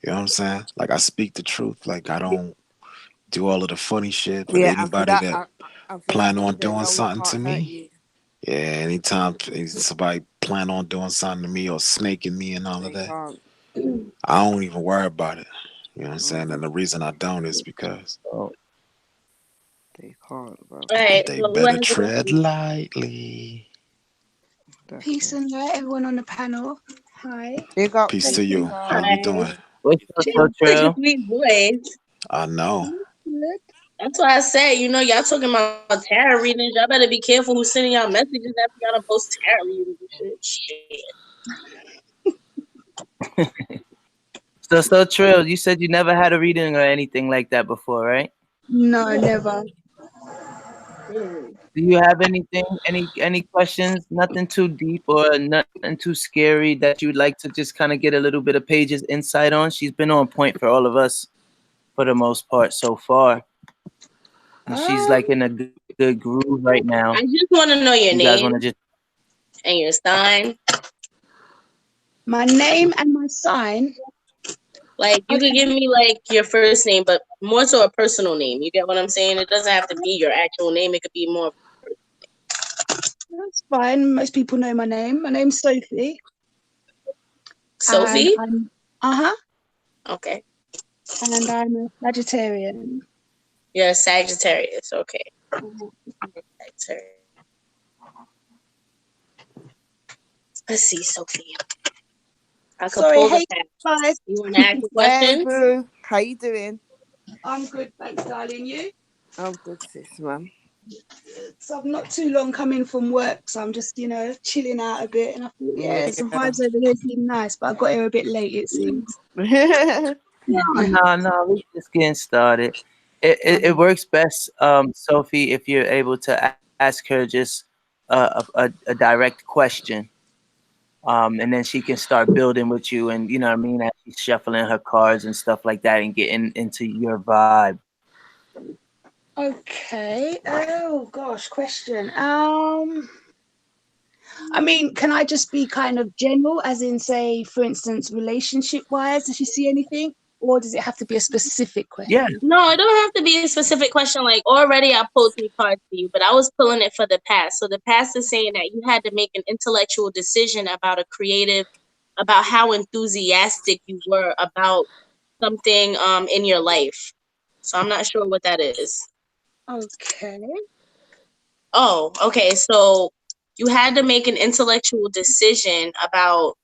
You know what I'm saying? Like I speak the truth. Like I don't do all of the funny shit. But Yeah, and for anybody that, that and for that plan on reason, doing no one something to can't hurt me, you. yeah, anytime somebody plan on doing something to me or snaking me and all of They that, can't. I don't even worry about it. You know what I'm saying? And the reason I don't is because They can't, bro. Alright, they so who better has the tread question? lightly. Peace and light, everyone on the panel. Hi. Big up, Peace to Princess you. How Carl. you Alright. doing? What's up, She so has such a Trill? sweet voice. I know. Good. That's why I said, y'all talking about tarot readings. Y'all better be careful who's sending y'all messages after y'all done post tarot readings and shit. So Trill, you said you never had a reading or anything like that before, right? No, never. Do you have anything, any questions? Nothing too deep or nothing too scary that you'd like to just kind of get a little bit of Paige's insight on? She's been on point for all of us for the most part so far. And she's like in a good groove right now. I just want to know your You guys want name to just and your sign. My name and my sign. Like you Okay. could give me like your first name, but more so a personal name. You get what I'm saying? It doesn't have to be your actual name. It could be more. That's fine. Most people know my name. My name's Sophie. Sophie? And I'm Okay. And I'm a Sagittarian. You're a Sagittarius. Okay. Sagittarius. Let's see, Sophie. I could pull the guys. You want to ask a Hey, question? boo. How you doing? I'm good, thanks, darling. You? I'm good, sis, man. So I'm not too long coming from work, so I'm just, chilling out a bit. And I thought, yeah, some vibes over here seem nice, but I got here a bit late, it seems. No, we're just getting started. It works best, Sophie, if you're able to ask her just a direct question. And then she can start building with you, and you know what I mean, as she's shuffling her cards and stuff like that, and getting into your vibe. Okay. Oh gosh, question. I mean, can I just be kind of general, as in, say, for instance, relationship-wise? Does she see anything, or does it have to be a specific question? Yeah. No, it don't have to be a specific question. Like already, I pulled 3 cards for you, but I was pulling it for the past. So the past is saying that you had to make an intellectual decision about about how enthusiastic you were about something in your life. So I'm not sure what that is. Okay. Oh, okay. So you had to make an intellectual decision about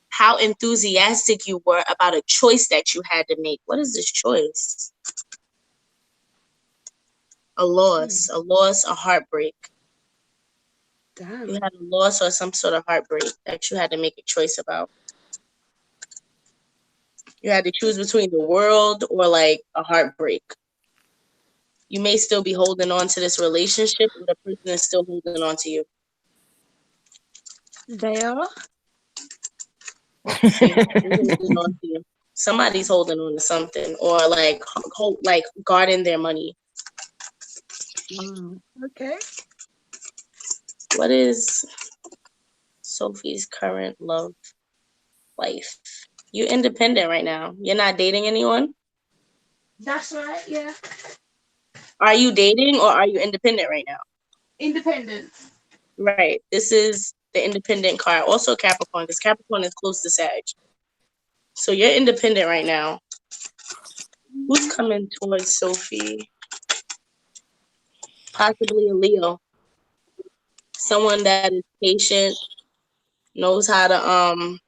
how enthusiastic you were about a choice that you had to make. What is this choice? A loss, a heartbreak. Damn. You had a loss or some sort of heartbreak that you had to make a choice about. You had to choose between the world or like a heartbreak. You may still be holding on to this relationship, or the person is still holding on to you. They are. See, they're holding on to you. Somebody's holding on to something, or like guarding their money. Okay. What is Sophie's current love life? You're independent right now. You're not dating anyone? That's right, yeah. Are you dating or are you independent right now? Independent. Right. This is the independent card. Also Capricorn, because Capricorn is close to Sag. So you're independent right now. Who's coming towards Sophie? Possibly a Leo. Someone that is patient, knows how to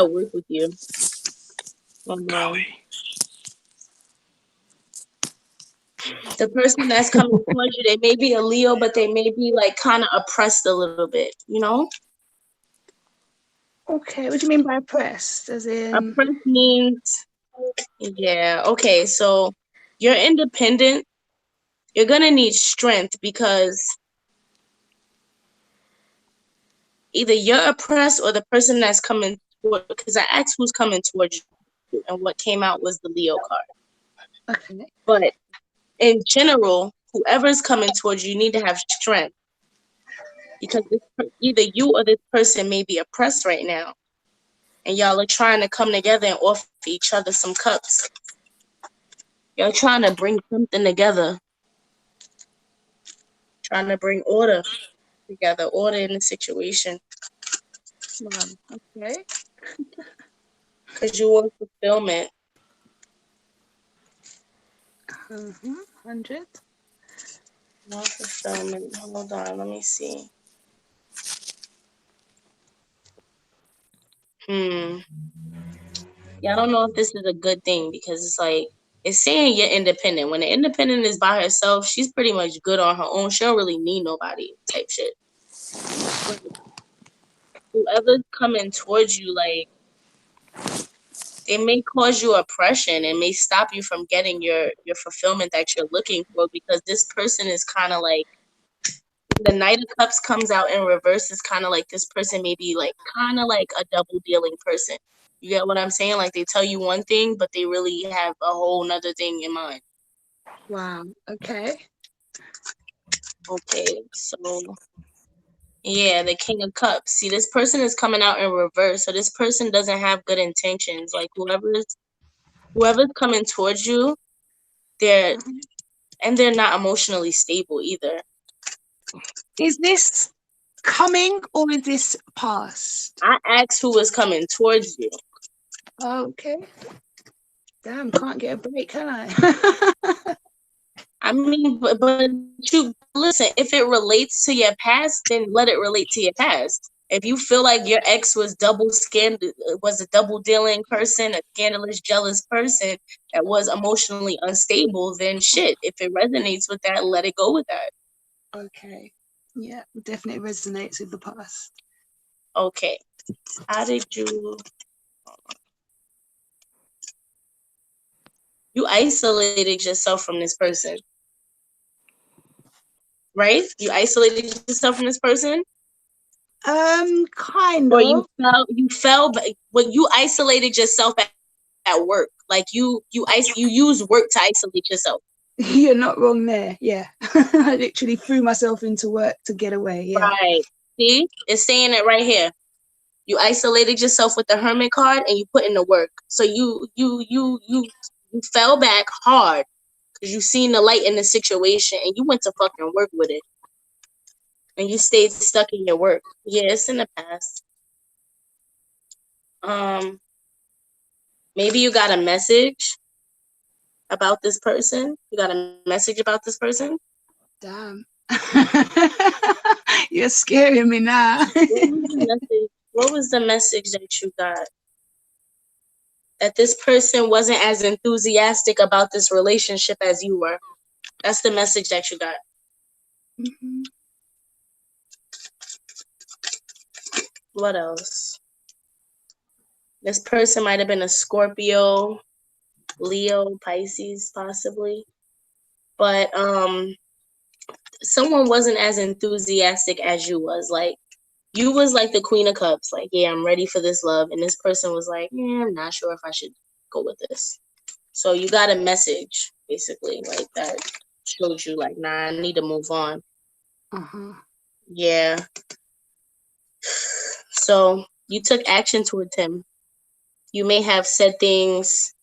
work with you. The person that's coming towards you, they may be a Leo, but they may be like kind of oppressed a little bit, you know? Okay, what do you mean by oppressed? As in Oppressed means, yeah, okay, so you're independent. You're gonna need strength because either you're oppressed or the person that's coming toward, because I asked who's coming towards you, and what came out was the Leo card. Okay. But in general, whoever's coming towards you, you need to have strength. Because either you or this person may be oppressed right now. And y'all are trying to come together and offer each other some cups. Y'all trying to bring something together. Trying to bring order together, order in the situation. Okay. Because you want fulfillment. 100. Want fulfillment. Hold on, let me see. Yeah, I don't know if this is a good thing because it's like, it's saying you're independent. When the independent is by herself, she's pretty much good on her own. She don't really need nobody type shit. But whoever's coming towards you, like, They may cause you oppression and may stop you from getting your fulfillment that you're looking for, because this person is kind of like, the Knight of Cups comes out in reverse. Is kind of like this person may be like kind of like a double dealing person. You get what I'm saying? Like they tell you one thing, but they really have a whole nother thing in mind. Wow. Okay. Okay, so yeah, the King of Cups. See, this person is coming out in reverse, so this person doesn't have good intentions. Like whoever's coming towards you, they're not emotionally stable either. Is this coming or is this past? I asked who was coming towards you. Okay. Damn, can't get a break, can I? I mean, but you listen. If it relates to your past, then let it relate to your past. If you feel like your ex was a double dealing person, a scandalous, jealous person that was emotionally unstable, then shit. If it resonates with that, let it go with that. Okay. Yeah, definitely resonates with the past. Okay. How did you? You isolated yourself from this person, right? You isolated yourself from this person. Kind Or of. you fell, when you isolated yourself at work. Like you use work to isolate yourself. You're not wrong there. Yeah. I literally threw myself into work to get away. Yeah. Right. See? It's saying it right here. You isolated yourself with the Hermit card and you put in the work. So you fell back hard because you seen the light in the situation and you went to fucking work with it. And you stayed stuck in your work. Yeah, it's in the past. Maybe you got a message about this person. You got a message about this person. Damn. You're scaring me now. What was the message that you got? That this person wasn't as enthusiastic about this relationship as you were. That's the message that you got. Mm-hmm. What else? This person might have been a Scorpio, Leo, Pisces, possibly. But someone wasn't as enthusiastic as you was. Like, you was like the Queen of Cups. Like, yeah, I'm ready for this love. And this person was like, yeah, I'm not sure if I should go with this. So you got a message, basically, like that showed you, like, nah, I need to move on. Uh-huh. Yeah. So you took action towards him. You may have said things.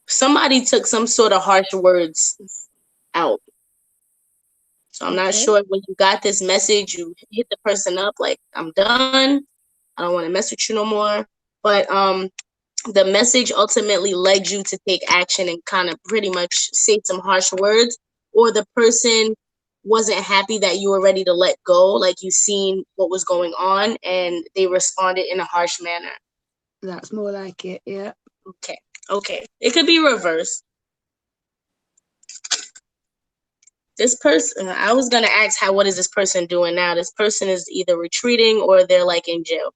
Somebody took some sort of harsh words out. So I'm not sure when you got this message, you hit the person up like, I'm done. I don't want to mess with you no more. But the message ultimately led you to take action and kind of pretty much say some harsh words, or the person wasn't happy that you were ready to let go, like you seen what was going on and they responded in a harsh manner. That's more like it, yeah. Okay. It could be reversed. This person, I was gonna ask what is this person doing now? This person is either retreating or they're like in jail.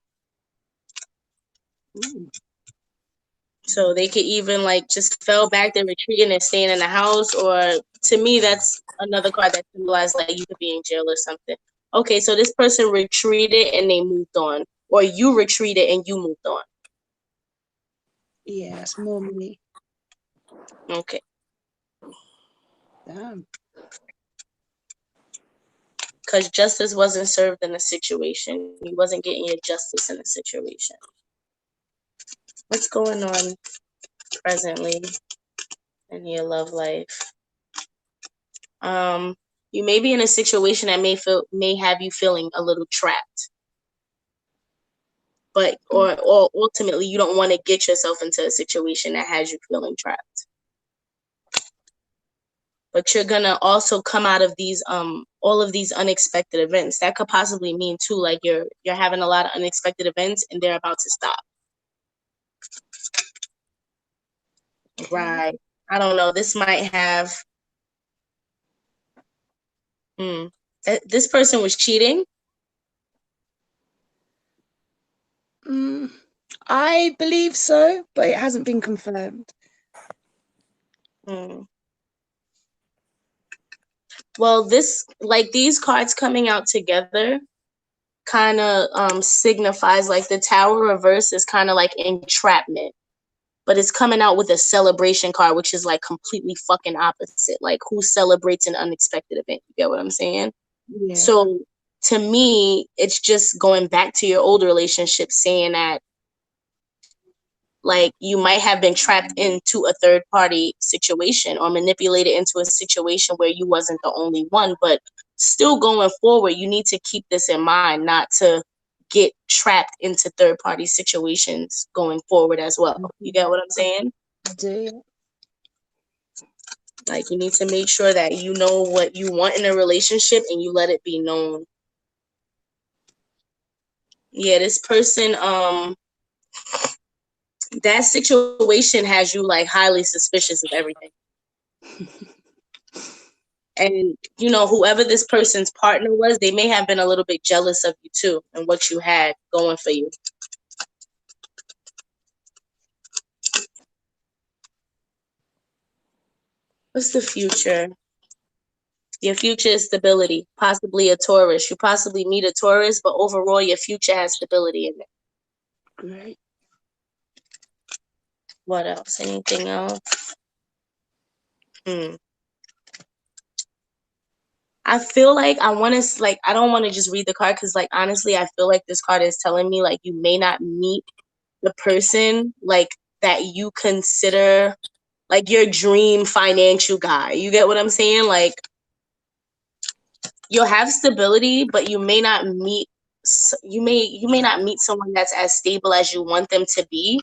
Ooh. So they could even like just fell back, they're retreating and staying in the house, or to me that's another card that symbolizes like you could be in jail or something. Okay, so this person retreated and they moved on, or you retreated and you moved on. Yeah, it's more me. Okay. Damn. Because justice wasn't served in the situation. You wasn't getting your justice in the situation. What's going on presently in your love life? You may be in a situation that may have you feeling a little trapped. But or ultimately you don't want to get yourself into a situation that has you feeling trapped. But you're gonna also come out of these all of these unexpected events. That could possibly mean too, like you're having a lot of unexpected events and they're about to stop. Right. I don't know. This might have this person was cheating. I believe so, but it hasn't been confirmed. Well, these cards coming out together kind of signifies like the Tower reverse is kind of like entrapment, but it's coming out with a celebration card, which is like completely fucking opposite. Like, who celebrates an unexpected event? You get what I'm saying? Yeah. So to me, it's just going back to your old relationship, saying that like you might have been trapped into a third party situation or manipulated into a situation where you wasn't the only one. But still going forward, you need to keep this in mind, not to get trapped into third party situations going forward as well. You get what I'm saying? I do. Like, you need to make sure that you know what you want in a relationship and you let it be known. Yeah, this person, that situation has you like highly suspicious of everything. And whoever this person's partner was, they may have been a little bit jealous of you too and what you had going for you. What's the future? Your future is stability, possibly a Taurus. You possibly meet a Taurus, but overall your future has stability in it. Great. What else? Anything else? I feel like I don't want to just read the card because, like, honestly, I feel like this card is telling me, like, you may not meet the person, like, that you consider, like, your dream financial guy. You get what I'm saying? Like, you'll have stability, but you may not meet someone that's as stable as you want them to be.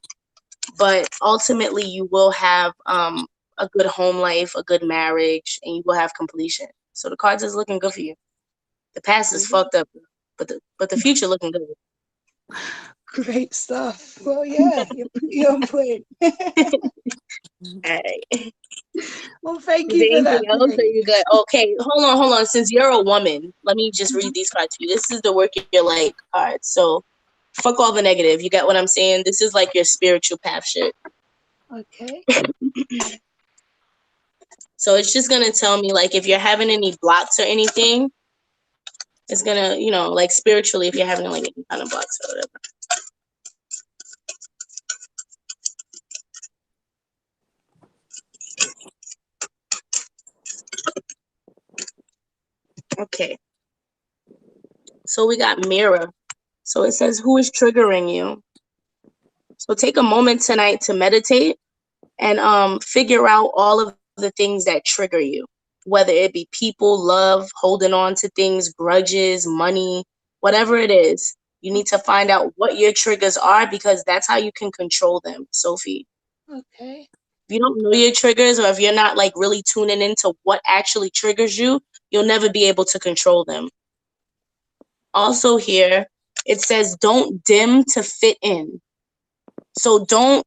But ultimately, you will have a good home life, a good marriage, and you will have completion. So the cards is looking good for you. The past is fucked up, but the future looking good. Great stuff. Well, yeah, you're pretty on point. All right. Well, thank Is you there for that. anything else? Or you good? Okay, hold on. Since you're a woman, let me just read these cards to you. This is the work your light card. So fuck all the negative. You get what I'm saying? This is like your spiritual path shit. Okay. So it's just gonna tell me, like, if you're having any blocks or anything, it's gonna, like, spiritually, if you're having like any kind of blocks or whatever. Okay. So we got mirror. So it says, who is triggering you? So take a moment tonight to meditate and figure out all of the things that trigger you, whether it be people, love, holding on to things, grudges, money, whatever it is. You need to find out what your triggers are, because that's how you can control them, Sophie. Okay. If you don't know your triggers, or if you're not like really tuning into what actually triggers you, you'll never be able to control them. Also here, it says don't dim to fit in. So don't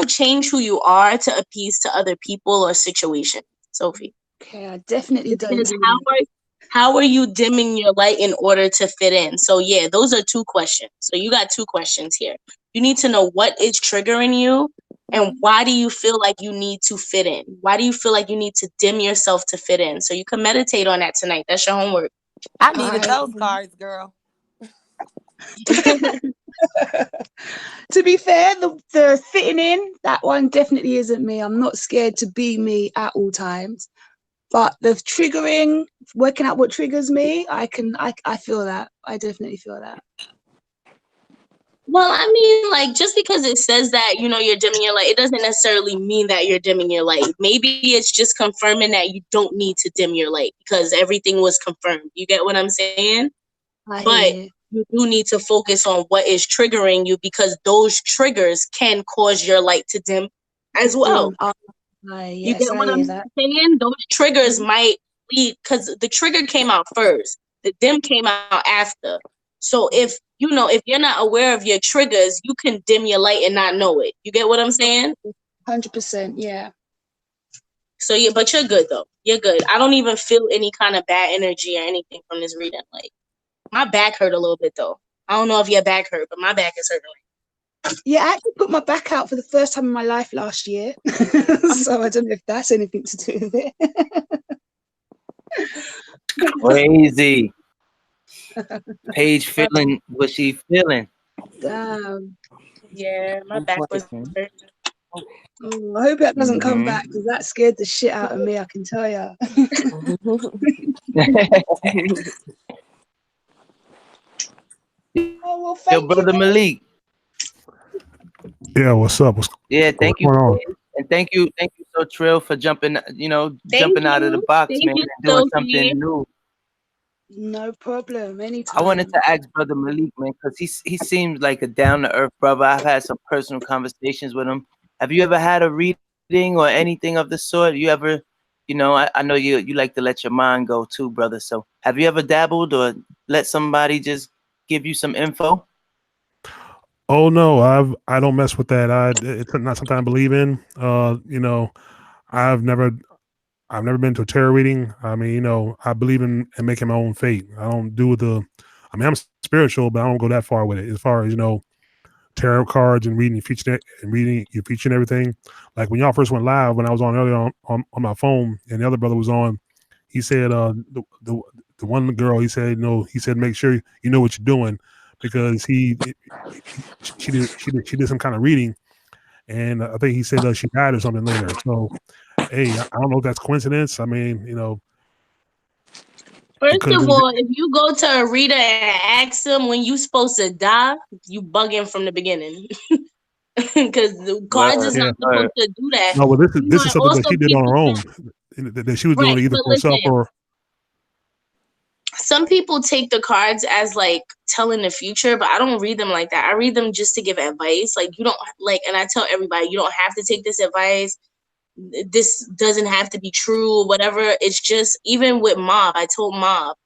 change who you are to appease to other people or situations, Sophie. Okay, I definitely don't Because do that. how are you dimming your light in order to fit in? So yeah, those are two questions. So you got two questions here. You need to know what is triggering you, and why do you feel like you need to fit in? Why do you feel like you need to dim yourself to fit in? So you can meditate on that tonight. That's your homework. I needed those cards, girl. To be fair, the fitting in, that one definitely isn't me. I'm not scared to be me at all times. But the triggering, working out what triggers me, I feel that. I definitely feel that. Well, I mean, like, just because it says that, you're dimming your light, it doesn't necessarily mean that you're dimming your light. Maybe it's just confirming that you don't need to dim your light because everything was confirmed. You get what I'm saying? But you do need to focus on what is triggering you, because those triggers can cause your light to dim as well. You get what I'm saying? Those triggers might lead, because the trigger came out first. The dim came out after. So if you're not aware of your triggers, you can dim your light and not know it. You get what I'm saying? 100%, yeah. So yeah, but you're good though. You're good. I don't even feel any kind of bad energy or anything from this reading. Like, my back hurt a little bit though. I don't know if your back hurt, but my back is hurting. Yeah, I actually put my back out for the first time in my life last year. So I don't know if that's anything to do with it. Crazy. Page But, feeling what she feeling. Yeah, my back was hurt. I hope that doesn't come Mm-hmm. back because that scared the shit out of me, I can tell you. Oh, well, Your thank you, brother guys. Malik. Yeah, what's up? Yeah, What's thank you, going on? and thank you, so Trill, for jumping. Thank Jumping out of the you. box, Thank man, you, and doing Sophie. something new. No problem, I wanted anytime. to ask brother Malik, man, because he seems like a down to earth brother. I've had some personal conversations with him. Have you ever had a reading or anything of the sort? You ever, I know you like to let your mind go too, brother. So have you ever dabbled or let somebody just give you some info? Oh no, I don't mess with that. It's not something I believe in. I've never I've never been to a tarot reading. I mean, I believe in making my own fate. I don't do the. I mean, I'm spiritual, but I don't go that far with it. As far as tarot cards and reading your future and everything. Like when y'all first went live, when I was on earlier on my phone, and the other brother was on, he said the one girl, he said make sure you know what you're doing, because she did some kind of reading, and I think he said she died or something later. So hey, I don't know if that's coincidence. I mean, it First could have of been. all, if you go to a reader and ask them when you supposed to die, you bugging from the beginning. Because the cards is Word, Yeah. not word. supposed to do that. No, but this is And something that also she did on people her can own. That she was doing right, it either but for herself listen, or. some people take the cards as like telling the future, but I don't read them like that. I read them just to give advice. Like you don't like, and I tell everybody you don't have to take this advice. This doesn't have to be true or whatever. It's just even with Mob, I told Mob,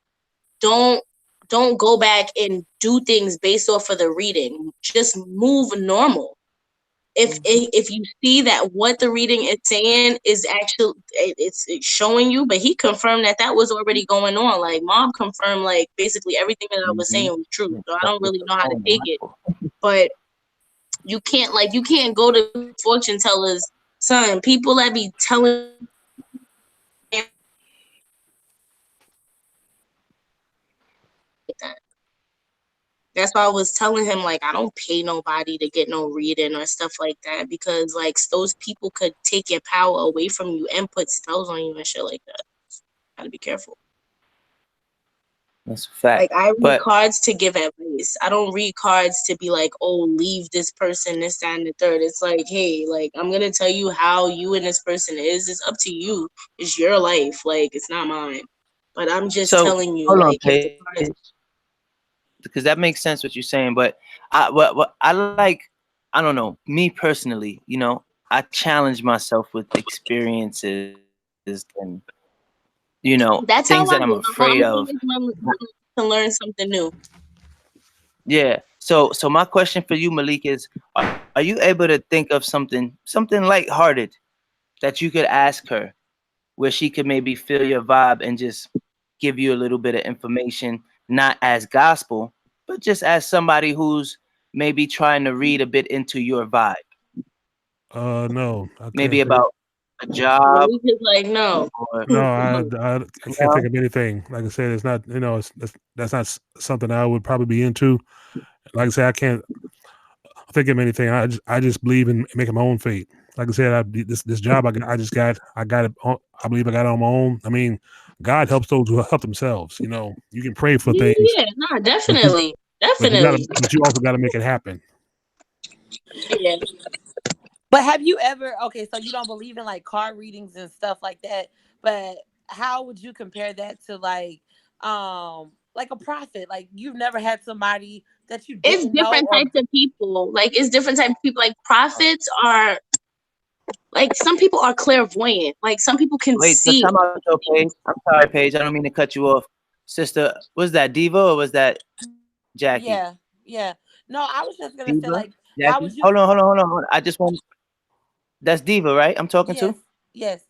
don't don't go back and do things based off of the reading. Just move normal. If you see that what the reading is saying is actually it's showing you, but he confirmed that that was already going on. Like Mom confirmed, like basically everything that I was Mm-hmm. saying was true. So I That's don't what really the know how to phone take it. But you can't go to fortune tellers, son. People that be telling that. That's why I was telling him like I don't pay nobody to get no reading or stuff like that because like those people could take your power away from you and put spells on you and shit like that. Gotta be careful. That's a fact. Like I read But cards to give advice. I don't read cards to be like, oh, leave this person, this, that, and the third. It's like, hey, like I'm gonna tell you how you and this person is. It's up to you. It's your life. Like it's not mine. But I'm just so telling you, hold on, like, if the Paige, cards because that makes sense what you're saying. But what I like, I don't know, me personally, I challenge myself with experiences and things that that's I'm how I do. afraid I'm of. always willing to learn something new. Yeah. So my question for you, Malik, is: Are you able to think of something lighthearted that you could ask her, where she could maybe feel your vibe and just give you a little bit of information, not as gospel, but just as somebody who's maybe trying to read a bit into your vibe, No, I maybe can't think. about a job Malik is like, no. or No, I can't think no? of anything. Like I said, it's not. That's not something I would probably be into. Like I said, I can't think of anything. I just believe in making my own fate. Like I said, this job I got it. I believe I got it on my own. I mean, God helps those who help themselves. You can pray for Yeah, things, yeah, nah, but you definitely. but you gotta Definitely. but you also got to make it happen. Yeah. But have you ever, okay, so you don't believe in like card readings and stuff like that, but how would you compare that to like a prophet? Like you've never had somebody that you It's didn't know different or types of people. Like it's different types of people. Like prophets are like some people are clairvoyant. Like some people can Wait, so see. time out, though, Paige. I'm sorry, Paige. I don't mean to cut you off, sister. Was that Diva or was that Jackie? yeah, yeah. No, I was just gonna say Diva, like how Jackie. would you Hold on. I just want. That's Diva, right? I'm talking yes, to. yes.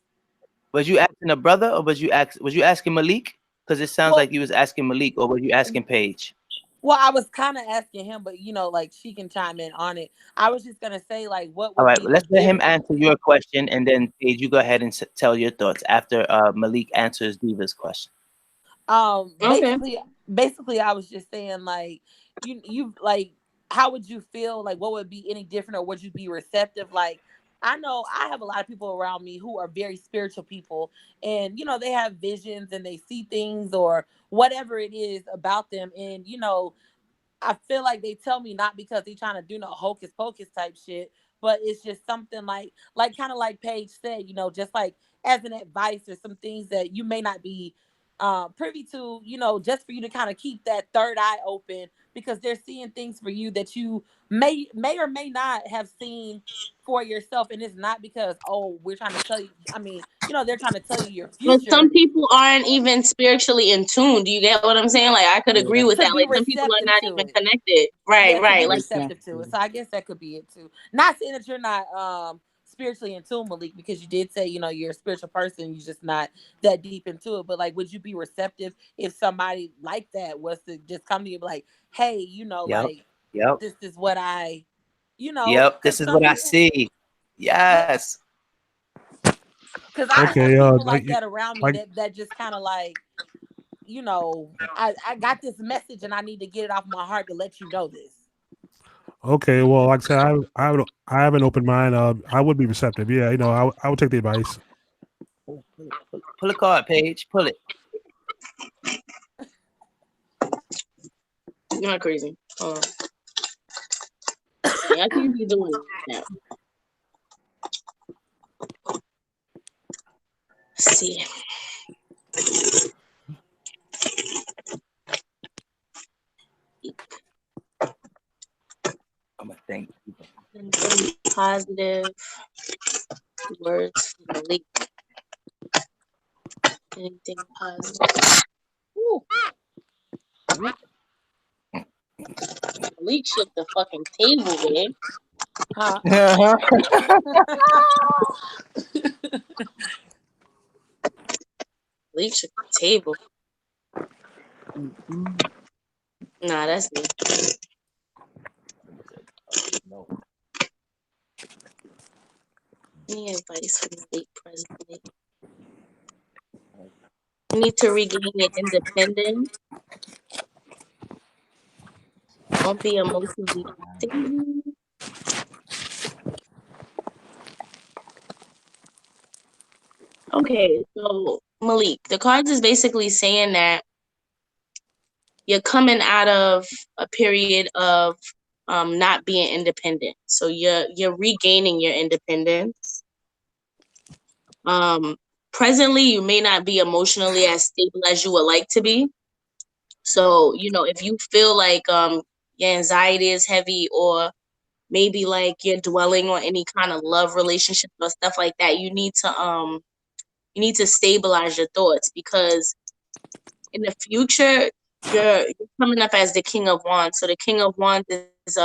Was you asking a brother or was you asking Malik? Because it sounds Well like you was asking Malik or was you asking Paige? Well, I was kind of asking him, but like she can chime in on it. I was just gonna say, like, what All would right, be well, the let's let him difference? answer your question, and then Paige, you go ahead and tell your thoughts after Malik answers Diva's question. Um, Okay. basically, basically, I was just saying, like, you like, how would you feel? Like, what would be any different, or would you be receptive? Like, I know I have a lot of people around me who are very spiritual people, and they have visions and they see things or whatever it is about them, and I feel like they tell me not because they trying to do no hocus pocus type shit, but it's just something like kind of like Paige said, just like as an advice or some things that you may not be privy to, just for you to kind of keep that third eye open because they're seeing things for you that you may or may not have seen for yourself, and it's not because we're trying to tell you. I mean, they're trying to tell you your But some future people aren't even spiritually in tune. Do you get what I'm saying? Like, I could agree with to that. be Like, some people are receptive not to even it. connected. Right, Yeah, to right. be Like, receptive to it. So I guess that could be it too. Not saying that you're not spiritually in tune, Malik, because you did say, you're a spiritual person, you're just not that deep into it. But like, would you be receptive if somebody like that was to just come to you and be like, hey, Yep, like yep, this is what I yep. because This is some what I people see. yeah, Yes. because I have Okay, people like like that around me like that just kind of like, I got this message and I need to get it off my heart to let you know this. okay, well, like I said, I have an open mind. I would be receptive. Yeah, I would take the advice. Pull a card, Paige. Pull it. you're not crazy. Hold on. Yeah, I can't be doing that. Let's see. I'm gonna thank you. Anything positive words from Malik. Anything positive. Ooh, Malik shook the fucking table, babe. Huh? Malik shook the table. Nah, that's me. Any advice from Malik presently? You need to regain your independence. Don't be emotionally stable. Okay, so Malik, the cards is basically saying that you're coming out of a period of not being independent. So you're regaining your independence. Um, presently, you may not be emotionally as stable as you would like to be. So if you feel like your anxiety is heavy, or maybe like you're dwelling on any kind of love relationship or stuff like that, you need to stabilize your thoughts, because in the future you're coming up as the King of Wands. So the King of Wands is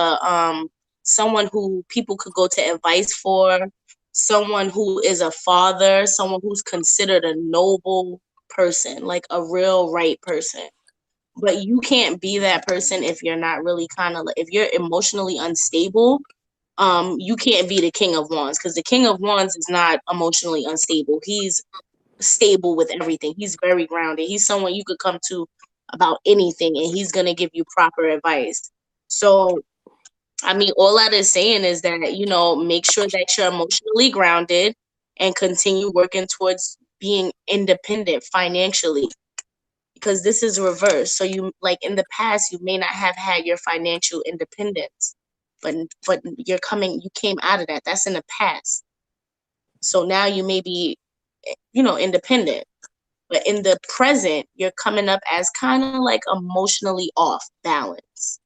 someone who people could go to advice for, someone who is a father, someone who's considered a noble person, like a real right person. But you can't be that person if you're not really kind of like, if you're emotionally unstable. You can't be the King of Wands, because the King of Wands is not emotionally unstable. He's stable with everything. He's very grounded. He's someone you could come to about anything and he's going to give you proper advice. So, I mean, all that is saying is that, make sure that you're emotionally grounded and continue working towards being independent financially, because this is reverse. So you, like, in the past you may not have had your financial independence, but you came out of that. That's in the past. So now you may be, independent. But in the present, you're coming up as kind of like emotionally off balance.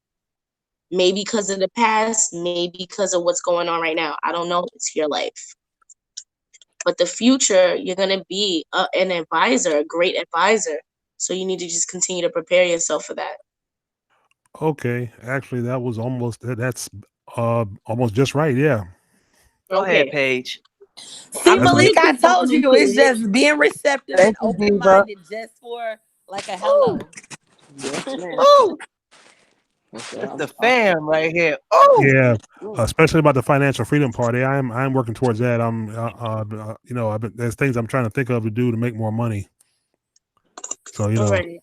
Maybe because of the past, maybe because of what's going on right now. I don't know. It's your life. But the future, you're going to be an advisor, a great advisor. So you need to just continue to prepare yourself for that. Okay, actually, that's almost just right. Yeah, Go ahead, Okay. Paige. See, I'm that's going what. Malik, to I keep told going you into it's it. just being receptive and Thank you, open Diva. minded just for like a Woo, hello. Yes, ma'am. woo. Okay, That's the fam right here. Oh, Yeah, especially about the financial freedom party. I'm working towards that. You know, there's things I'm trying to think of to do to make more money. So you know, Right.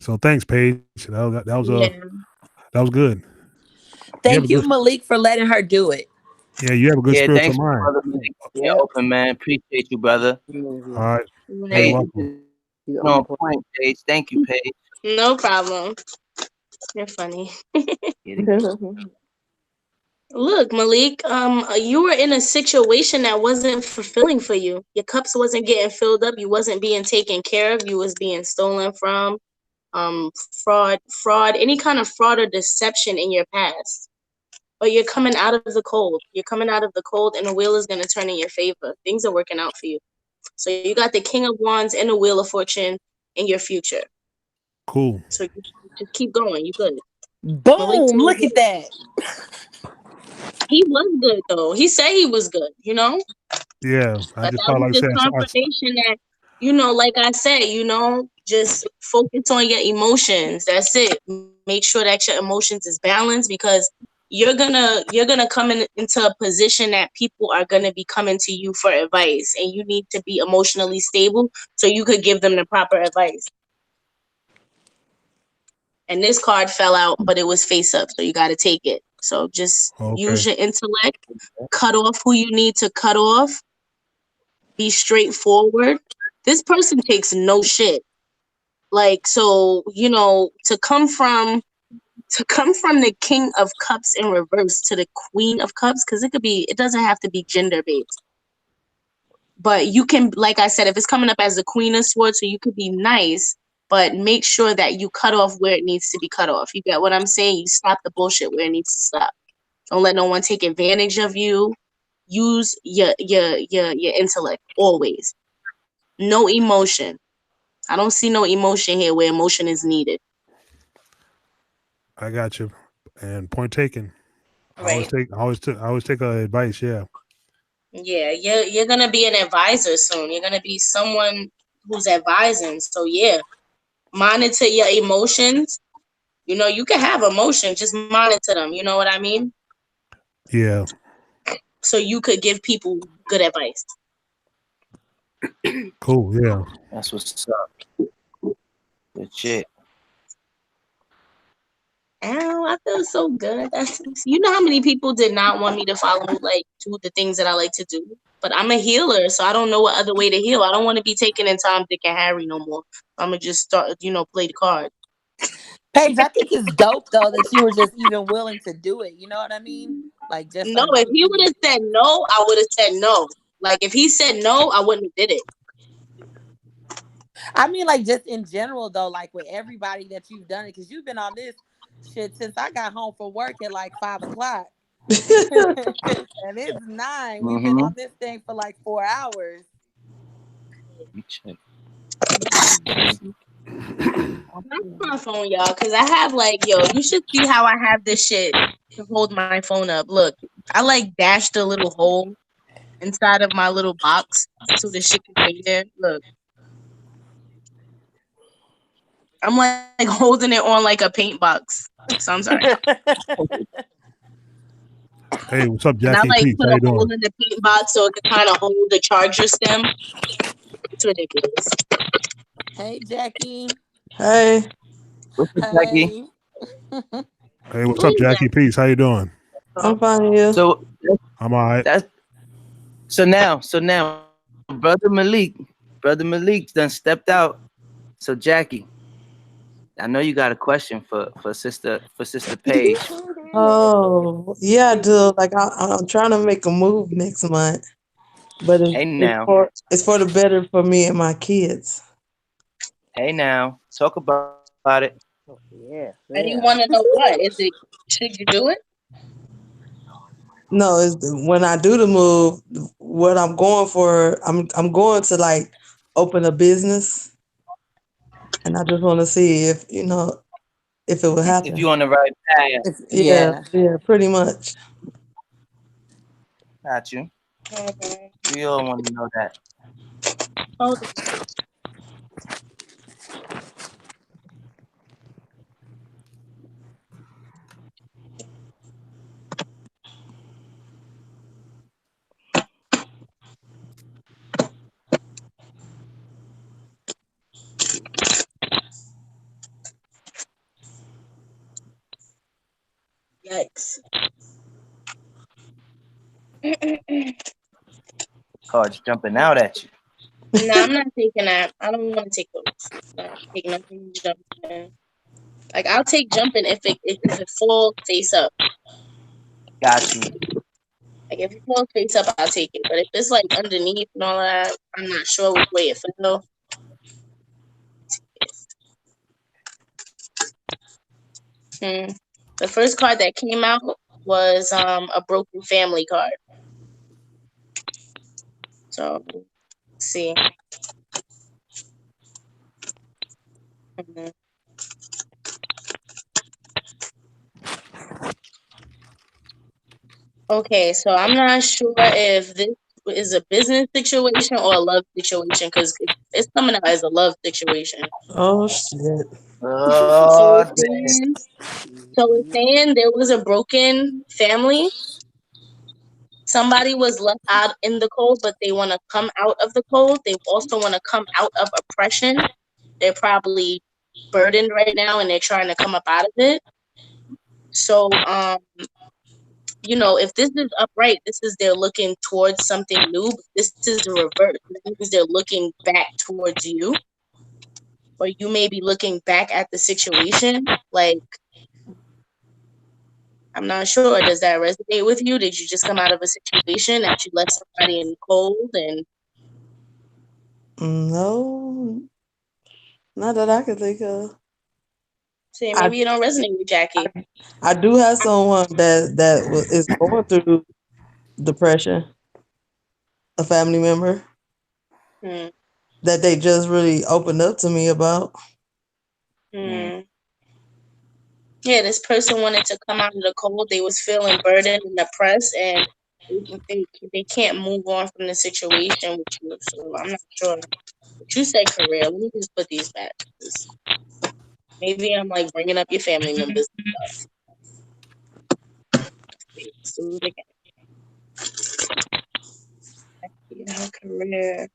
so thanks, Paige. Yeah. That was good. You have a Thank you, good Malik, for letting her do it. yeah, you have a good yeah. spiritual Thanks, mind. brother. Man. Yeah, yeah. open man. Appreciate you, brother. All right, hey, you're Yeah. Paige welcome. is You on on point. point, Paige. Thank you, Paige. No problem. You're funny. Get it. Look, Malik, you were in a situation that wasn't fulfilling for you. Your cups wasn't getting filled up. You wasn't being taken care of. You was being stolen from. Fraud, any kind of fraud or deception in your past. But you're coming out of the cold. You're coming out of the cold, and the wheel is going to turn in your favor. Things are working out for you. So you got the King of Wands and the Wheel of Fortune in your future. Cool. So just keep going. You good. Malik Boom! told Look you at that. he was good though. He said he was good, you know? Yeah, I But just that thought, was like I just said, confirmation that, like I said, just focus on your emotions. That's it. Make sure that your emotions is balanced because you're gonna come into a position that people are gonna be coming to you for advice, and you need to be emotionally stable so you could give them the proper advice. And this card fell out, but it was face up, so you got to take it. So just okay, use your intellect, cut off who you need to cut off, be straightforward. This person takes no shit. Like, so, to come from the King of Cups in reverse to the Queen of Cups, because it doesn't have to be gender based. But you can, like I said, if it's coming up as the Queen of Swords, so you could be nice, but make sure that you cut off where it needs to be cut off. You get what I'm saying? You stop the bullshit where it needs to stop. Don't let no one take advantage of you. Use your intellect always. No emotion. I don't see no emotion here where emotion is needed. I got you. And point taken. Right. I always take advice. Yeah. Yeah, you're gonna be an advisor soon. You're gonna be someone who's advising. So yeah, monitor your emotions. You can have emotions, just monitor them. You know what I mean? Yeah. So you could give people good advice. Cool. Yeah. That's what's up. Good shit. Ow, I feel so good. You know how many people did not want me to follow like do the things that I like to do. But I'm a healer, so I don't know what other way to heal. I don't want to be taking in Tom, Dick, and Harry no more. I'm gonna just start, play the card. Paige, I think it's dope though that you were just even willing to do it. You know what I mean? Like just No, on if he would TV. have said no, I would have said no. Like if he said no, I wouldn't have did it. I mean, like just in general though, like with everybody that you've done it, because you've been on this shit since I got home from work at like 5 o'clock. And it's 9. We've been Mm-hmm. on this thing for like 4 hours. Check. That's my phone, y'all, because I have you should see how I have this shit to hold my phone up. Look, I like dashed a little hole inside of my little box so the shit can stay there. Look, I'm like holding it on like a paint box. So I'm sorry. Hey, what's up, And I Jackie? Peace. put How a you hole doing? in the paint box so it could kind of hold the charger stem. It's ridiculous. Hey, Jackie. Hey, What's up, Jackie? Hey. Hey, what's Who up, is that? Jackie? Peace. How you doing? I'm finding you. So I'm all right. that's so now, brother Malik done stepped out. So Jackie, I know you got a question for sister Paige. Oh, yeah, I do. Like I'm trying to make a move next month, but Hey it's now, for the better for me and my kids. hey now, talk about it. Yeah, And you yeah. want to know what? Should you do it? No, it's when I do the move, what I'm going for. I'm going to like open a business, and I just want to see if if it would If happen. you on the right path, Yeah, Yeah. yeah, pretty much. got you. Mhm. We all want to know that. Hold on. Yikes. Cards jumping out at you. No, I'm not taking that. I don't want to take those. No, take nothing jumping. Like I'll take jumping if it falls face up. Got you. Like if it falls face up, I'll take it. But if it's like underneath and all that, I'm not sure which way it fell. The first card that came out was a broken family card. So let's see. Okay, so I'm not sure if this is a business situation or a love situation because it's coming out as a love situation. Oh shit. So Oh, it's saying there was a broken family. Somebody was left out in the cold, but they want to come out of the cold. They also want to come out of oppression. They're probably burdened right now and they're trying to come up out of it. So, if this is upright, this is they're looking towards something new. But this is the reverse. That means they're looking back towards you, or you may be looking back at the situation. Like, I'm not sure. Does that resonate with you? Did you just come out of a situation that you left somebody in the cold and? No, not that I can think of. See, maybe you don't resonate with Jackie. I do have someone that is going through depression, a family member that they just really opened up to me about. Yeah, this person wanted to come out of the cold. They was feeling burdened and oppressed, and they can't move on from the situation with you. So I'm not sure. But you said career. Let me just put these back. Maybe I'm like bringing up your family members and stuff. Let's do it again. Career.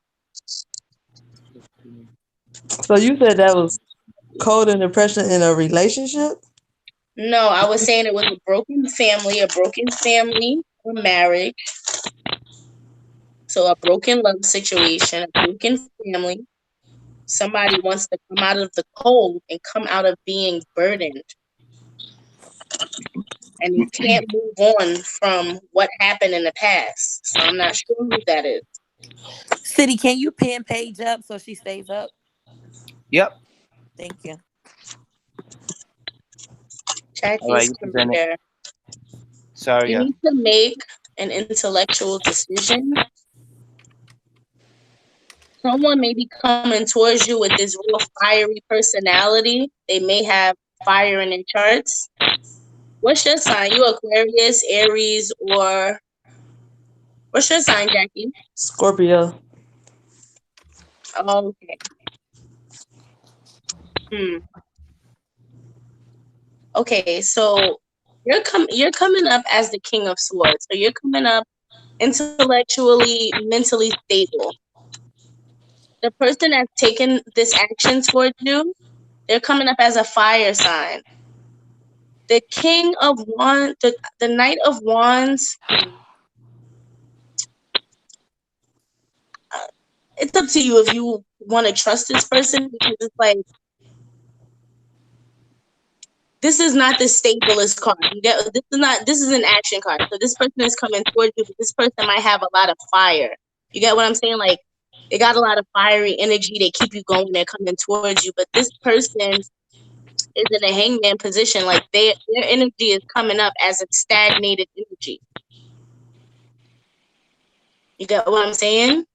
So you said that was cold and depression in a relationship? No, I was saying it was a broken family or marriage. So a broken love situation, a broken family. Somebody wants to come out of the cold and come out of being burdened. And you can't move on from what happened in the past. So I'm not sure who that is. City, can you pin Page up so she stays up? Yep. Thank you. Jackie's career. Sorry, you need to make an intellectual decision. Someone may be coming towards you with this real fiery personality. They may have fire in their charts. What's your sign? You Aquarius, Aries, or what's your sign, Jackie? Scorpio. Okay. Okay, so you're coming up as the King of Swords. So you're coming up intellectually, mentally stable. The person that's taken this action towards you, they're coming up as a fire sign. The King of Wands, the Knight of Wands. It's up to you if you want to trust this person, because it's like, this is not the stablest card. This is an action card. So this person is coming towards you, but this person might have a lot of fire. You get what I'm saying? Like, they got a lot of fiery energy. They keep you going. They're coming towards you. But this person is in a hangman position. Like, their energy is coming up as a stagnated energy. You get what I'm saying?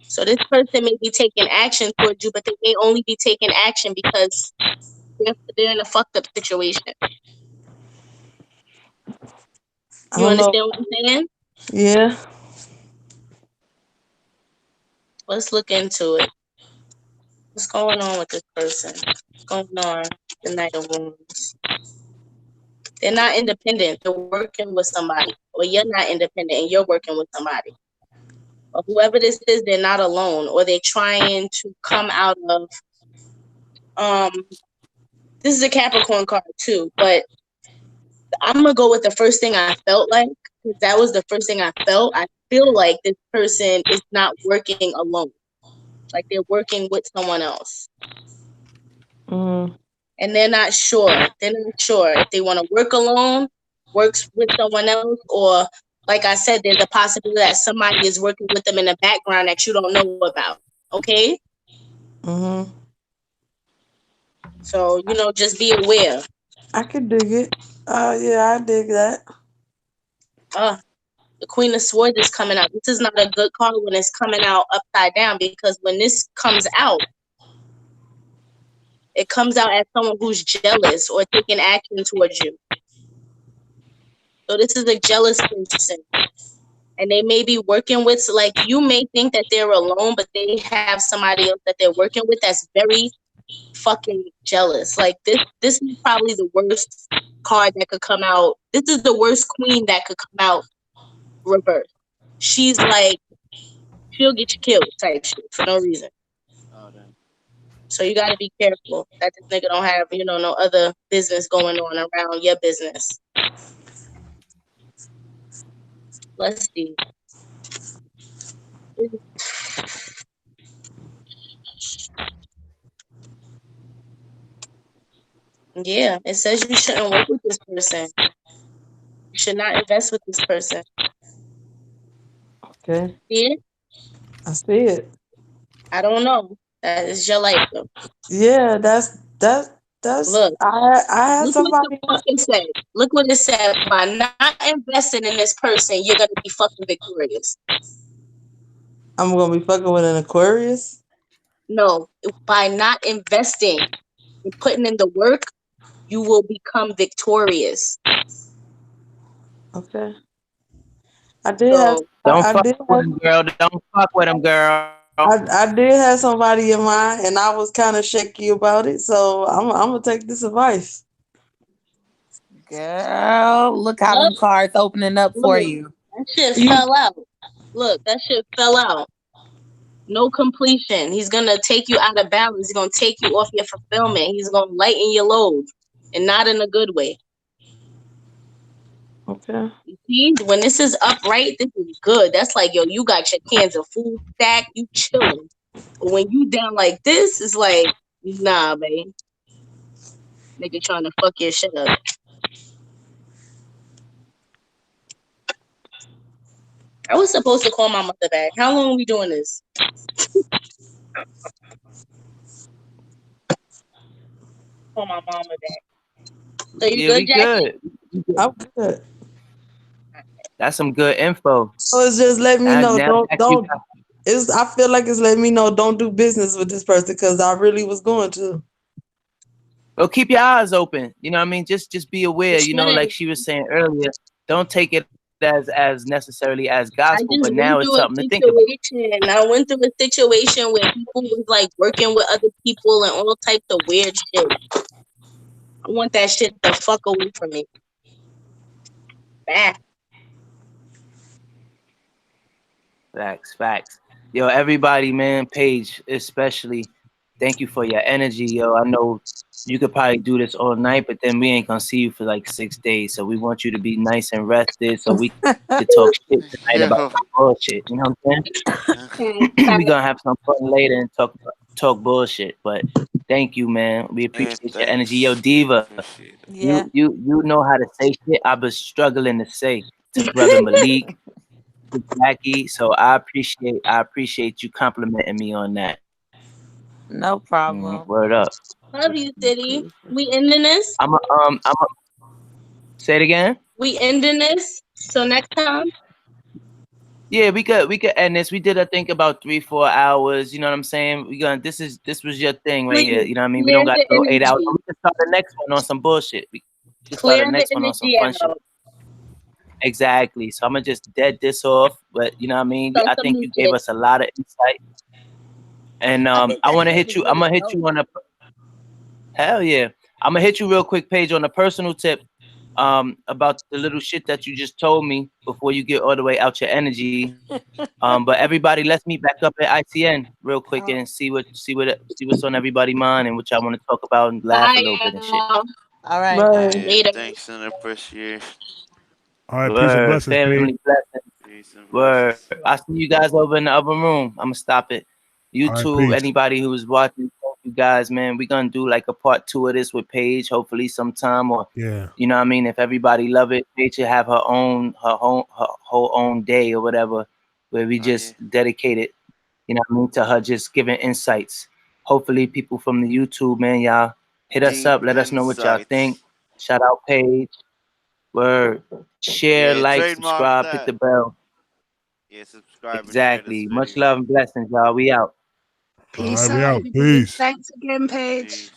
So this person may be taking action towards you, but they may only be taking action because they're in a fucked up situation. You understand what I'm saying? Yeah. Let's look into it. What's going on with this person? What's going on? The Knight of Wands. They're not independent. They're working with somebody. Or you're not independent and you're working with somebody. Or whoever this is, they're not alone. Or they're trying to come out of this is a Capricorn card too, but I'm gonna go with the first thing I felt like, because that was the first thing I felt. I feel like this person is not working alone. Like they're working with someone else. Mm. And they're not sure. They're not sure if they want to work alone, works with someone else, or like I said, there's a possibility that somebody is working with them in the background that you don't know about. Okay? Mhm. So, just be aware. I can dig it. Yeah, I dig that. Uh, the Queen of Swords is coming out. This is not a good card when it's coming out upside down, because when this comes out, it comes out as someone who's jealous or taking action towards you. So this is a jealous person. And they may be working with, like, you may think that they're alone, but they have somebody else that they're working with that's very fucking jealous. Like this is probably the worst card that could come out. This is the worst queen that could come out reverse. She's like, she'll get you killed type shit for no reason. Oh, damn. So you got to be careful that this nigga don't have, no other business going on around your business. Let's see. Yeah, it says you shouldn't work with this person. You should not invest with this person. Okay. See it? I see it. I don't know. That is your life, though. Yeah, that's Look, I had look what the somebody. fucking said. Look what it said. By not investing in this person, you're gonna be fucking victorious. I'm gonna be fucking with an Aquarius. No, by not investing and putting in the work, you will become victorious. Okay. I did have So Don't I fuck did with have him, girl. Don't fuck with him, girl. I did have somebody in mind, and I was kind of shaky about it. So I'm gonna take this advice. Girl, look how look, them cards opening up for look, you. that shit You fell out. Look, that shit fell out. No completion. He's gonna take you out of balance. He's gonna take you off your fulfillment. He's gonna lighten your load, and not in a good way. okay? You see, when this is upright, this is good. That's like, yo, you got your cans of food stacked, you chilling. But when you down like this, it's like, nah, babe. Nigga trying to fuck your shit up. I was supposed to call my mother back. How long are we doing this? Call my mama back. So you Yeah, good, we Jackie? good. We good. I'm good. That's some good info. So it's just let me know. Now Don't Jack, you don't. got, It's I feel like it's letting me know don't do business with this person because I really was going to. well, keep your eyes open. You know what I mean? Just be You aware. Like should. she was saying earlier, don't take it as necessarily as I gospel, but just now went it's through a something to think about. situation. I went through a situation where people was like working with other people and all types of weird shit. I want that shit the fuck away from me. Bah. Facts. Yo, everybody, man, Paige, especially, thank you for your energy, yo. I know you could probably do this all night, but then we ain't gonna see you for like 6 days. So we want you to be nice and rested so we could talk shit tonight about Yo. some bullshit. You know what I'm saying? We gonna have some fun later and talk bullshit. But thank you, man. We Man, appreciate your energy. Yo, thanks. Diva, Appreciate it. Yeah. you know how to say shit. I was struggling to say to brother Malik. Jackie. So I appreciate you complimenting me on that. No problem. Word up. Love you, City. We ending this? I'm a say it again. We ending this? So next time? Yeah, we could end this. We did I think about 3-4 hours. You know what I'm saying? This was your thing right here. Please You know what I mean? We clear don't got to the go 8 hours. energy. We can start the next one on some bullshit. We can start Clear the the next one on some energy fun shit. out. Exactly. So I'm gonna just dead this off. But you know what I mean? Start I some think new you gave shit. us a lot of insight. And I think I that want to shit hit was you. I'm really gonna hit dope. you on a hell yeah. I'm gonna hit you real quick, Paige, on a personal tip. About the little shit that you just told me before you get all the way out your energy. But everybody, let's meet back up at ICN real quick and see what's on everybody's mind and what y'all want to talk about and laugh a Bye, little bit and shit. y'all. All right. Bye. Yeah, Later. thanks and appreciation. All right, peace and Word, blessings, Payge. family blessings. Peace and Word. blessings. I see you guys over in the other room. I'm gonna stop it. All right, YouTube, peace. anybody who's watching, thank you guys, man. We're gonna do like a part 2 of this with Paige, hopefully sometime, or Yeah. you know what I mean. If everybody love it, Paige should have her whole own day or whatever, where we Oh yeah. just dedicate it, you know what I mean, to her just giving insights. Hopefully, people from the YouTube, man, y'all hit us Deep up. Let us know what y'all think. insights. Shout out Paige. Word. Share, Yeah, like, trademark subscribe, hit that. the bell. Yeah, subscribe and share this Exactly. Much video. love and blessings, y'all. We out. All Peace right, we out, out. everybody. Peace. Thanks again, Paige. Peace.